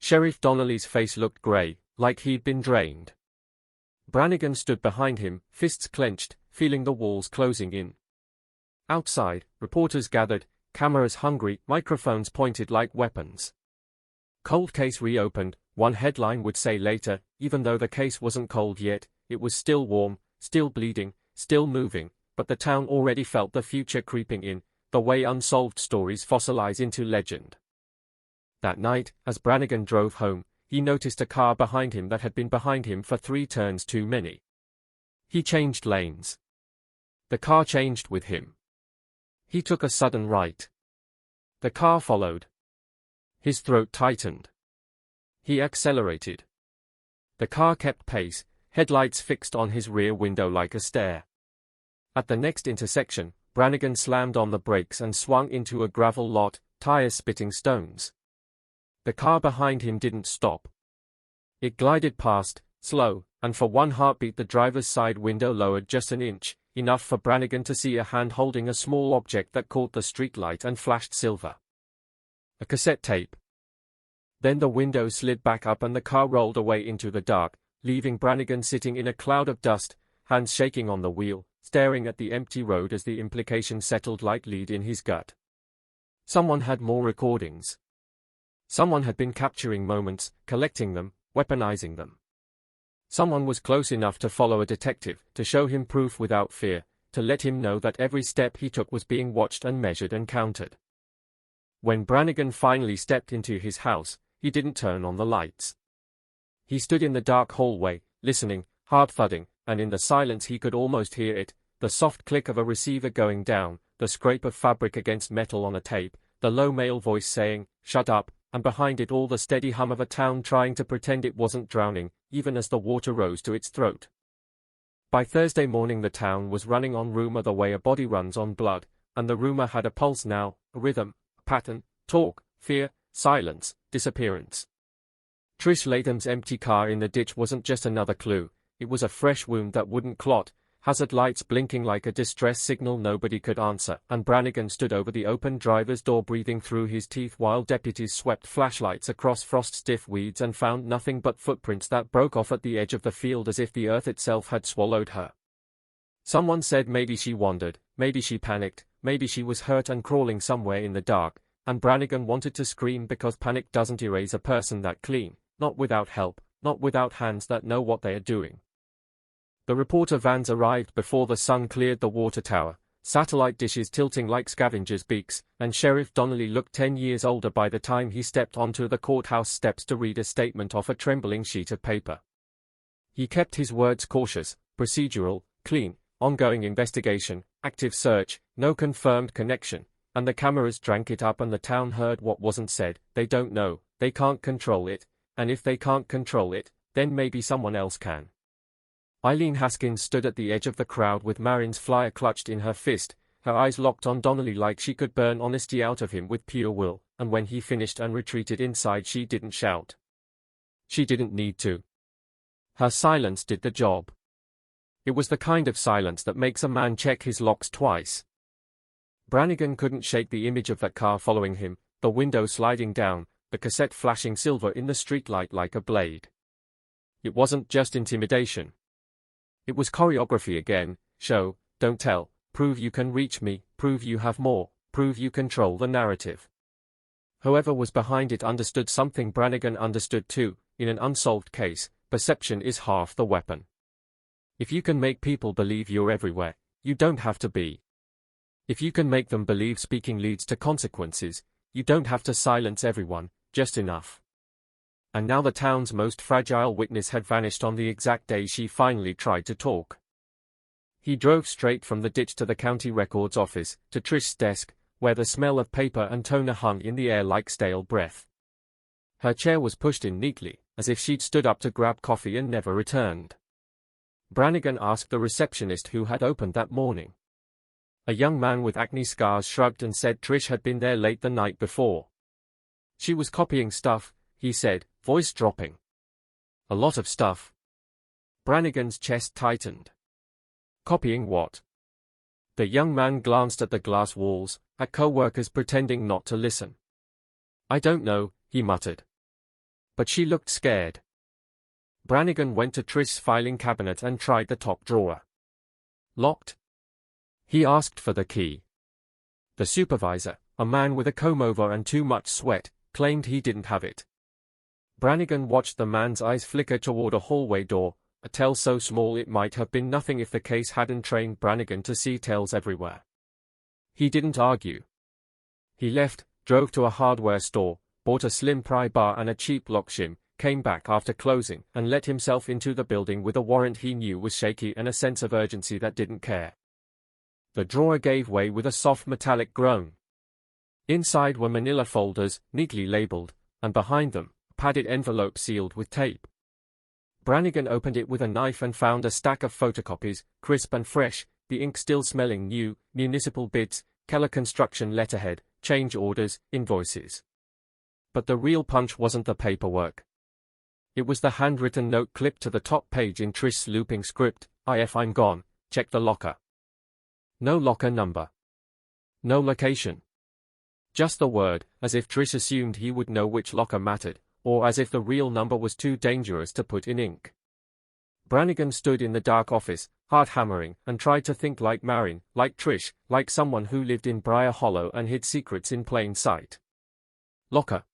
Sheriff Donnelly's face looked gray, like he'd been drained. Brannigan stood behind him, fists clenched, feeling the walls closing in. Outside, reporters gathered, cameras hungry, microphones pointed like weapons. "Cold case reopened," one headline would say later, even though the case wasn't cold yet, it was still warm, still bleeding, still moving, but the town already felt the future creeping in, the way unsolved stories fossilize into legend. That night, as Brannigan drove home, he noticed a car behind him that had been behind him for 3 turns too many. He changed lanes. The car changed with him. He took a sudden right. The car followed. His throat tightened. He accelerated. The car kept pace, headlights fixed on his rear window like a stare. At the next intersection, Brannigan slammed on the brakes and swung into a gravel lot, tires spitting stones. The car behind him didn't stop. It glided past, slow, and for one heartbeat the driver's side window lowered just an inch, enough for Brannigan to see a hand holding a small object that caught the streetlight and flashed silver. A cassette tape. Then the window slid back up and the car rolled away into the dark, leaving Brannigan sitting in a cloud of dust, hands shaking on the wheel, staring at the empty road as the implication settled like lead in his gut. Someone had more recordings. Someone had been capturing moments, collecting them, weaponizing them. Someone was close enough to follow a detective, to show him proof without fear, to let him know that every step he took was being watched and measured and counted. When Brannigan finally stepped into his house, he didn't turn on the lights. He stood in the dark hallway, listening, hard thudding, and in the silence he could almost hear it, the soft click of a receiver going down, the scrape of fabric against metal on a tape, the low male voice saying, "Shut up," and behind it all the steady hum of a town trying to pretend it wasn't drowning, even as the water rose to its throat. By Thursday morning the town was running on rumor the way a body runs on blood, and the rumor had a pulse now, a rhythm, a pattern, talk, fear, silence, disappearance. Trish Latham's empty car in the ditch wasn't just another clue, it was a fresh wound that wouldn't clot, hazard lights blinking like a distress signal nobody could answer, and Brannigan stood over the open driver's door breathing through his teeth while deputies swept flashlights across frost-stiff weeds and found nothing but footprints that broke off at the edge of the field as if the earth itself had swallowed her. Someone said maybe she wandered, maybe she panicked, maybe she was hurt and crawling somewhere in the dark, and Brannigan wanted to scream because panic doesn't erase a person that clean, not without help, not without hands that know what they are doing. The reporter vans arrived before the sun cleared the water tower, satellite dishes tilting like scavengers' beaks, and Sheriff Donnelly looked 10 years older by the time he stepped onto the courthouse steps to read a statement off a trembling sheet of paper. He kept his words cautious, procedural, clean, ongoing investigation, active search, no confirmed connection, and the cameras drank it up and the town heard what wasn't said. They don't know, they can't control it, and if they can't control it, then maybe someone else can. Eileen Haskins stood at the edge of the crowd with Marin's flyer clutched in her fist, her eyes locked on Donnelly like she could burn honesty out of him with pure will, and when he finished and retreated inside she didn't shout. She didn't need to. Her silence did the job. It was the kind of silence that makes a man check his locks twice. Brannigan couldn't shake the image of that car following him, the window sliding down, the cassette flashing silver in the streetlight like a blade. It wasn't just intimidation. It was choreography again, show, don't tell, prove you can reach me, prove you have more, prove you control the narrative. Whoever was behind it understood something Brannigan understood too, in an unsolved case, perception is half the weapon. If you can make people believe you're everywhere, you don't have to be. If you can make them believe speaking leads to consequences, you don't have to silence everyone, just enough. And now the town's most fragile witness had vanished on the exact day she finally tried to talk. He drove straight from the ditch to the county records office, to Trish's desk, where the smell of paper and toner hung in the air like stale breath. Her chair was pushed in neatly, as if she'd stood up to grab coffee and never returned. Brannigan asked the receptionist who had opened that morning. A young man with acne scars shrugged and said Trish had been there late the night before. She was copying stuff, he said, voice dropping. A lot of stuff. Brannigan's chest tightened. Copying what? The young man glanced at the glass walls, at co-workers pretending not to listen. I don't know, he muttered. But she looked scared. Brannigan went to Trish's filing cabinet and tried the top drawer. Locked? He asked for the key. The supervisor, a man with a comb-over and too much sweat, claimed he didn't have it. Brannigan watched the man's eyes flicker toward a hallway door, a tell so small it might have been nothing if the case hadn't trained Brannigan to see tells everywhere. He didn't argue. He left, drove to a hardware store, bought a slim pry bar and a cheap lock shim, came back after closing, and let himself into the building with a warrant he knew was shaky and a sense of urgency that didn't care. The drawer gave way with a soft metallic groan. Inside were manila folders, neatly labeled, and behind them, a padded envelope sealed with tape. Brannigan opened it with a knife and found a stack of photocopies, crisp and fresh, the ink still smelling new, municipal bids, Keller Construction letterhead, change orders, invoices. But the real punch wasn't the paperwork. It was the handwritten note clipped to the top page in Trish's looping script, "If I'm gone, check the locker." No locker number. No location. Just the word, as if Trish assumed he would know which locker mattered, or as if the real number was too dangerous to put in ink. Brannigan stood in the dark office, heart hammering, and tried to think like Marin, like Trish, like someone who lived in Briar Hollow and hid secrets in plain sight. Locker.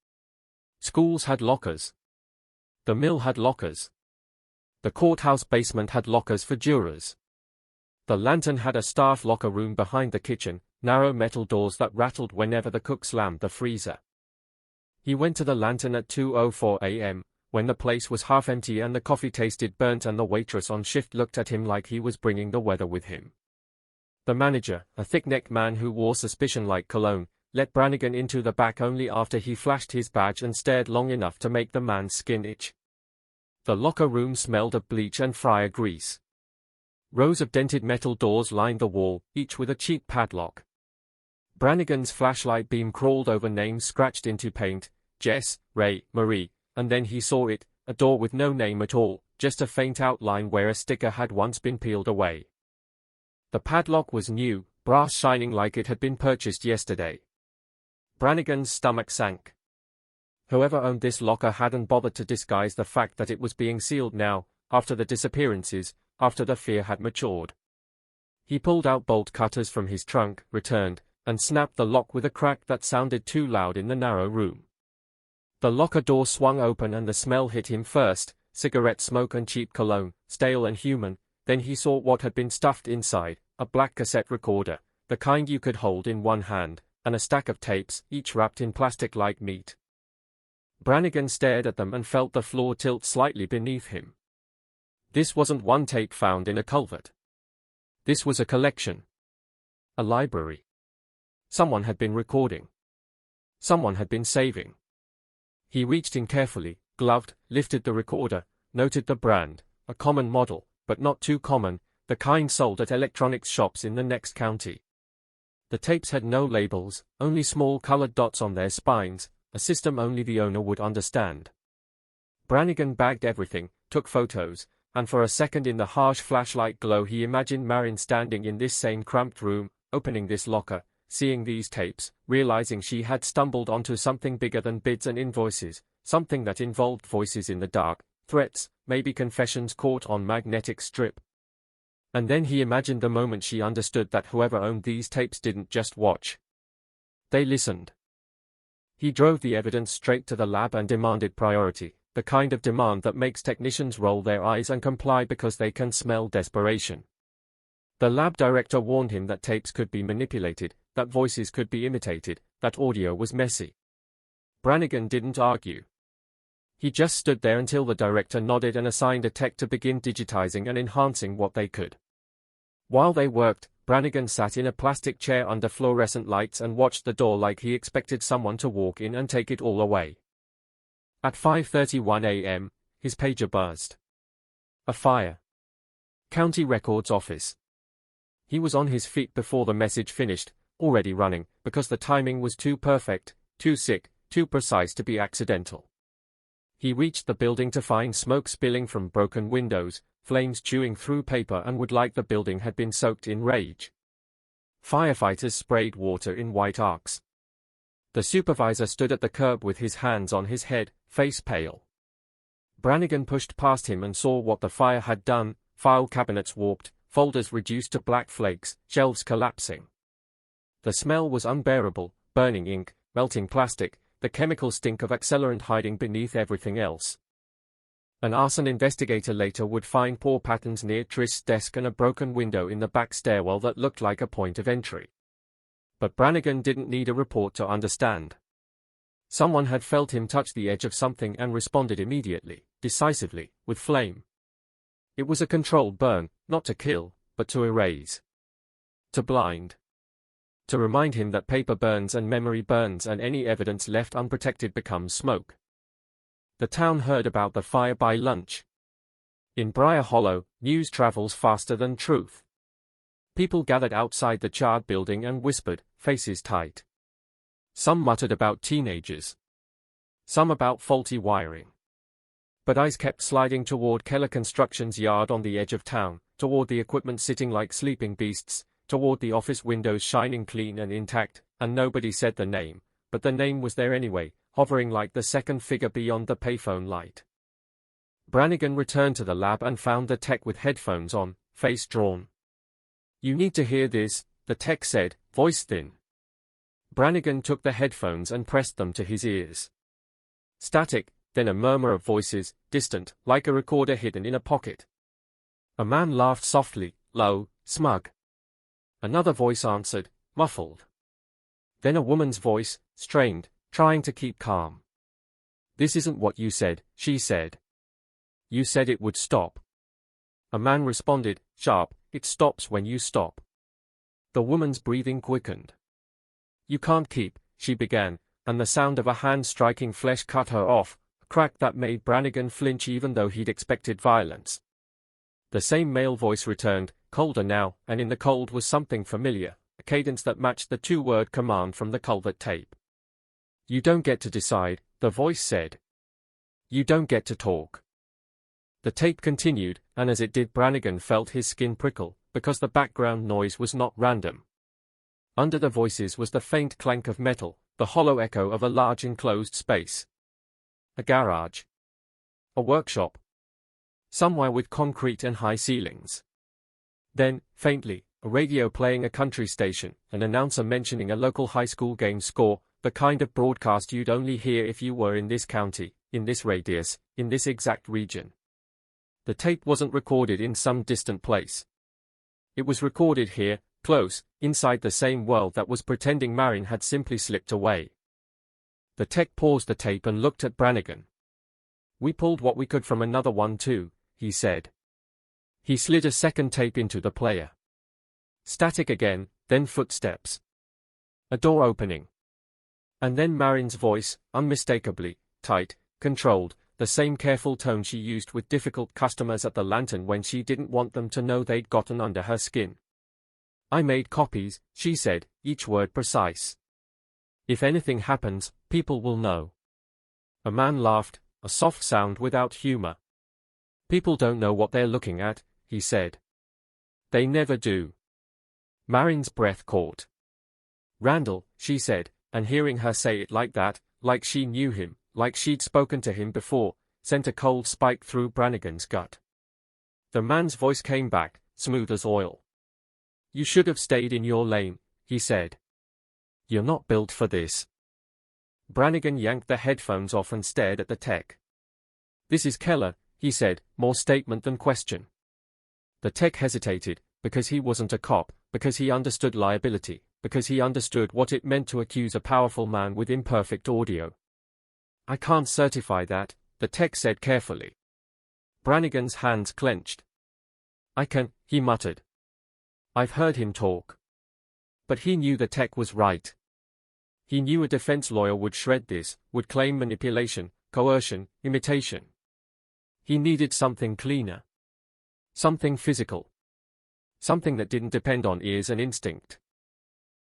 Schools had lockers. The mill had lockers. The courthouse basement had lockers for jurors. The Lantern had a staff locker room behind the kitchen, narrow metal doors that rattled whenever the cook slammed the freezer. He went to the Lantern at 2:04 a.m., when the place was half empty and the coffee tasted burnt and the waitress on shift looked at him like he was bringing the weather with him. The manager, a thick-necked man who wore suspicion like cologne, let Brannigan into the back only after he flashed his badge and stared long enough to make the man's skin itch. The locker room smelled of bleach and fryer grease. Rows of dented metal doors lined the wall, each with a cheap padlock. Brannigan's flashlight beam crawled over names scratched into paint, Jess, Ray, Marie, and then he saw it, a door with no name at all, just a faint outline where a sticker had once been peeled away. The padlock was new, brass shining like it had been purchased yesterday. Brannigan's stomach sank. Whoever owned this locker hadn't bothered to disguise the fact that it was being sealed now, after the disappearances, after the fear had matured. He pulled out bolt cutters from his trunk, returned, and snapped the lock with a crack that sounded too loud in the narrow room. The locker door swung open and the smell hit him first, cigarette smoke and cheap cologne, stale and human. Then he saw what had been stuffed inside, a black cassette recorder, the kind you could hold in one hand, and a stack of tapes, each wrapped in plastic like meat. Brannigan stared at them and felt the floor tilt slightly beneath him. This wasn't one tape found in a culvert. This was a collection. A library. Someone had been recording. Someone had been saving. He reached in carefully, gloved, lifted the recorder, noted the brand, a common model, but not too common, the kind sold at electronics shops in the next county. The tapes had no labels, only small colored dots on their spines, a system only the owner would understand. Brannigan bagged everything, took photos, and for a second in the harsh flashlight glow he imagined Marin standing in this same cramped room, opening this locker, seeing these tapes, realizing she had stumbled onto something bigger than bids and invoices, something that involved voices in the dark, threats, maybe confessions caught on magnetic strip. And then he imagined the moment she understood that whoever owned these tapes didn't just watch. They listened. He drove the evidence straight to the lab and demanded priority, the kind of demand that makes technicians roll their eyes and comply because they can smell desperation. The lab director warned him that tapes could be manipulated, that voices could be imitated, that audio was messy. Brannigan didn't argue. He just stood there until the director nodded and assigned a tech to begin digitizing and enhancing what they could. While they worked, Brannigan sat in a plastic chair under fluorescent lights and watched the door like he expected someone to walk in and take it all away. At 5:31 a.m., his pager buzzed. A fire. County Records Office. He was on his feet before the message finished, already running, because the timing was too perfect, too sick, too precise to be accidental. He reached the building to find smoke spilling from broken windows, flames chewing through paper, and would like the building had been soaked in rage. Firefighters sprayed water in white arcs. The supervisor stood at the curb with his hands on his head, face pale. Brannigan pushed past him and saw what the fire had done: file cabinets warped, folders reduced to black flakes, shelves collapsing. The smell was unbearable: burning ink, melting plastic, the chemical stink of accelerant hiding beneath everything else. An arson investigator later would find paw patterns near Trish's desk and a broken window in the back stairwell that looked like a point of entry. But Brannigan didn't need a report to understand. Someone had felt him touch the edge of something and responded immediately, decisively, with flame. It was a controlled burn, not to kill, but to erase. To blind. To remind him that paper burns and memory burns, and any evidence left unprotected becomes smoke. The town heard about the fire by lunch. In Briar Hollow, news travels faster than truth. People gathered outside the charred building and whispered, faces tight. Some muttered about teenagers. Some about faulty wiring. But eyes kept sliding toward Keller Construction's yard on the edge of town, toward the equipment sitting like sleeping beasts, toward the office windows shining clean and intact, and nobody said the name, but the name was there anyway, hovering like the second figure beyond the payphone light. Brannigan returned to the lab and found the tech with headphones on, face drawn. "You need to hear this," the tech said, voice thin. Brannigan took the headphones and pressed them to his ears. Static, then a murmur of voices, distant, like a recorder hidden in a pocket. A man laughed softly, low, smug. Another voice answered, muffled. Then a woman's voice, strained, trying to keep calm. "This isn't what you said," she said. "You said it would stop." A man responded, sharp, "It stops when you stop." The woman's breathing quickened. "You can't keep," she began, and the sound of a hand striking flesh cut her off, a crack that made Brannigan flinch even though he'd expected violence. The same male voice returned, colder now, and in the cold was something familiar, a cadence that matched the two-word command from the culvert tape. "You don't get to decide," the voice said. "You don't get to talk." The tape continued, and as it did Brannigan felt his skin prickle, because the background noise was not random. Under the voices was the faint clank of metal, the hollow echo of a large enclosed space. A garage. A workshop. Somewhere with concrete and high ceilings. Then, faintly, a radio playing a country station, an announcer mentioning a local high school game score, the kind of broadcast you'd only hear if you were in this county, in this radius, in this exact region. The tape wasn't recorded in some distant place. It was recorded here, close, inside the same world that was pretending Marin had simply slipped away. The tech paused the tape and looked at Brannigan. "We pulled what we could from another one too," he said. He slid a second tape into the player. Static again, then footsteps. A door opening. And then Marin's voice, unmistakably, tight, controlled, the same careful tone she used with difficult customers at the Lantern when she didn't want them to know they'd gotten under her skin. "I made copies," she said, each word precise. "If anything happens, people will know." A man laughed, a soft sound without humor. "People don't know what they're looking at," he said. "They never do." Marin's breath caught. "Randall," she said, and hearing her say it like that, like she knew him, like she'd spoken to him before, sent a cold spike through Brannigan's gut. The man's voice came back, smooth as oil. "You should have stayed in your lane," he said. "You're not built for this." Brannigan yanked the headphones off and stared at the tech. "This is Keller," he said, more statement than question. The tech hesitated, because he wasn't a cop, because he understood liability, because he understood what it meant to accuse a powerful man with imperfect audio. "I can't certify that," the tech said carefully. Brannigan's hands clenched. "I can," he muttered. "I've heard him talk." But he knew the tech was right. He knew a defense lawyer would shred this, would claim manipulation, coercion, imitation. He needed something cleaner. Something physical. Something that didn't depend on ears and instinct.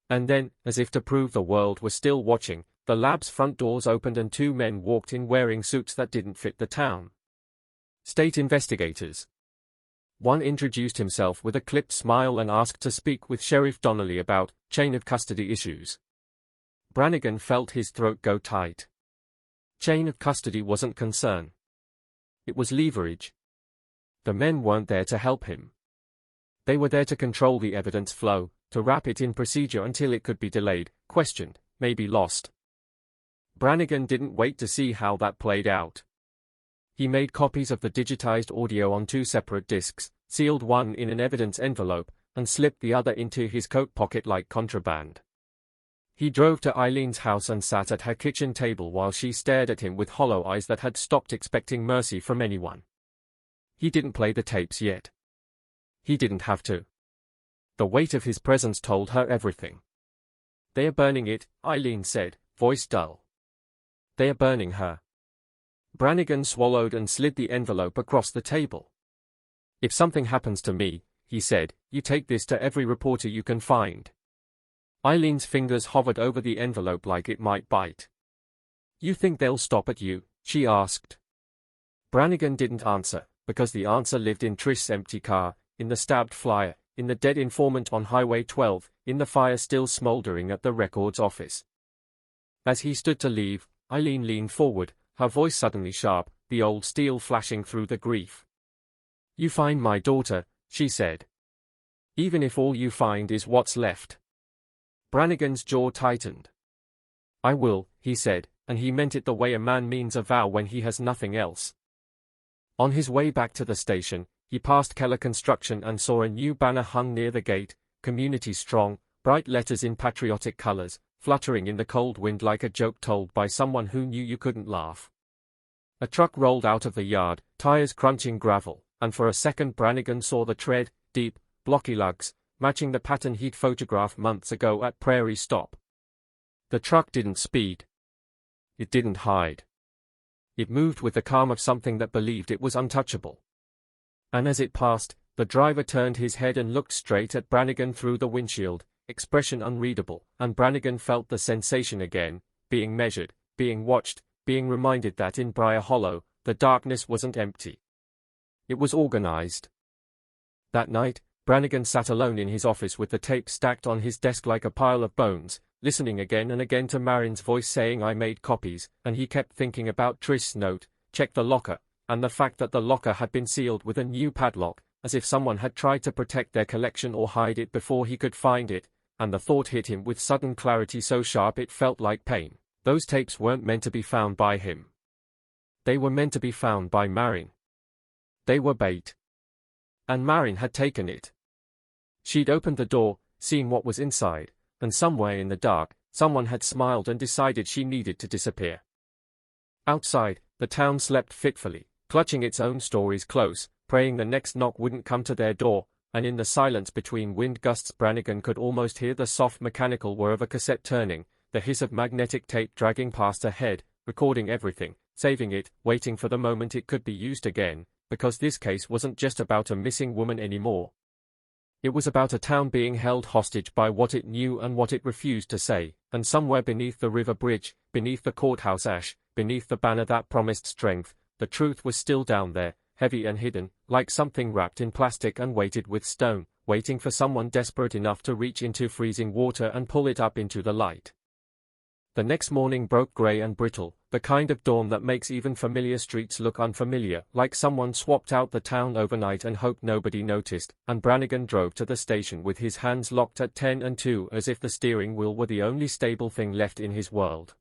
And then, as if to prove the world was still watching, the lab's front doors opened and 2 men walked in wearing suits that didn't fit the town. State investigators. One introduced himself with a clipped smile and asked to speak with Sheriff Donnelly about chain of custody issues. Brannigan felt his throat go tight. Chain of custody wasn't concern. It was leverage. The men weren't there to help him. They were there to control the evidence flow, to wrap it in procedure until it could be delayed, questioned, maybe lost. Brannigan didn't wait to see how that played out. He made copies of the digitized audio on 2 separate discs, sealed one in an evidence envelope, and slipped the other into his coat pocket like contraband. He drove to Eileen's house and sat at her kitchen table while she stared at him with hollow eyes that had stopped expecting mercy from anyone. He didn't play the tapes yet. He didn't have to. The weight of his presence told her everything. "They are burning it," Eileen said, voice dull. "They are burning her." Brannigan swallowed and slid the envelope across the table. "If something happens to me," he said, "you take this to every reporter you can find." Eileen's fingers hovered over the envelope like it might bite. "You think they'll stop at you?" she asked. Brannigan didn't answer, because the answer lived in Trish's empty car, in the stabbed flyer, in the dead informant on Highway 12, in the fire still smoldering at the records office. As he stood to leave, Eileen leaned forward, her voice suddenly sharp, the old steel flashing through the grief. "You find my daughter," she said. "Even if all you find is what's left." Brannigan's jaw tightened. "I will," he said, and he meant it the way a man means a vow when he has nothing else. On his way back to the station, he passed Keller Construction and saw a new banner hung near the gate, "Community Strong," bright letters in patriotic colors, fluttering in the cold wind like a joke told by someone who knew you couldn't laugh. A truck rolled out of the yard, tires crunching gravel, and for a second Brannigan saw the tread, deep, blocky lugs, matching the pattern he'd photographed months ago at Prairie Stop. The truck didn't speed. It didn't hide. It moved with the calm of something that believed it was untouchable. And as it passed, the driver turned his head and looked straight at Brannigan through the windshield, expression unreadable, and Brannigan felt the sensation again, being measured, being watched, being reminded that in Briar Hollow, the darkness wasn't empty. It was organized. That night, Brannigan sat alone in his office with the tape stacked on his desk like a pile of bones, listening again and again to Marin's voice saying "I made copies," and he kept thinking about Trish's note, "Check the locker," and the fact that the locker had been sealed with a new padlock, as if someone had tried to protect their collection or hide it before he could find it, and the thought hit him with sudden clarity so sharp it felt like pain. Those tapes weren't meant to be found by him. They were meant to be found by Marin. They were bait. And Marin had taken it. She'd opened the door, seen what was inside, and somewhere in the dark, someone had smiled and decided she needed to disappear. Outside, the town slept fitfully, clutching its own stories close, praying the next knock wouldn't come to their door, and in the silence between wind gusts Brannigan could almost hear the soft mechanical whir of a cassette turning, the hiss of magnetic tape dragging past her head, recording everything, saving it, waiting for the moment it could be used again, because this case wasn't just about a missing woman anymore. It was about a town being held hostage by what it knew and what it refused to say, and somewhere beneath the river bridge, beneath the courthouse ash, beneath the banner that promised strength, the truth was still down there, heavy and hidden, like something wrapped in plastic and weighted with stone, waiting for someone desperate enough to reach into freezing water and pull it up into the light. The next morning broke gray and brittle, the kind of dawn that makes even familiar streets look unfamiliar, like someone swapped out the town overnight and hoped nobody noticed, and Brannigan drove to the station with his hands locked at 10 and 2 as if the steering wheel were the only stable thing left in his world.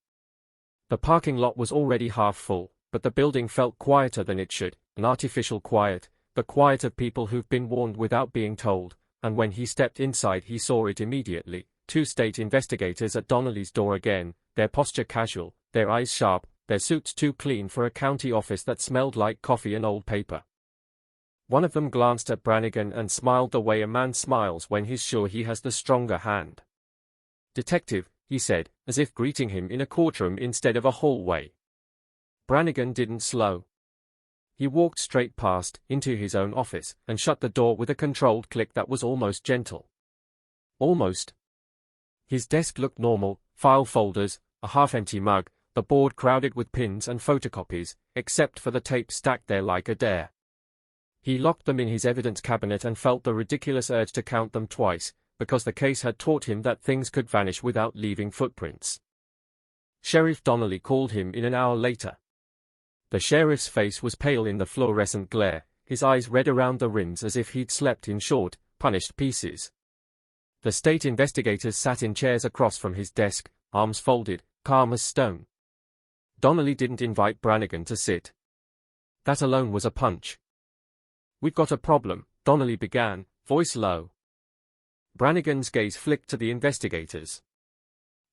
The parking lot was already half full, but the building felt quieter than it should, an artificial quiet, the quiet of people who've been warned without being told, and when he stepped inside he saw it immediately. 2 state investigators at Donnelly's door again, their posture casual, their eyes sharp, their suits too clean for a county office that smelled like coffee and old paper. One of them glanced at Brannigan and smiled the way a man smiles when he's sure he has the stronger hand. "Detective," he said, as if greeting him in a courtroom instead of a hallway. Brannigan didn't slow. He walked straight past, into his own office, and shut the door with a controlled click that was almost gentle. Almost. His desk looked normal, file folders, a half-empty mug, the board crowded with pins and photocopies, except for the tapes stacked there like a dare. He locked them in his evidence cabinet and felt the ridiculous urge to count them twice, because the case had taught him that things could vanish without leaving footprints. Sheriff Donnelly called him in an hour later. The sheriff's face was pale in the fluorescent glare, his eyes red around the rims as if he'd slept in short, punished pieces. The state investigators sat in chairs across from his desk, arms folded, calm as stone. Donnelly didn't invite Brannigan to sit. That alone was a punch. "We've got a problem," Donnelly began, voice low. Brannigan's gaze flicked to the investigators.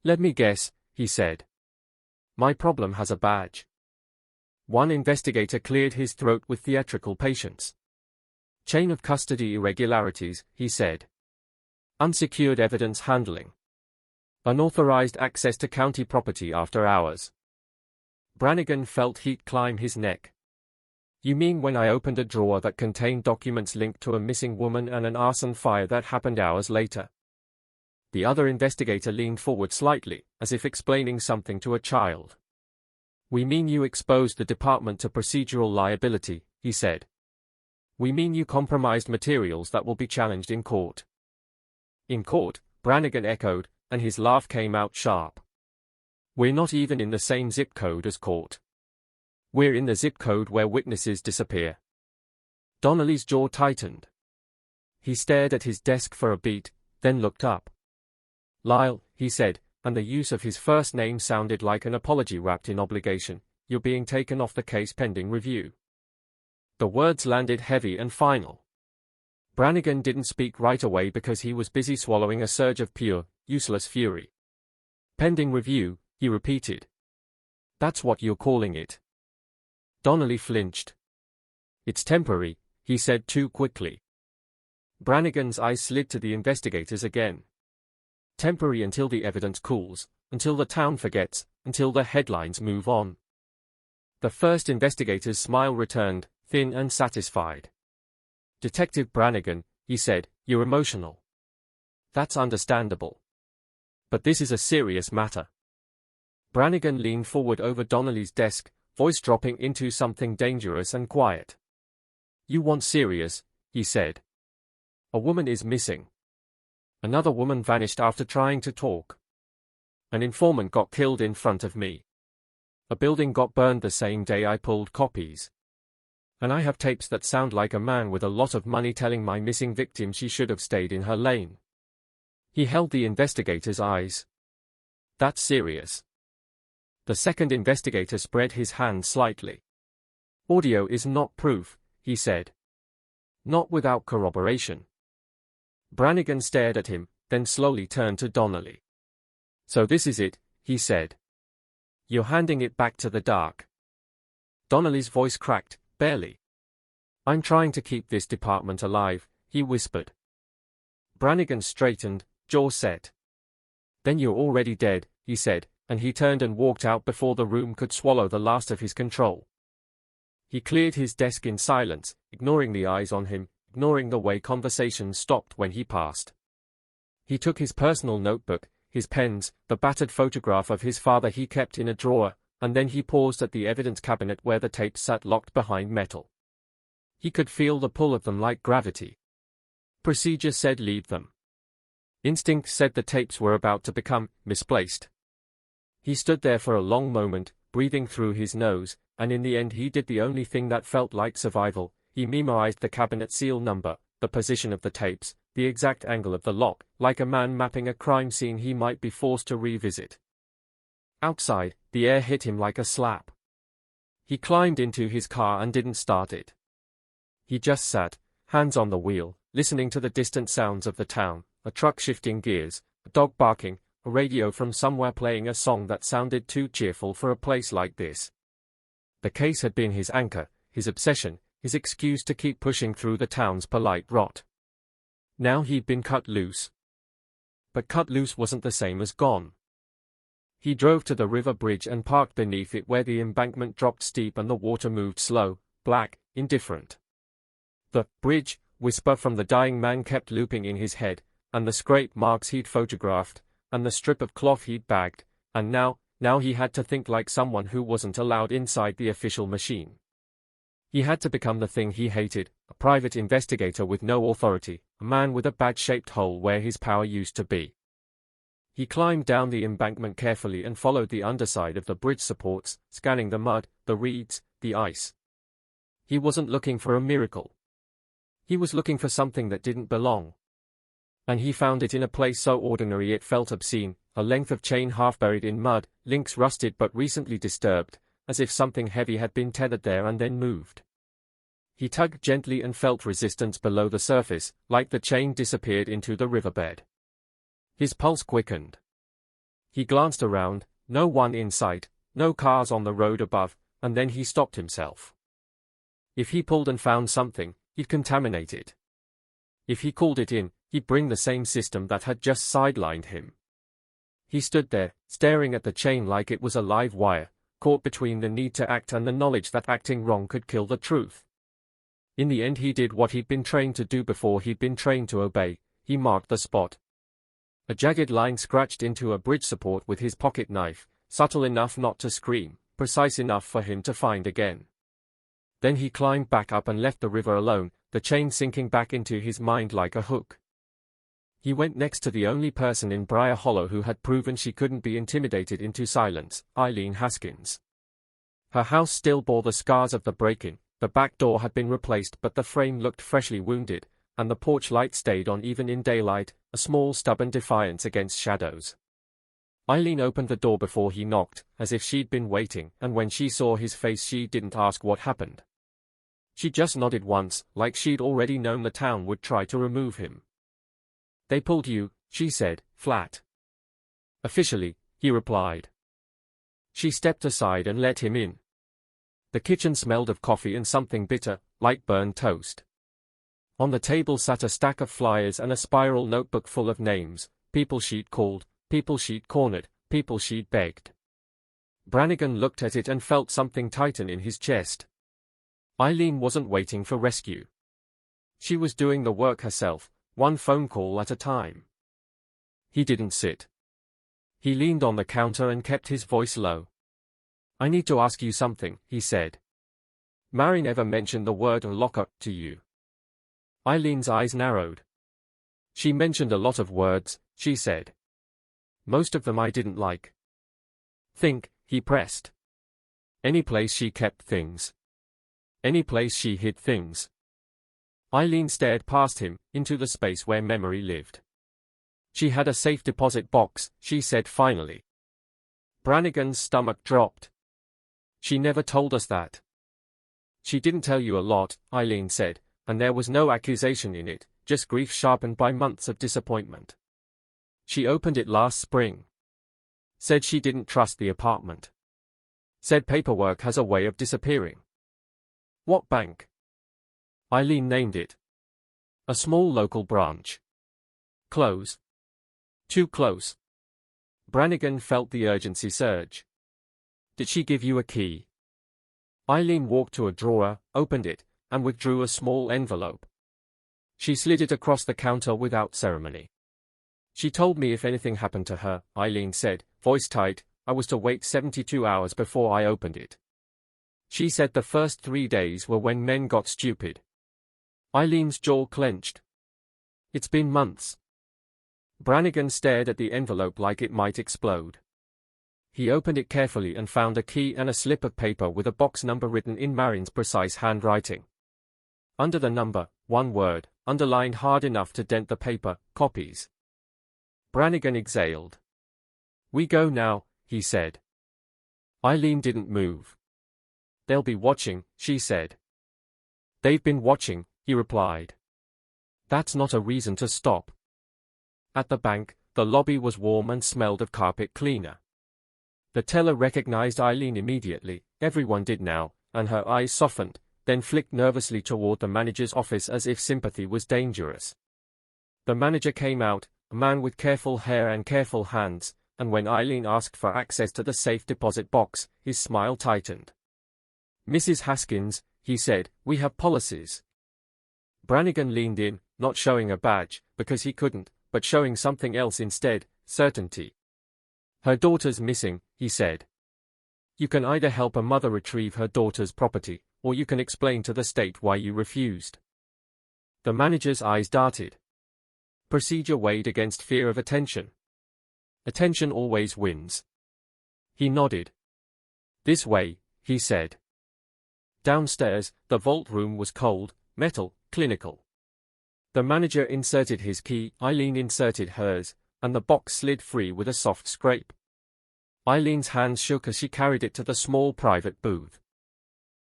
"Let me guess," he said. "My problem has a badge." One investigator cleared his throat with theatrical patience. "Chain of custody irregularities," he said. "Unsecured evidence handling. Unauthorized access to county property after hours." Brannigan felt heat climb his neck. "You mean when I opened a drawer that contained documents linked to a missing woman and an arson fire that happened hours later?" The other investigator leaned forward slightly, as if explaining something to a child. "We mean you exposed the department to procedural liability," he said. "We mean you compromised materials that will be challenged in court." "In court?" Brannigan echoed, and his laugh came out sharp. "We're not even in the same zip code as court. We're in the zip code where witnesses disappear." Donnelly's jaw tightened. He stared at his desk for a beat, then looked up. "Lyle," he said, and the use of his first name sounded like an apology wrapped in obligation, "you're being taken off the case pending review." The words landed heavy and final. Brannigan didn't speak right away because he was busy swallowing a surge of pure, useless fury. "Pending review," he repeated. "That's what you're calling it." Donnelly flinched. "It's temporary," he said too quickly. Brannigan's eyes slid to the investigators again. "Temporary until the evidence cools, until the town forgets, until the headlines move on." The first investigator's smile returned, thin and satisfied. "Detective Brannigan," he said, "you're emotional. That's understandable. But this is a serious matter." Brannigan leaned forward over Donnelly's desk, voice dropping into something dangerous and quiet. "You want serious," he said. "A woman is missing. Another woman vanished after trying to talk. An informant got killed in front of me. A building got burned the same day I pulled copies. And I have tapes that sound like a man with a lot of money telling my missing victim she should have stayed in her lane." He held the investigator's eyes. "That's serious." The second investigator spread his hand slightly. "Audio is not proof," he said. "Not without corroboration." Brannigan stared at him, then slowly turned to Donnelly. "So this is it," he said. "You're handing it back to the dark." Donnelly's voice cracked, barely. "I'm trying to keep this department alive," he whispered. Brannigan straightened, jaw set. "Then you're already dead," he said, and he turned and walked out before the room could swallow the last of his control. He cleared his desk in silence, ignoring the eyes on him, ignoring the way conversation stopped when he passed. He took his personal notebook, his pens, the battered photograph of his father he kept in a drawer, and then he paused at the evidence cabinet where the tapes sat locked behind metal. He could feel the pull of them like gravity. Procedure said leave them. Instinct said the tapes were about to become misplaced. He stood there for a long moment, breathing through his nose, and in the end he did the only thing that felt like survival. He memorized the cabinet seal number, the position of the tapes, the exact angle of the lock, like a man mapping a crime scene he might be forced to revisit. Outside, the air hit him like a slap. He climbed into his car and didn't start it. He just sat, hands on the wheel, listening to the distant sounds of the town, a truck shifting gears, a dog barking, a radio from somewhere playing a song that sounded too cheerful for a place like this. The case had been his anchor, his obsession, his excuse to keep pushing through the town's polite rot. Now he'd been cut loose. But cut loose wasn't the same as gone. He drove to the river bridge and parked beneath it where the embankment dropped steep and the water moved slow, black, indifferent. The bridge whisper from the dying man kept looping in his head, and the scrape marks he'd photographed, and the strip of cloth he'd bagged, and now he had to think like someone who wasn't allowed inside the official machine. He had to become the thing he hated, a private investigator with no authority, a man with a bad-shaped hole where his power used to be. He climbed down the embankment carefully and followed the underside of the bridge supports, scanning the mud, the reeds, the ice. He wasn't looking for a miracle. He was looking for something that didn't belong. And he found it in a place so ordinary it felt obscene, a length of chain half buried in mud, links rusted but recently disturbed, as if something heavy had been tethered there and then moved. He tugged gently and felt resistance below the surface, like the chain disappeared into the riverbed. His pulse quickened. He glanced around, no one in sight, no cars on the road above, and then he stopped himself. If he pulled and found something, he'd contaminate it. If he called it in, he'd bring the same system that had just sidelined him. He stood there, staring at the chain like it was a live wire, caught between the need to act and the knowledge that acting wrong could kill the truth. In the end he did what he'd been trained to do before he'd been trained to obey. He marked the spot. A jagged line scratched into a bridge support with his pocket knife, subtle enough not to scream, precise enough for him to find again. Then he climbed back up and left the river alone, the chain sinking back into his mind like a hook. He went next to the only person in Briar Hollow who had proven she couldn't be intimidated into silence, Eileen Haskins. Her house still bore the scars of the break-in, the back door had been replaced but the frame looked freshly wounded, and the porch light stayed on even in daylight, a small stubborn defiance against shadows. Eileen opened the door before he knocked, as if she'd been waiting, and when she saw his face she didn't ask what happened. She just nodded once, like she'd already known the town would try to remove him. "They pulled you," she said, flat. "Officially," he replied. She stepped aside and let him in. The kitchen smelled of coffee and something bitter, like burned toast. On the table sat a stack of flyers and a spiral notebook full of names, people she'd called, people she'd cornered, people she'd begged. Brannigan looked at it and felt something tighten in his chest. Eileen wasn't waiting for rescue. She was doing the work herself, one phone call at a time. He didn't sit. He leaned on the counter and kept his voice low. "I need to ask you something," he said. "Mary never mentioned the word locker to you." Eileen's eyes narrowed. "She mentioned a lot of words," she said. "Most of them I didn't like." "Think," he pressed. "Any place she kept things. Any place she hid things." Eileen stared past him, into the space where memory lived. "She had a safe deposit box," she said finally. Brannigan's stomach dropped. "She never told us that." "She didn't tell you a lot," Eileen said, "and there was no accusation in it, just grief sharpened by months of disappointment. She opened it last spring. Said she didn't trust the apartment. Said paperwork has a way of disappearing." "What bank?" Eileen named it. "A small local branch." "Close." "Too close." Brannigan felt the urgency surge. "Did she give you a key?" Eileen walked to a drawer, opened it, and withdrew a small envelope. She slid it across the counter without ceremony. "She told me if anything happened to her," Eileen said, voice tight, "I was to wait 72 hours before I opened it. She said the first 3 days were when men got stupid." Eileen's jaw clenched. "It's been months." Brannigan stared at the envelope like it might explode. He opened it carefully and found a key and a slip of paper with a box number written in Marin's precise handwriting. Under the number, one word, underlined hard enough to dent the paper, "Copies." Brannigan exhaled. "We go now," he said. Eileen didn't move. "They'll be watching," she said. "They've been watching," he replied. "That's not a reason to stop." At the bank, the lobby was warm and smelled of carpet cleaner. The teller recognized Eileen immediately, everyone did now, and her eyes softened, then flicked nervously toward the manager's office as if sympathy was dangerous. The manager came out, a man with careful hair and careful hands, and when Eileen asked for access to the safe deposit box, his smile tightened. "Mrs. Haskins," he said, "we have policies." Brannigan leaned in, not showing a badge, because he couldn't, but showing something else instead, certainty. "Her daughter's missing," he said. "You can either help a mother retrieve her daughter's property, or you can explain to the state why you refused." The manager's eyes darted. Procedure weighed against fear of attention. Attention always wins. He nodded. "This way," he said. Downstairs, the vault room was cold, metal, clinical. The manager inserted his key, Eileen inserted hers, and the box slid free with a soft scrape. Eileen's hands shook as she carried it to the small private booth.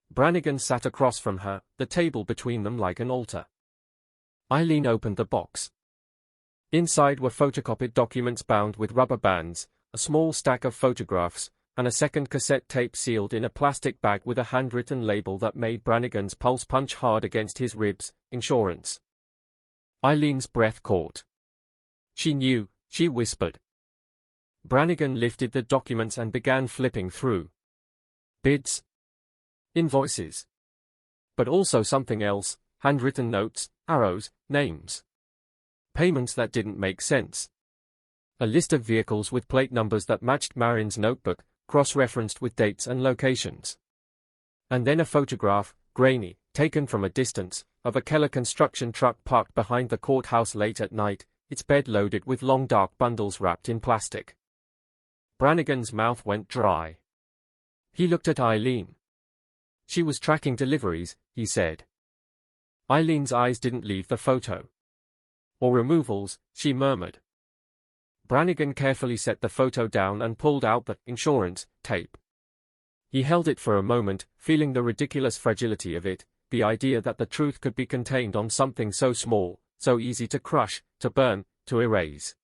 Brannigan sat across from her, the table between them like an altar. Eileen opened the box. Inside were photocopied documents bound with rubber bands, a small stack of photographs, and a second cassette tape sealed in a plastic bag with a handwritten label that made Brannigan's pulse punch hard against his ribs, "Insurance." Eileen's breath caught. She knew, she whispered. Brannigan lifted the documents and began flipping through. Bids. Invoices. But also something else, handwritten notes, arrows, names. Payments that didn't make sense. A list of vehicles with plate numbers that matched Marin's notebook, cross-referenced with dates and locations. And then a photograph, grainy, taken from a distance, of a Keller construction truck parked behind the courthouse late at night, its bed loaded with long dark bundles wrapped in plastic. Brannigan's mouth went dry. He looked at Eileen. She was tracking deliveries, he said. Eileen's eyes didn't leave the photo. "Or removals," she murmured. Brannigan carefully set the photo down and pulled out the insurance tape. He held it for a moment, feeling the ridiculous fragility of it, the idea that the truth could be contained on something so small, so easy to crush, to burn, to erase.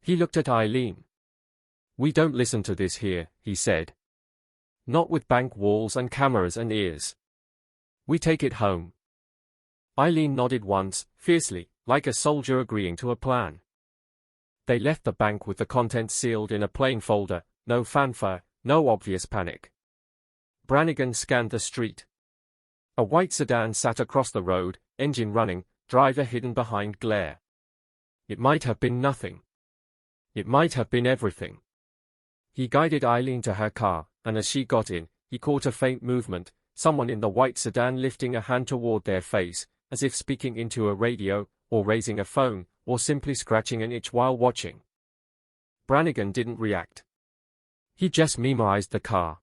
He looked at Eileen. "We don't listen to this here," he said. "Not with bank walls and cameras and ears. We take it home." Eileen nodded once, fiercely, like a soldier agreeing to a plan. They left the bank with the contents sealed in a plain folder, no fanfare, no obvious panic. Brannigan scanned the street. A white sedan sat across the road, engine running, driver hidden behind glare. It might have been nothing. It might have been everything. He guided Eileen to her car, and as she got in, he caught a faint movement, someone in the white sedan lifting a hand toward their face, as if speaking into a radio, or raising a phone, or simply scratching an itch while watching. Brannigan didn't react. He just memorized the car.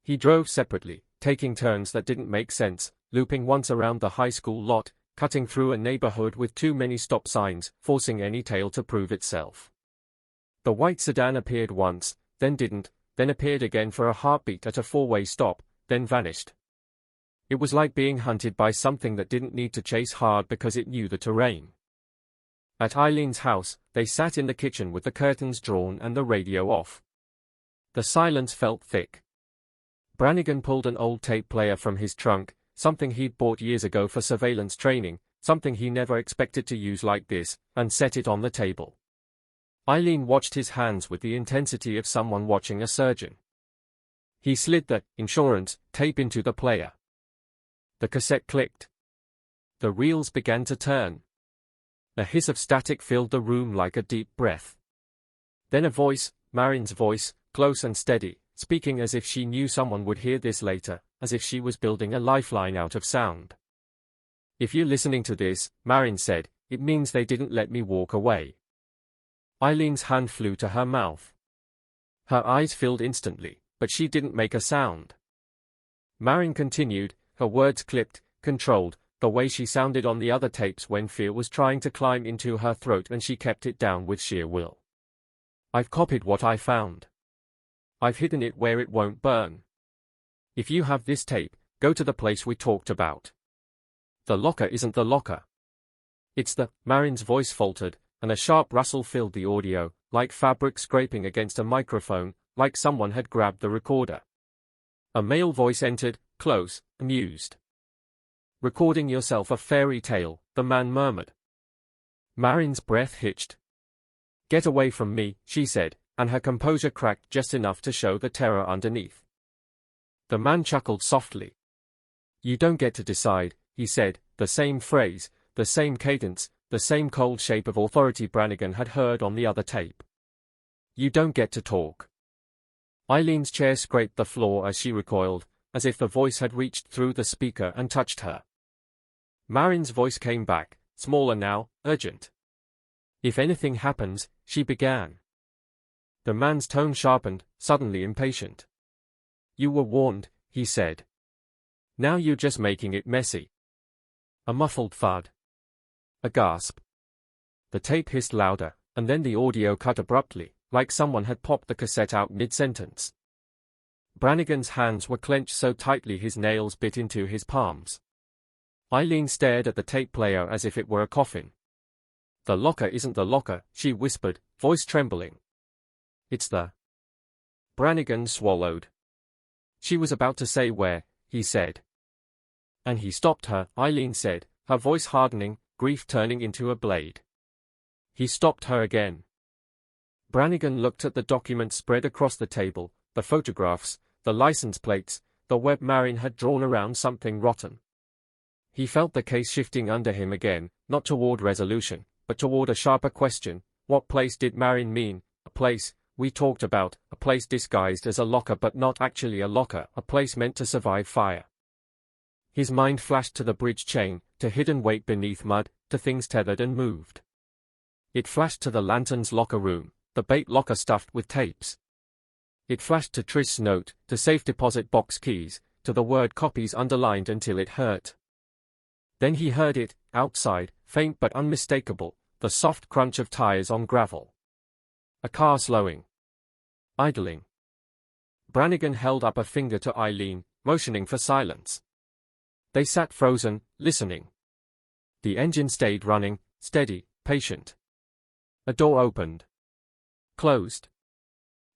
He drove separately, taking turns that didn't make sense, looping once around the high school lot, cutting through a neighborhood with too many stop signs, forcing any tale to prove itself. The white sedan appeared once, then didn't, then appeared again for a heartbeat at a four-way stop, then vanished. It was like being hunted by something that didn't need to chase hard because it knew the terrain. At Eileen's house, they sat in the kitchen with the curtains drawn and the radio off. The silence felt thick. Brannigan pulled an old tape player from his trunk, something he'd bought years ago for surveillance training, something he never expected to use like this, and set it on the table. Eileen watched his hands with the intensity of someone watching a surgeon. He slid the insurance tape into the player. The cassette clicked. The reels began to turn. A hiss of static filled the room like a deep breath. Then a voice, Marin's voice, close and steady, speaking as if she knew someone would hear this later, as if she was building a lifeline out of sound. "If you're listening to this," Marin said, "it means they didn't let me walk away." Eileen's hand flew to her mouth. Her eyes filled instantly, but she didn't make a sound. Marin continued, her words clipped, controlled, the way she sounded on the other tapes when fear was trying to climb into her throat and she kept it down with sheer will. "I've copied what I found. I've hidden it where it won't burn. If you have this tape, go to the place we talked about. The locker isn't the locker. It's the..." Marin's voice faltered, and a sharp rustle filled the audio, like fabric scraping against a microphone, like someone had grabbed the recorder. A male voice entered, close, amused. "Recording yourself a fairy tale," the man murmured. Marin's breath hitched. "Get away from me," she said, and her composure cracked just enough to show the terror underneath. The man chuckled softly. "You don't get to decide," he said, the same phrase, the same cadence, the same cold shape of authority Brannigan had heard on the other tape. "You don't get to talk." Eileen's chair scraped the floor as she recoiled, as if the voice had reached through the speaker and touched her. Marin's voice came back, smaller now, urgent. "If anything happens," she began. The man's tone sharpened, suddenly impatient. "You were warned," he said. "Now you're just making it messy." A muffled thud. A gasp. The tape hissed louder, and then the audio cut abruptly, like someone had popped the cassette out mid-sentence. Brannigan's hands were clenched so tightly his nails bit into his palms. Eileen stared at the tape player as if it were a coffin. "The locker isn't the locker," she whispered, voice trembling. "It's the—" Brannigan swallowed. She was about to say where, he said. "And he stopped her," Eileen said, her voice hardening, grief turning into a blade. "He stopped her again." Brannigan looked at the documents spread across the table, the photographs, the license plates, the web Marin had drawn around something rotten. He felt the case shifting under him again, not toward resolution, but toward a sharper question. What place did Marin mean? A place we talked about, a place disguised as a locker but not actually a locker, a place meant to survive fire. His mind flashed to the bridge chain, to hidden weight beneath mud, to things tethered and moved. It flashed to the lantern's locker room, the bait locker stuffed with tapes. It flashed to Trish's note, to safe deposit box keys, to the word copies underlined until it hurt. Then he heard it, outside, faint but unmistakable, the soft crunch of tires on gravel. A car slowing. Idling. Brannigan held up a finger to Eileen, motioning for silence. They sat frozen, listening. The engine stayed running, steady, patient. A door opened. Closed.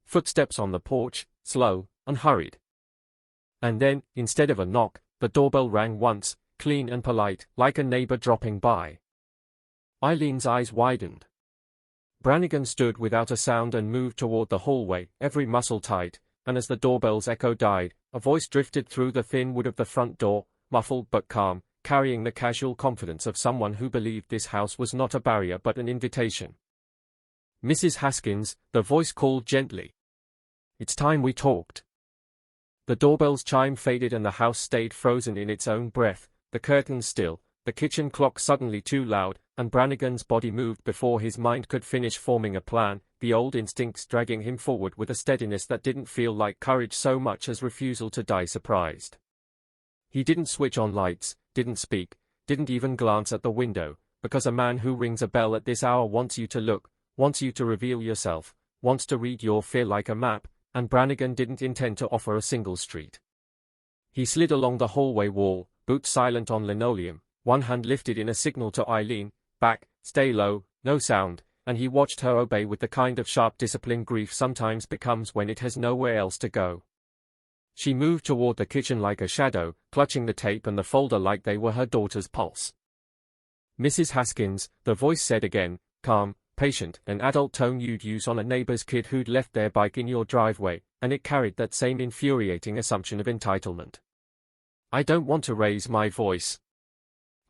Footsteps on the porch, slow, unhurried. And then, instead of a knock, the doorbell rang once, clean and polite, like a neighbor dropping by. Eileen's eyes widened. Brannigan stood without a sound and moved toward the hallway, every muscle tight, and as the doorbell's echo died, a voice drifted through the thin wood of the front door, muffled but calm, carrying the casual confidence of someone who believed this house was not a barrier but an invitation. "Mrs. Haskins," the voice called gently. "It's time we talked." The doorbell's chime faded and the house stayed frozen in its own breath, the curtains still, the kitchen clock suddenly too loud, and Brannigan's body moved before his mind could finish forming a plan, the old instincts dragging him forward with a steadiness that didn't feel like courage so much as refusal to die surprised. He didn't switch on lights, didn't speak, didn't even glance at the window, because a man who rings a bell at this hour wants you to look, wants you to reveal yourself, wants to read your fear like a map, and Brannigan didn't intend to offer a single street. He slid along the hallway wall, boots silent on linoleum, one hand lifted in a signal to Eileen, back, stay low, no sound, and he watched her obey with the kind of sharp discipline grief sometimes becomes when it has nowhere else to go. She moved toward the kitchen like a shadow, clutching the tape and the folder like they were her daughter's pulse. "Mrs. Haskins," the voice said again, calm, patient, an adult tone you'd use on a neighbor's kid who'd left their bike in your driveway, and it carried that same infuriating assumption of entitlement. "I don't want to raise my voice.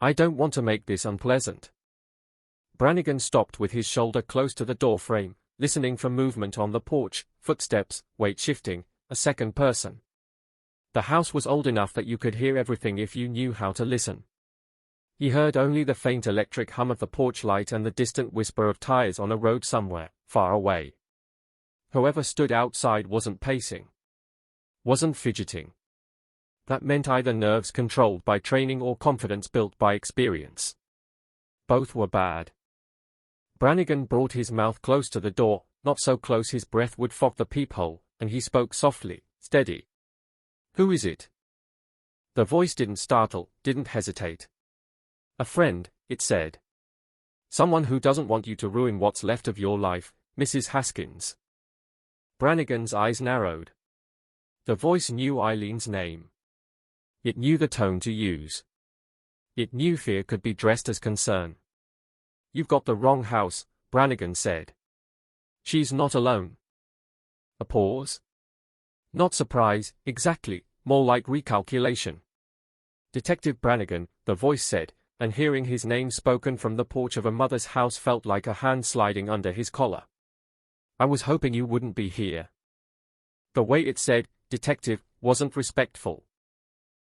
I don't want to make this unpleasant." Brannigan stopped with his shoulder close to the door frame, listening for movement on the porch, footsteps, weight shifting, a second person. The house was old enough that you could hear everything if you knew how to listen. He heard only the faint electric hum of the porch light and the distant whisper of tires on a road somewhere, far away. Whoever stood outside wasn't pacing. Wasn't fidgeting. That meant either nerves controlled by training or confidence built by experience. Both were bad. Brannigan brought his mouth close to the door, not so close his breath would fog the peephole, and he spoke softly, steady. "Who is it?" The voice didn't startle, didn't hesitate. "A friend," it said. "Someone who doesn't want you to ruin what's left of your life, Mrs. Haskins." Brannigan's eyes narrowed. The voice knew Eileen's name. It knew the tone to use. It knew fear could be dressed as concern. "You've got the wrong house," Brannigan said. "She's not alone." A pause. Not surprise, exactly, more like recalculation. Detective Brannigan, the voice said, and hearing his name spoken from the porch of a mother's house felt like a hand sliding under his collar. I was hoping you wouldn't be here. The way it said, detective, wasn't respectful.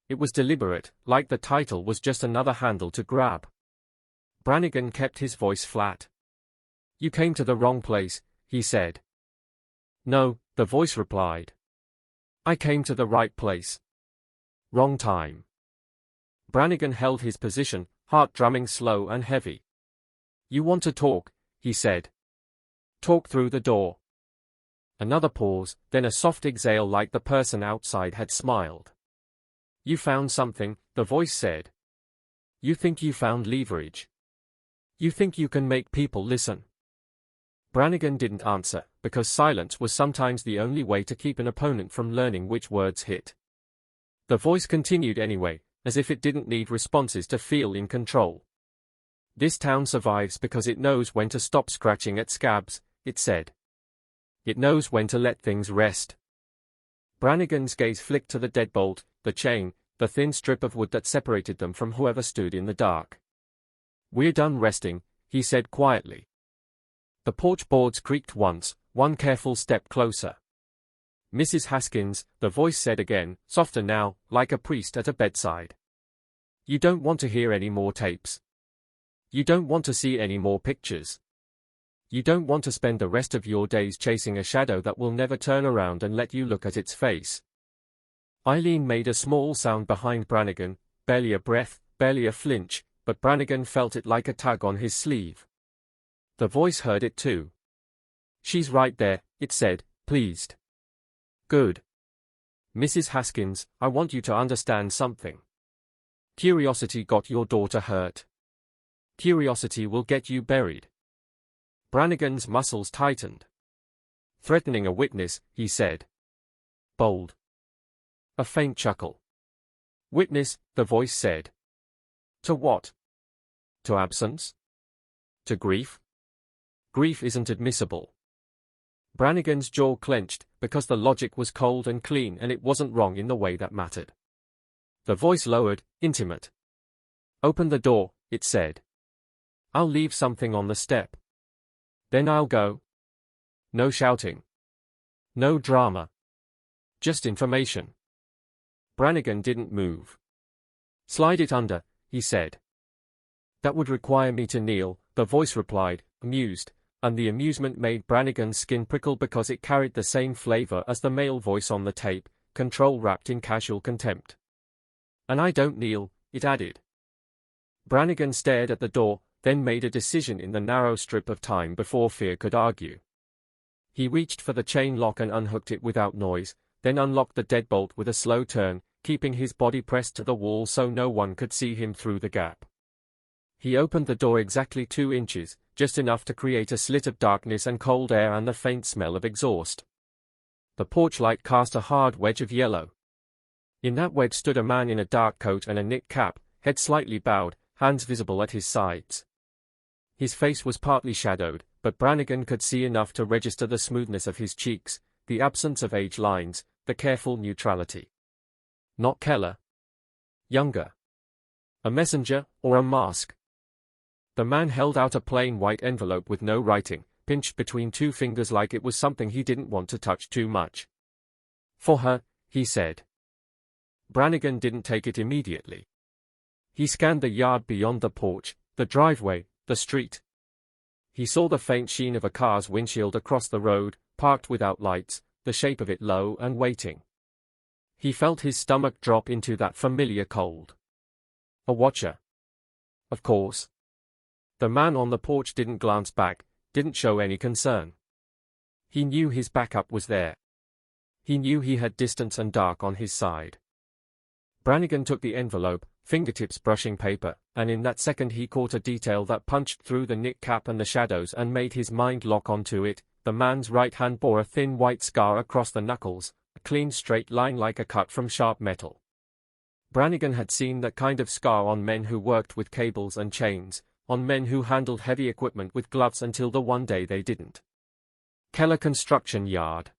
It was deliberate, like the title was just another handle to grab. Brannigan kept his voice flat. You came to the wrong place, he said. No, the voice replied. I came to the right place. Wrong time. Brannigan held his position, heart drumming slow and heavy. You want to talk, he said. Talk through the door. Another pause, then a soft exhale like the person outside had smiled. You found something, the voice said. You think you found leverage. You think you can make people listen. Brannigan didn't answer, because silence was sometimes the only way to keep an opponent from learning which words hit. The voice continued anyway, as if it didn't need responses to feel in control. This town survives because it knows when to stop scratching at scabs, it said. It knows when to let things rest. Brannigan's gaze flicked to the deadbolt, the chain, the thin strip of wood that separated them from whoever stood in the dark. We're done resting, he said quietly. The porch boards creaked once, one careful step closer. Mrs. Haskins, the voice said again, softer now, like a priest at a bedside. You don't want to hear any more tapes. You don't want to see any more pictures. You don't want to spend the rest of your days chasing a shadow that will never turn around and let you look at its face. Eileen made a small sound behind Brannigan, barely a breath, barely a flinch, but Brannigan felt it like a tug on his sleeve. The voice heard it too. She's right there, it said, pleased. Good. Mrs. Haskins, I want you to understand something. Curiosity got your daughter hurt. Curiosity will get you buried. Brannigan's muscles tightened. Threatening a witness, he said. Bold. A faint chuckle. Witness, the voice said. To what? To absence? To grief? Grief isn't admissible. Brannigan's jaw clenched, because the logic was cold and clean and it wasn't wrong in the way that mattered. The voice lowered, intimate. Open the door, it said. I'll leave something on the step. Then I'll go. No shouting. No drama. Just information. Brannigan didn't move. Slide it under, he said. That would require me to kneel, the voice replied, amused, and the amusement made Brannigan's skin prickle because it carried the same flavor as the male voice on the tape, control wrapped in casual contempt. And I don't kneel, it added. Brannigan stared at the door, then made a decision in the narrow strip of time before fear could argue. He reached for the chain lock and unhooked it without noise, then unlocked the deadbolt with a slow turn, keeping his body pressed to the wall so no one could see him through the gap. He opened the door exactly 2 inches, just enough to create a slit of darkness and cold air and the faint smell of exhaust. The porch light cast a hard wedge of yellow. In that wedge stood a man in a dark coat and a knit cap, head slightly bowed, hands visible at his sides. His face was partly shadowed, but Brannigan could see enough to register the smoothness of his cheeks, the absence of age lines, the careful neutrality. Not Keller. Younger. A messenger, or a mask. The man held out a plain white envelope with no writing, pinched between 2 fingers like it was something he didn't want to touch too much. For her, he said. Brannigan didn't take it immediately. He scanned the yard beyond the porch, the driveway, the street. He saw the faint sheen of a car's windshield across the road, parked without lights, the shape of it low and waiting. He felt his stomach drop into that familiar cold. A watcher. Of course. The man on the porch didn't glance back, didn't show any concern. He knew his backup was there. He knew he had distance and dark on his side. Brannigan took the envelope, fingertips brushing paper, and in that second he caught a detail that punched through the knit cap and the shadows and made his mind lock onto it. The man's right hand bore a thin white scar across the knuckles, a clean straight line like a cut from sharp metal. Brannigan had seen that kind of scar on men who worked with cables and chains, on men who handled heavy equipment with gloves until the one day they didn't. Keller Construction Yard.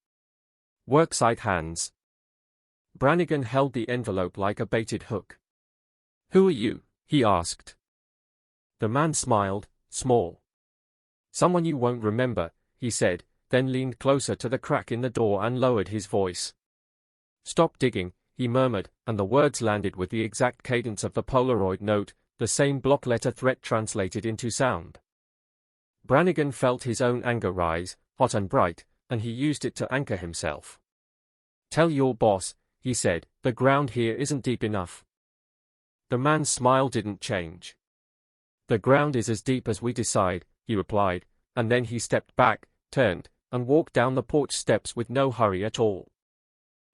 Worksite hands. Brannigan held the envelope like a baited hook. Who are you? He asked. The man smiled, small. Someone you won't remember, he said, then leaned closer to the crack in the door and lowered his voice. Stop digging, he murmured, and the words landed with the exact cadence of the Polaroid note, the same block letter threat translated into sound. Brannigan felt his own anger rise, hot and bright, and he used it to anchor himself. Tell your boss, he said, the ground here isn't deep enough. The man's smile didn't change. The ground is as deep as we decide, he replied, and then he stepped back, turned, and walked down the porch steps with no hurry at all.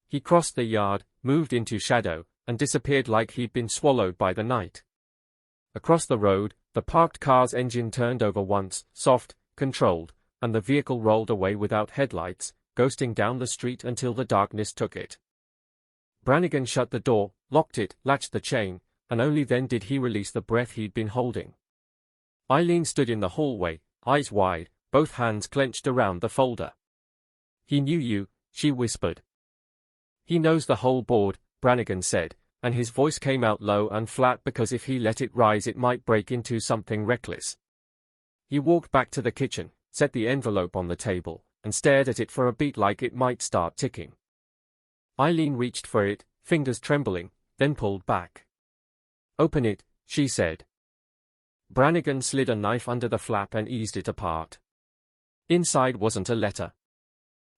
He crossed the yard, moved into shadow, and disappeared like he'd been swallowed by the night. Across the road, the parked car's engine turned over once, soft, controlled, and the vehicle rolled away without headlights, ghosting down the street until the darkness took it. Brannigan shut the door, locked it, latched the chain, and only then did he release the breath he'd been holding. Eileen stood in the hallway, eyes wide, both hands clenched around the folder. He knew you, she whispered. He knows the whole board, Brannigan said, and his voice came out low and flat because if he let it rise it might break into something reckless. He walked back to the kitchen, set the envelope on the table, and stared at it for a beat like it might start ticking. Eileen reached for it, fingers trembling, then pulled back. Open it, she said. Brannigan slid a knife under the flap and eased it apart. Inside wasn't a letter.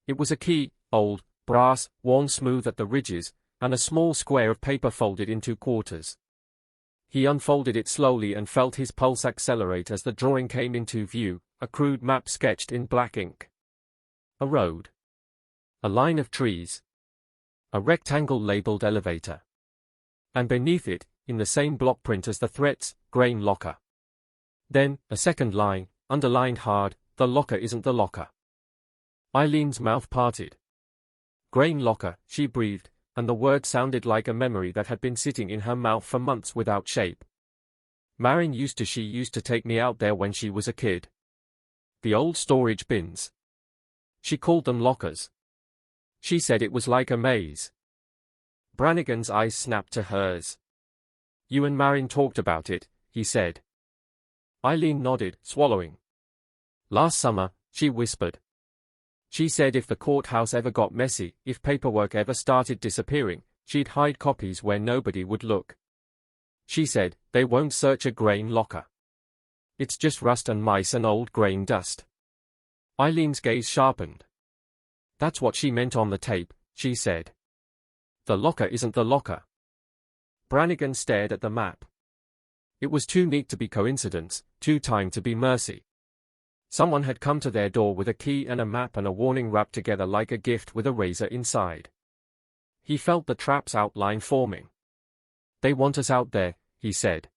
It was a key, old, brass, worn smooth at the ridges, and a small square of paper folded into quarters. He unfolded it slowly and felt his pulse accelerate as the drawing came into view, a crude map sketched in black ink. A road. A line of trees. A rectangle labeled elevator. And beneath it, in the same block print as the threats, grain locker. Then, a second line, underlined hard, the locker isn't the locker. Eileen's mouth parted. Grain locker, she breathed, and the word sounded like a memory that had been sitting in her mouth for months without shape. She used to take me out there when she was a kid. The old storage bins. She called them lockers. She said it was like a maze. Brannigan's eyes snapped to hers. You and Marin talked about it, he said. Eileen nodded, swallowing. Last summer, she whispered. She said if the courthouse ever got messy, if paperwork ever started disappearing, she'd hide copies where nobody would look. She said, they won't search a grain locker. It's just rust and mice and old grain dust. Eileen's gaze sharpened. That's what she meant on the tape, she said. The locker isn't the locker. Brannigan stared at the map. It was too neat to be coincidence, too timed to be mercy. Someone had come to their door with a key and a map and a warning wrapped together like a gift with a razor inside. He felt the trap's outline forming. They want us out there, he said.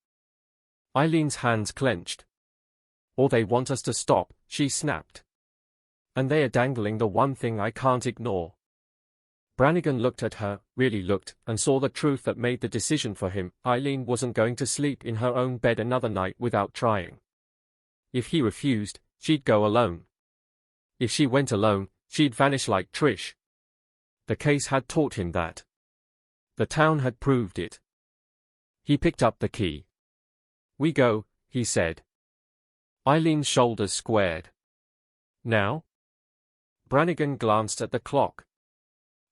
Eileen's hands clenched. Or they want us to stop, she snapped. And they are dangling the one thing I can't ignore. Brannigan looked at her, really looked, and saw the truth that made the decision for him. Eileen wasn't going to sleep in her own bed another night without trying. If he refused, she'd go alone. If she went alone, she'd vanish like Trish. The case had taught him that. The town had proved it. He picked up the key. We go, he said. Eileen's shoulders squared. Now? Brannigan glanced at the clock.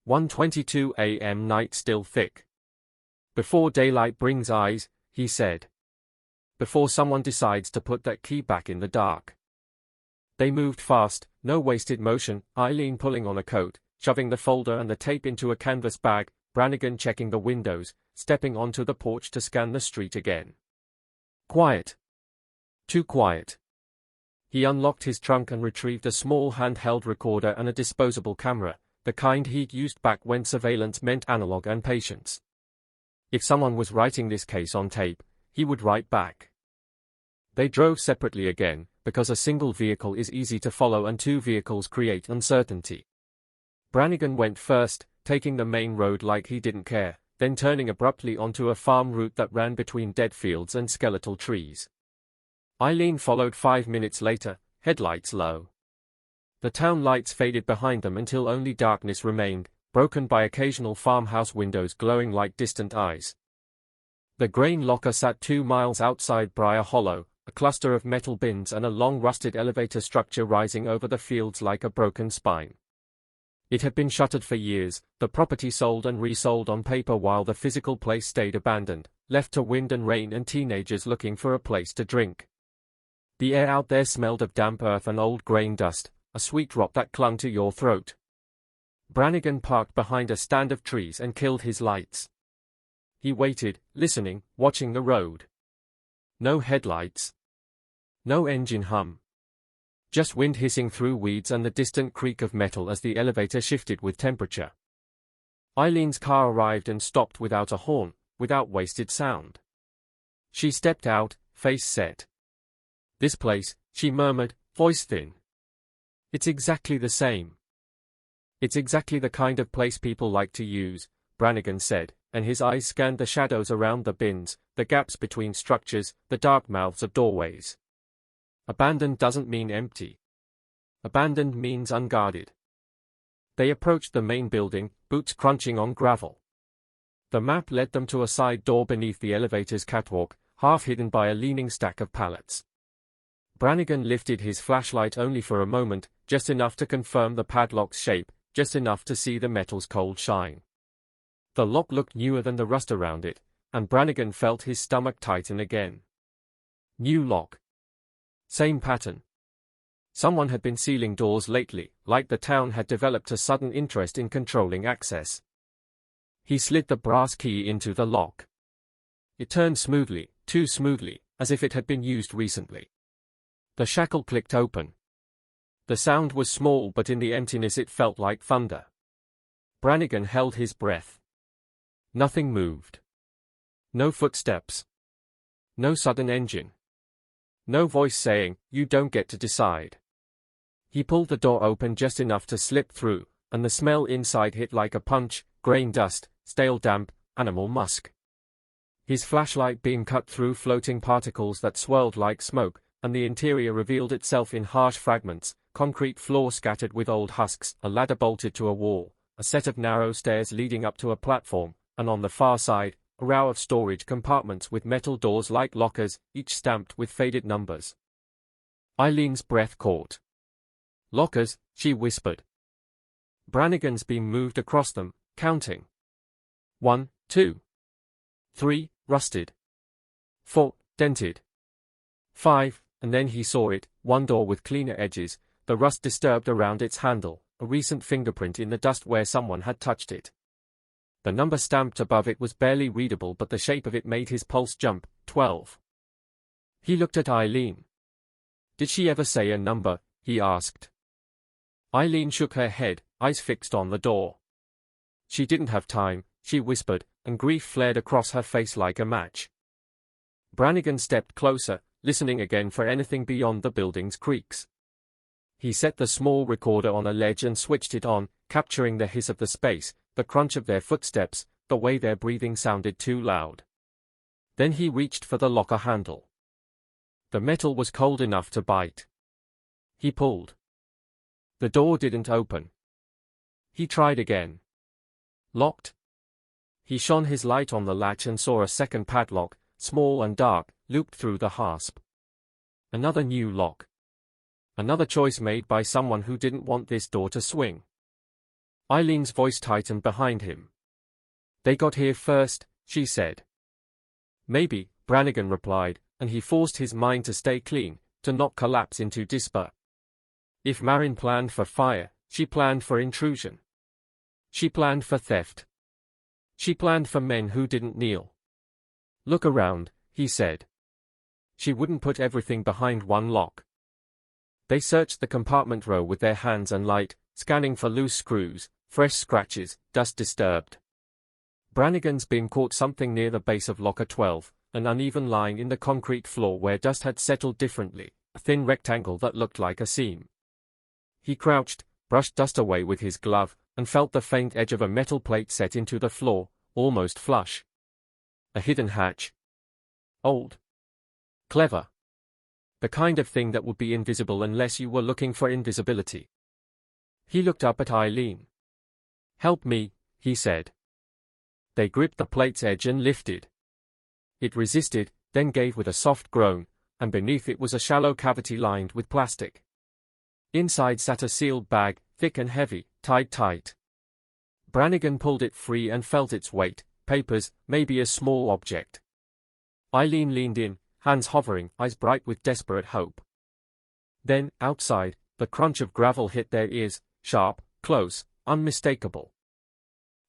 1:22 a.m. night still thick. Before daylight brings eyes, he said. Before someone decides to put that key back in the dark. They moved fast, no wasted motion, Eileen pulling on a coat, shoving the folder and the tape into a canvas bag, Brannigan checking the windows, stepping onto the porch to scan the street again. Quiet. Too quiet. He unlocked his trunk and retrieved a small handheld recorder and a disposable camera, the kind he'd used back when surveillance meant analog and patience. If someone was writing this case on tape, he would write back. They drove separately again, because a single vehicle is easy to follow and two vehicles create uncertainty. Brannigan went first, taking the main road like he didn't care, then turning abruptly onto a farm route that ran between dead fields and skeletal trees. Eileen followed 5 minutes later, headlights low. The town lights faded behind them until only darkness remained, broken by occasional farmhouse windows glowing like distant eyes. The grain locker sat 2 miles outside Briar Hollow, a cluster of metal bins and a long rusted elevator structure rising over the fields like a broken spine. It had been shuttered for years, the property sold and resold on paper while the physical place stayed abandoned, left to wind and rain and teenagers looking for a place to drink. The air out there smelled of damp earth and old grain dust, a sweet rot that clung to your throat. Brannigan parked behind a stand of trees and killed his lights. He waited, listening, watching the road. No headlights. No engine hum. Just wind hissing through weeds and the distant creak of metal as the elevator shifted with temperature. Eileen's car arrived and stopped without a horn, without wasted sound. She stepped out, face set. "This place," she murmured, voice thin. "It's exactly the same. It's exactly the kind of place people like to use," Brannigan said, and his eyes scanned the shadows around the bins, the gaps between structures, the dark mouths of doorways. Abandoned doesn't mean empty. Abandoned means unguarded. They approached the main building, boots crunching on gravel. The map led them to a side door beneath the elevator's catwalk, half hidden by a leaning stack of pallets. Brannigan lifted his flashlight only for a moment, just enough to confirm the padlock's shape, just enough to see the metal's cold shine. The lock looked newer than the rust around it, and Brannigan felt his stomach tighten again. New lock. Same pattern. Someone had been sealing doors lately, like the town had developed a sudden interest in controlling access. He slid the brass key into the lock. It turned smoothly, too smoothly, as if it had been used recently. The shackle clicked open. The sound was small, but in the emptiness it felt like thunder. Brannigan held his breath. Nothing moved. No footsteps. No sudden engine. No voice saying, "You don't get to decide." He pulled the door open just enough to slip through, and the smell inside hit like a punch: grain dust, stale damp, animal musk. His flashlight beam cut through floating particles that swirled like smoke, and the interior revealed itself in harsh fragments: concrete floor scattered with old husks, a ladder bolted to a wall, a set of narrow stairs leading up to a platform, and on the far side, a row of storage compartments with metal doors like lockers, each stamped with faded numbers. Eileen's breath caught. "Lockers," she whispered. Brannigan's beam moved across them, counting. 1, 2, 3, rusted. 4, dented. 5, and then he saw it, one door with cleaner edges, the rust disturbed around its handle, a recent fingerprint in the dust where someone had touched it. The number stamped above it was barely readable, but the shape of it made his pulse jump. 12. He looked at Eileen. "Did she ever say a number?" he asked. Eileen shook her head, eyes fixed on the door. "She didn't have time," she whispered, and grief flared across her face like a match. Brannigan stepped closer, listening again for anything beyond the building's creaks. He set the small recorder on a ledge and switched it on, capturing the hiss of the space, the crunch of their footsteps, the way their breathing sounded too loud. Then he reached for the locker handle. The metal was cold enough to bite. He pulled. The door didn't open. He tried again. Locked. He shone his light on the latch and saw a second padlock, small and dark, looped through the hasp. Another new lock. Another choice made by someone who didn't want this door to swing. Eileen's voice tightened behind him. "They got here first," she said. "Maybe," Brannigan replied, and he forced his mind to stay clean, to not collapse into despair. If Marin planned for fire, she planned for intrusion. She planned for theft. She planned for men who didn't kneel. "Look around," he said. She wouldn't put everything behind one lock. They searched the compartment row with their hands and light, scanning for loose screws, fresh scratches, dust disturbed. Brannigan's beam caught something near the base of locker 12, an uneven line in the concrete floor where dust had settled differently, a thin rectangle that looked like a seam. He crouched, brushed dust away with his glove, and felt the faint edge of a metal plate set into the floor, almost flush. A hidden hatch. Old. Clever. The kind of thing that would be invisible unless you were looking for invisibility. He looked up at Eileen. "Help me," he said. They gripped the plate's edge and lifted. It resisted, then gave with a soft groan, and beneath it was a shallow cavity lined with plastic. Inside sat a sealed bag, thick and heavy, tied tight. Brannigan pulled it free and felt its weight, papers, maybe a small object. Eileen leaned in, hands hovering, eyes bright with desperate hope. Then, outside, the crunch of gravel hit their ears, sharp, close, unmistakable.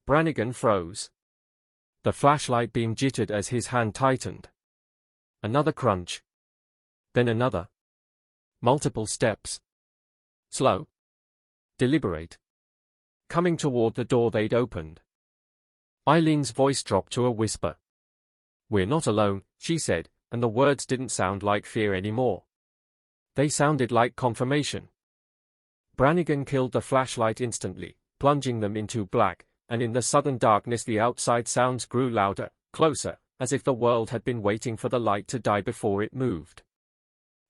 Brannigan froze. The flashlight beam jittered as his hand tightened. Another crunch. Then another. Multiple steps. Slow. Deliberate. Coming toward the door they'd opened. Eileen's voice dropped to a whisper. "We're not alone," she said, and the words didn't sound like fear anymore. They sounded like confirmation. Brannigan killed the flashlight instantly, plunging them into black, and in the sudden darkness the outside sounds grew louder, closer, as if the world had been waiting for the light to die before it moved.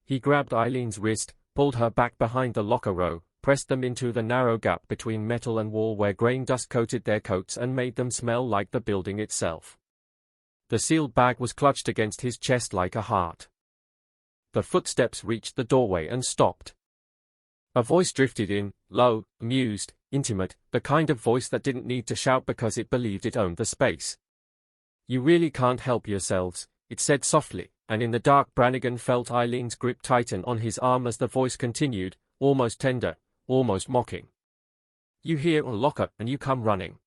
He grabbed Eileen's wrist, pulled her back behind the locker row, pressed them into the narrow gap between metal and wall where grain dust coated their coats and made them smell like the building itself. The sealed bag was clutched against his chest like a heart. The footsteps reached the doorway and stopped. A voice drifted in, low, amused, intimate, the kind of voice that didn't need to shout because it believed it owned the space. "You really can't help yourselves," it said softly, and in the dark Brannigan felt Eileen's grip tighten on his arm as the voice continued, almost tender, almost mocking. "You hear a locker and you come running.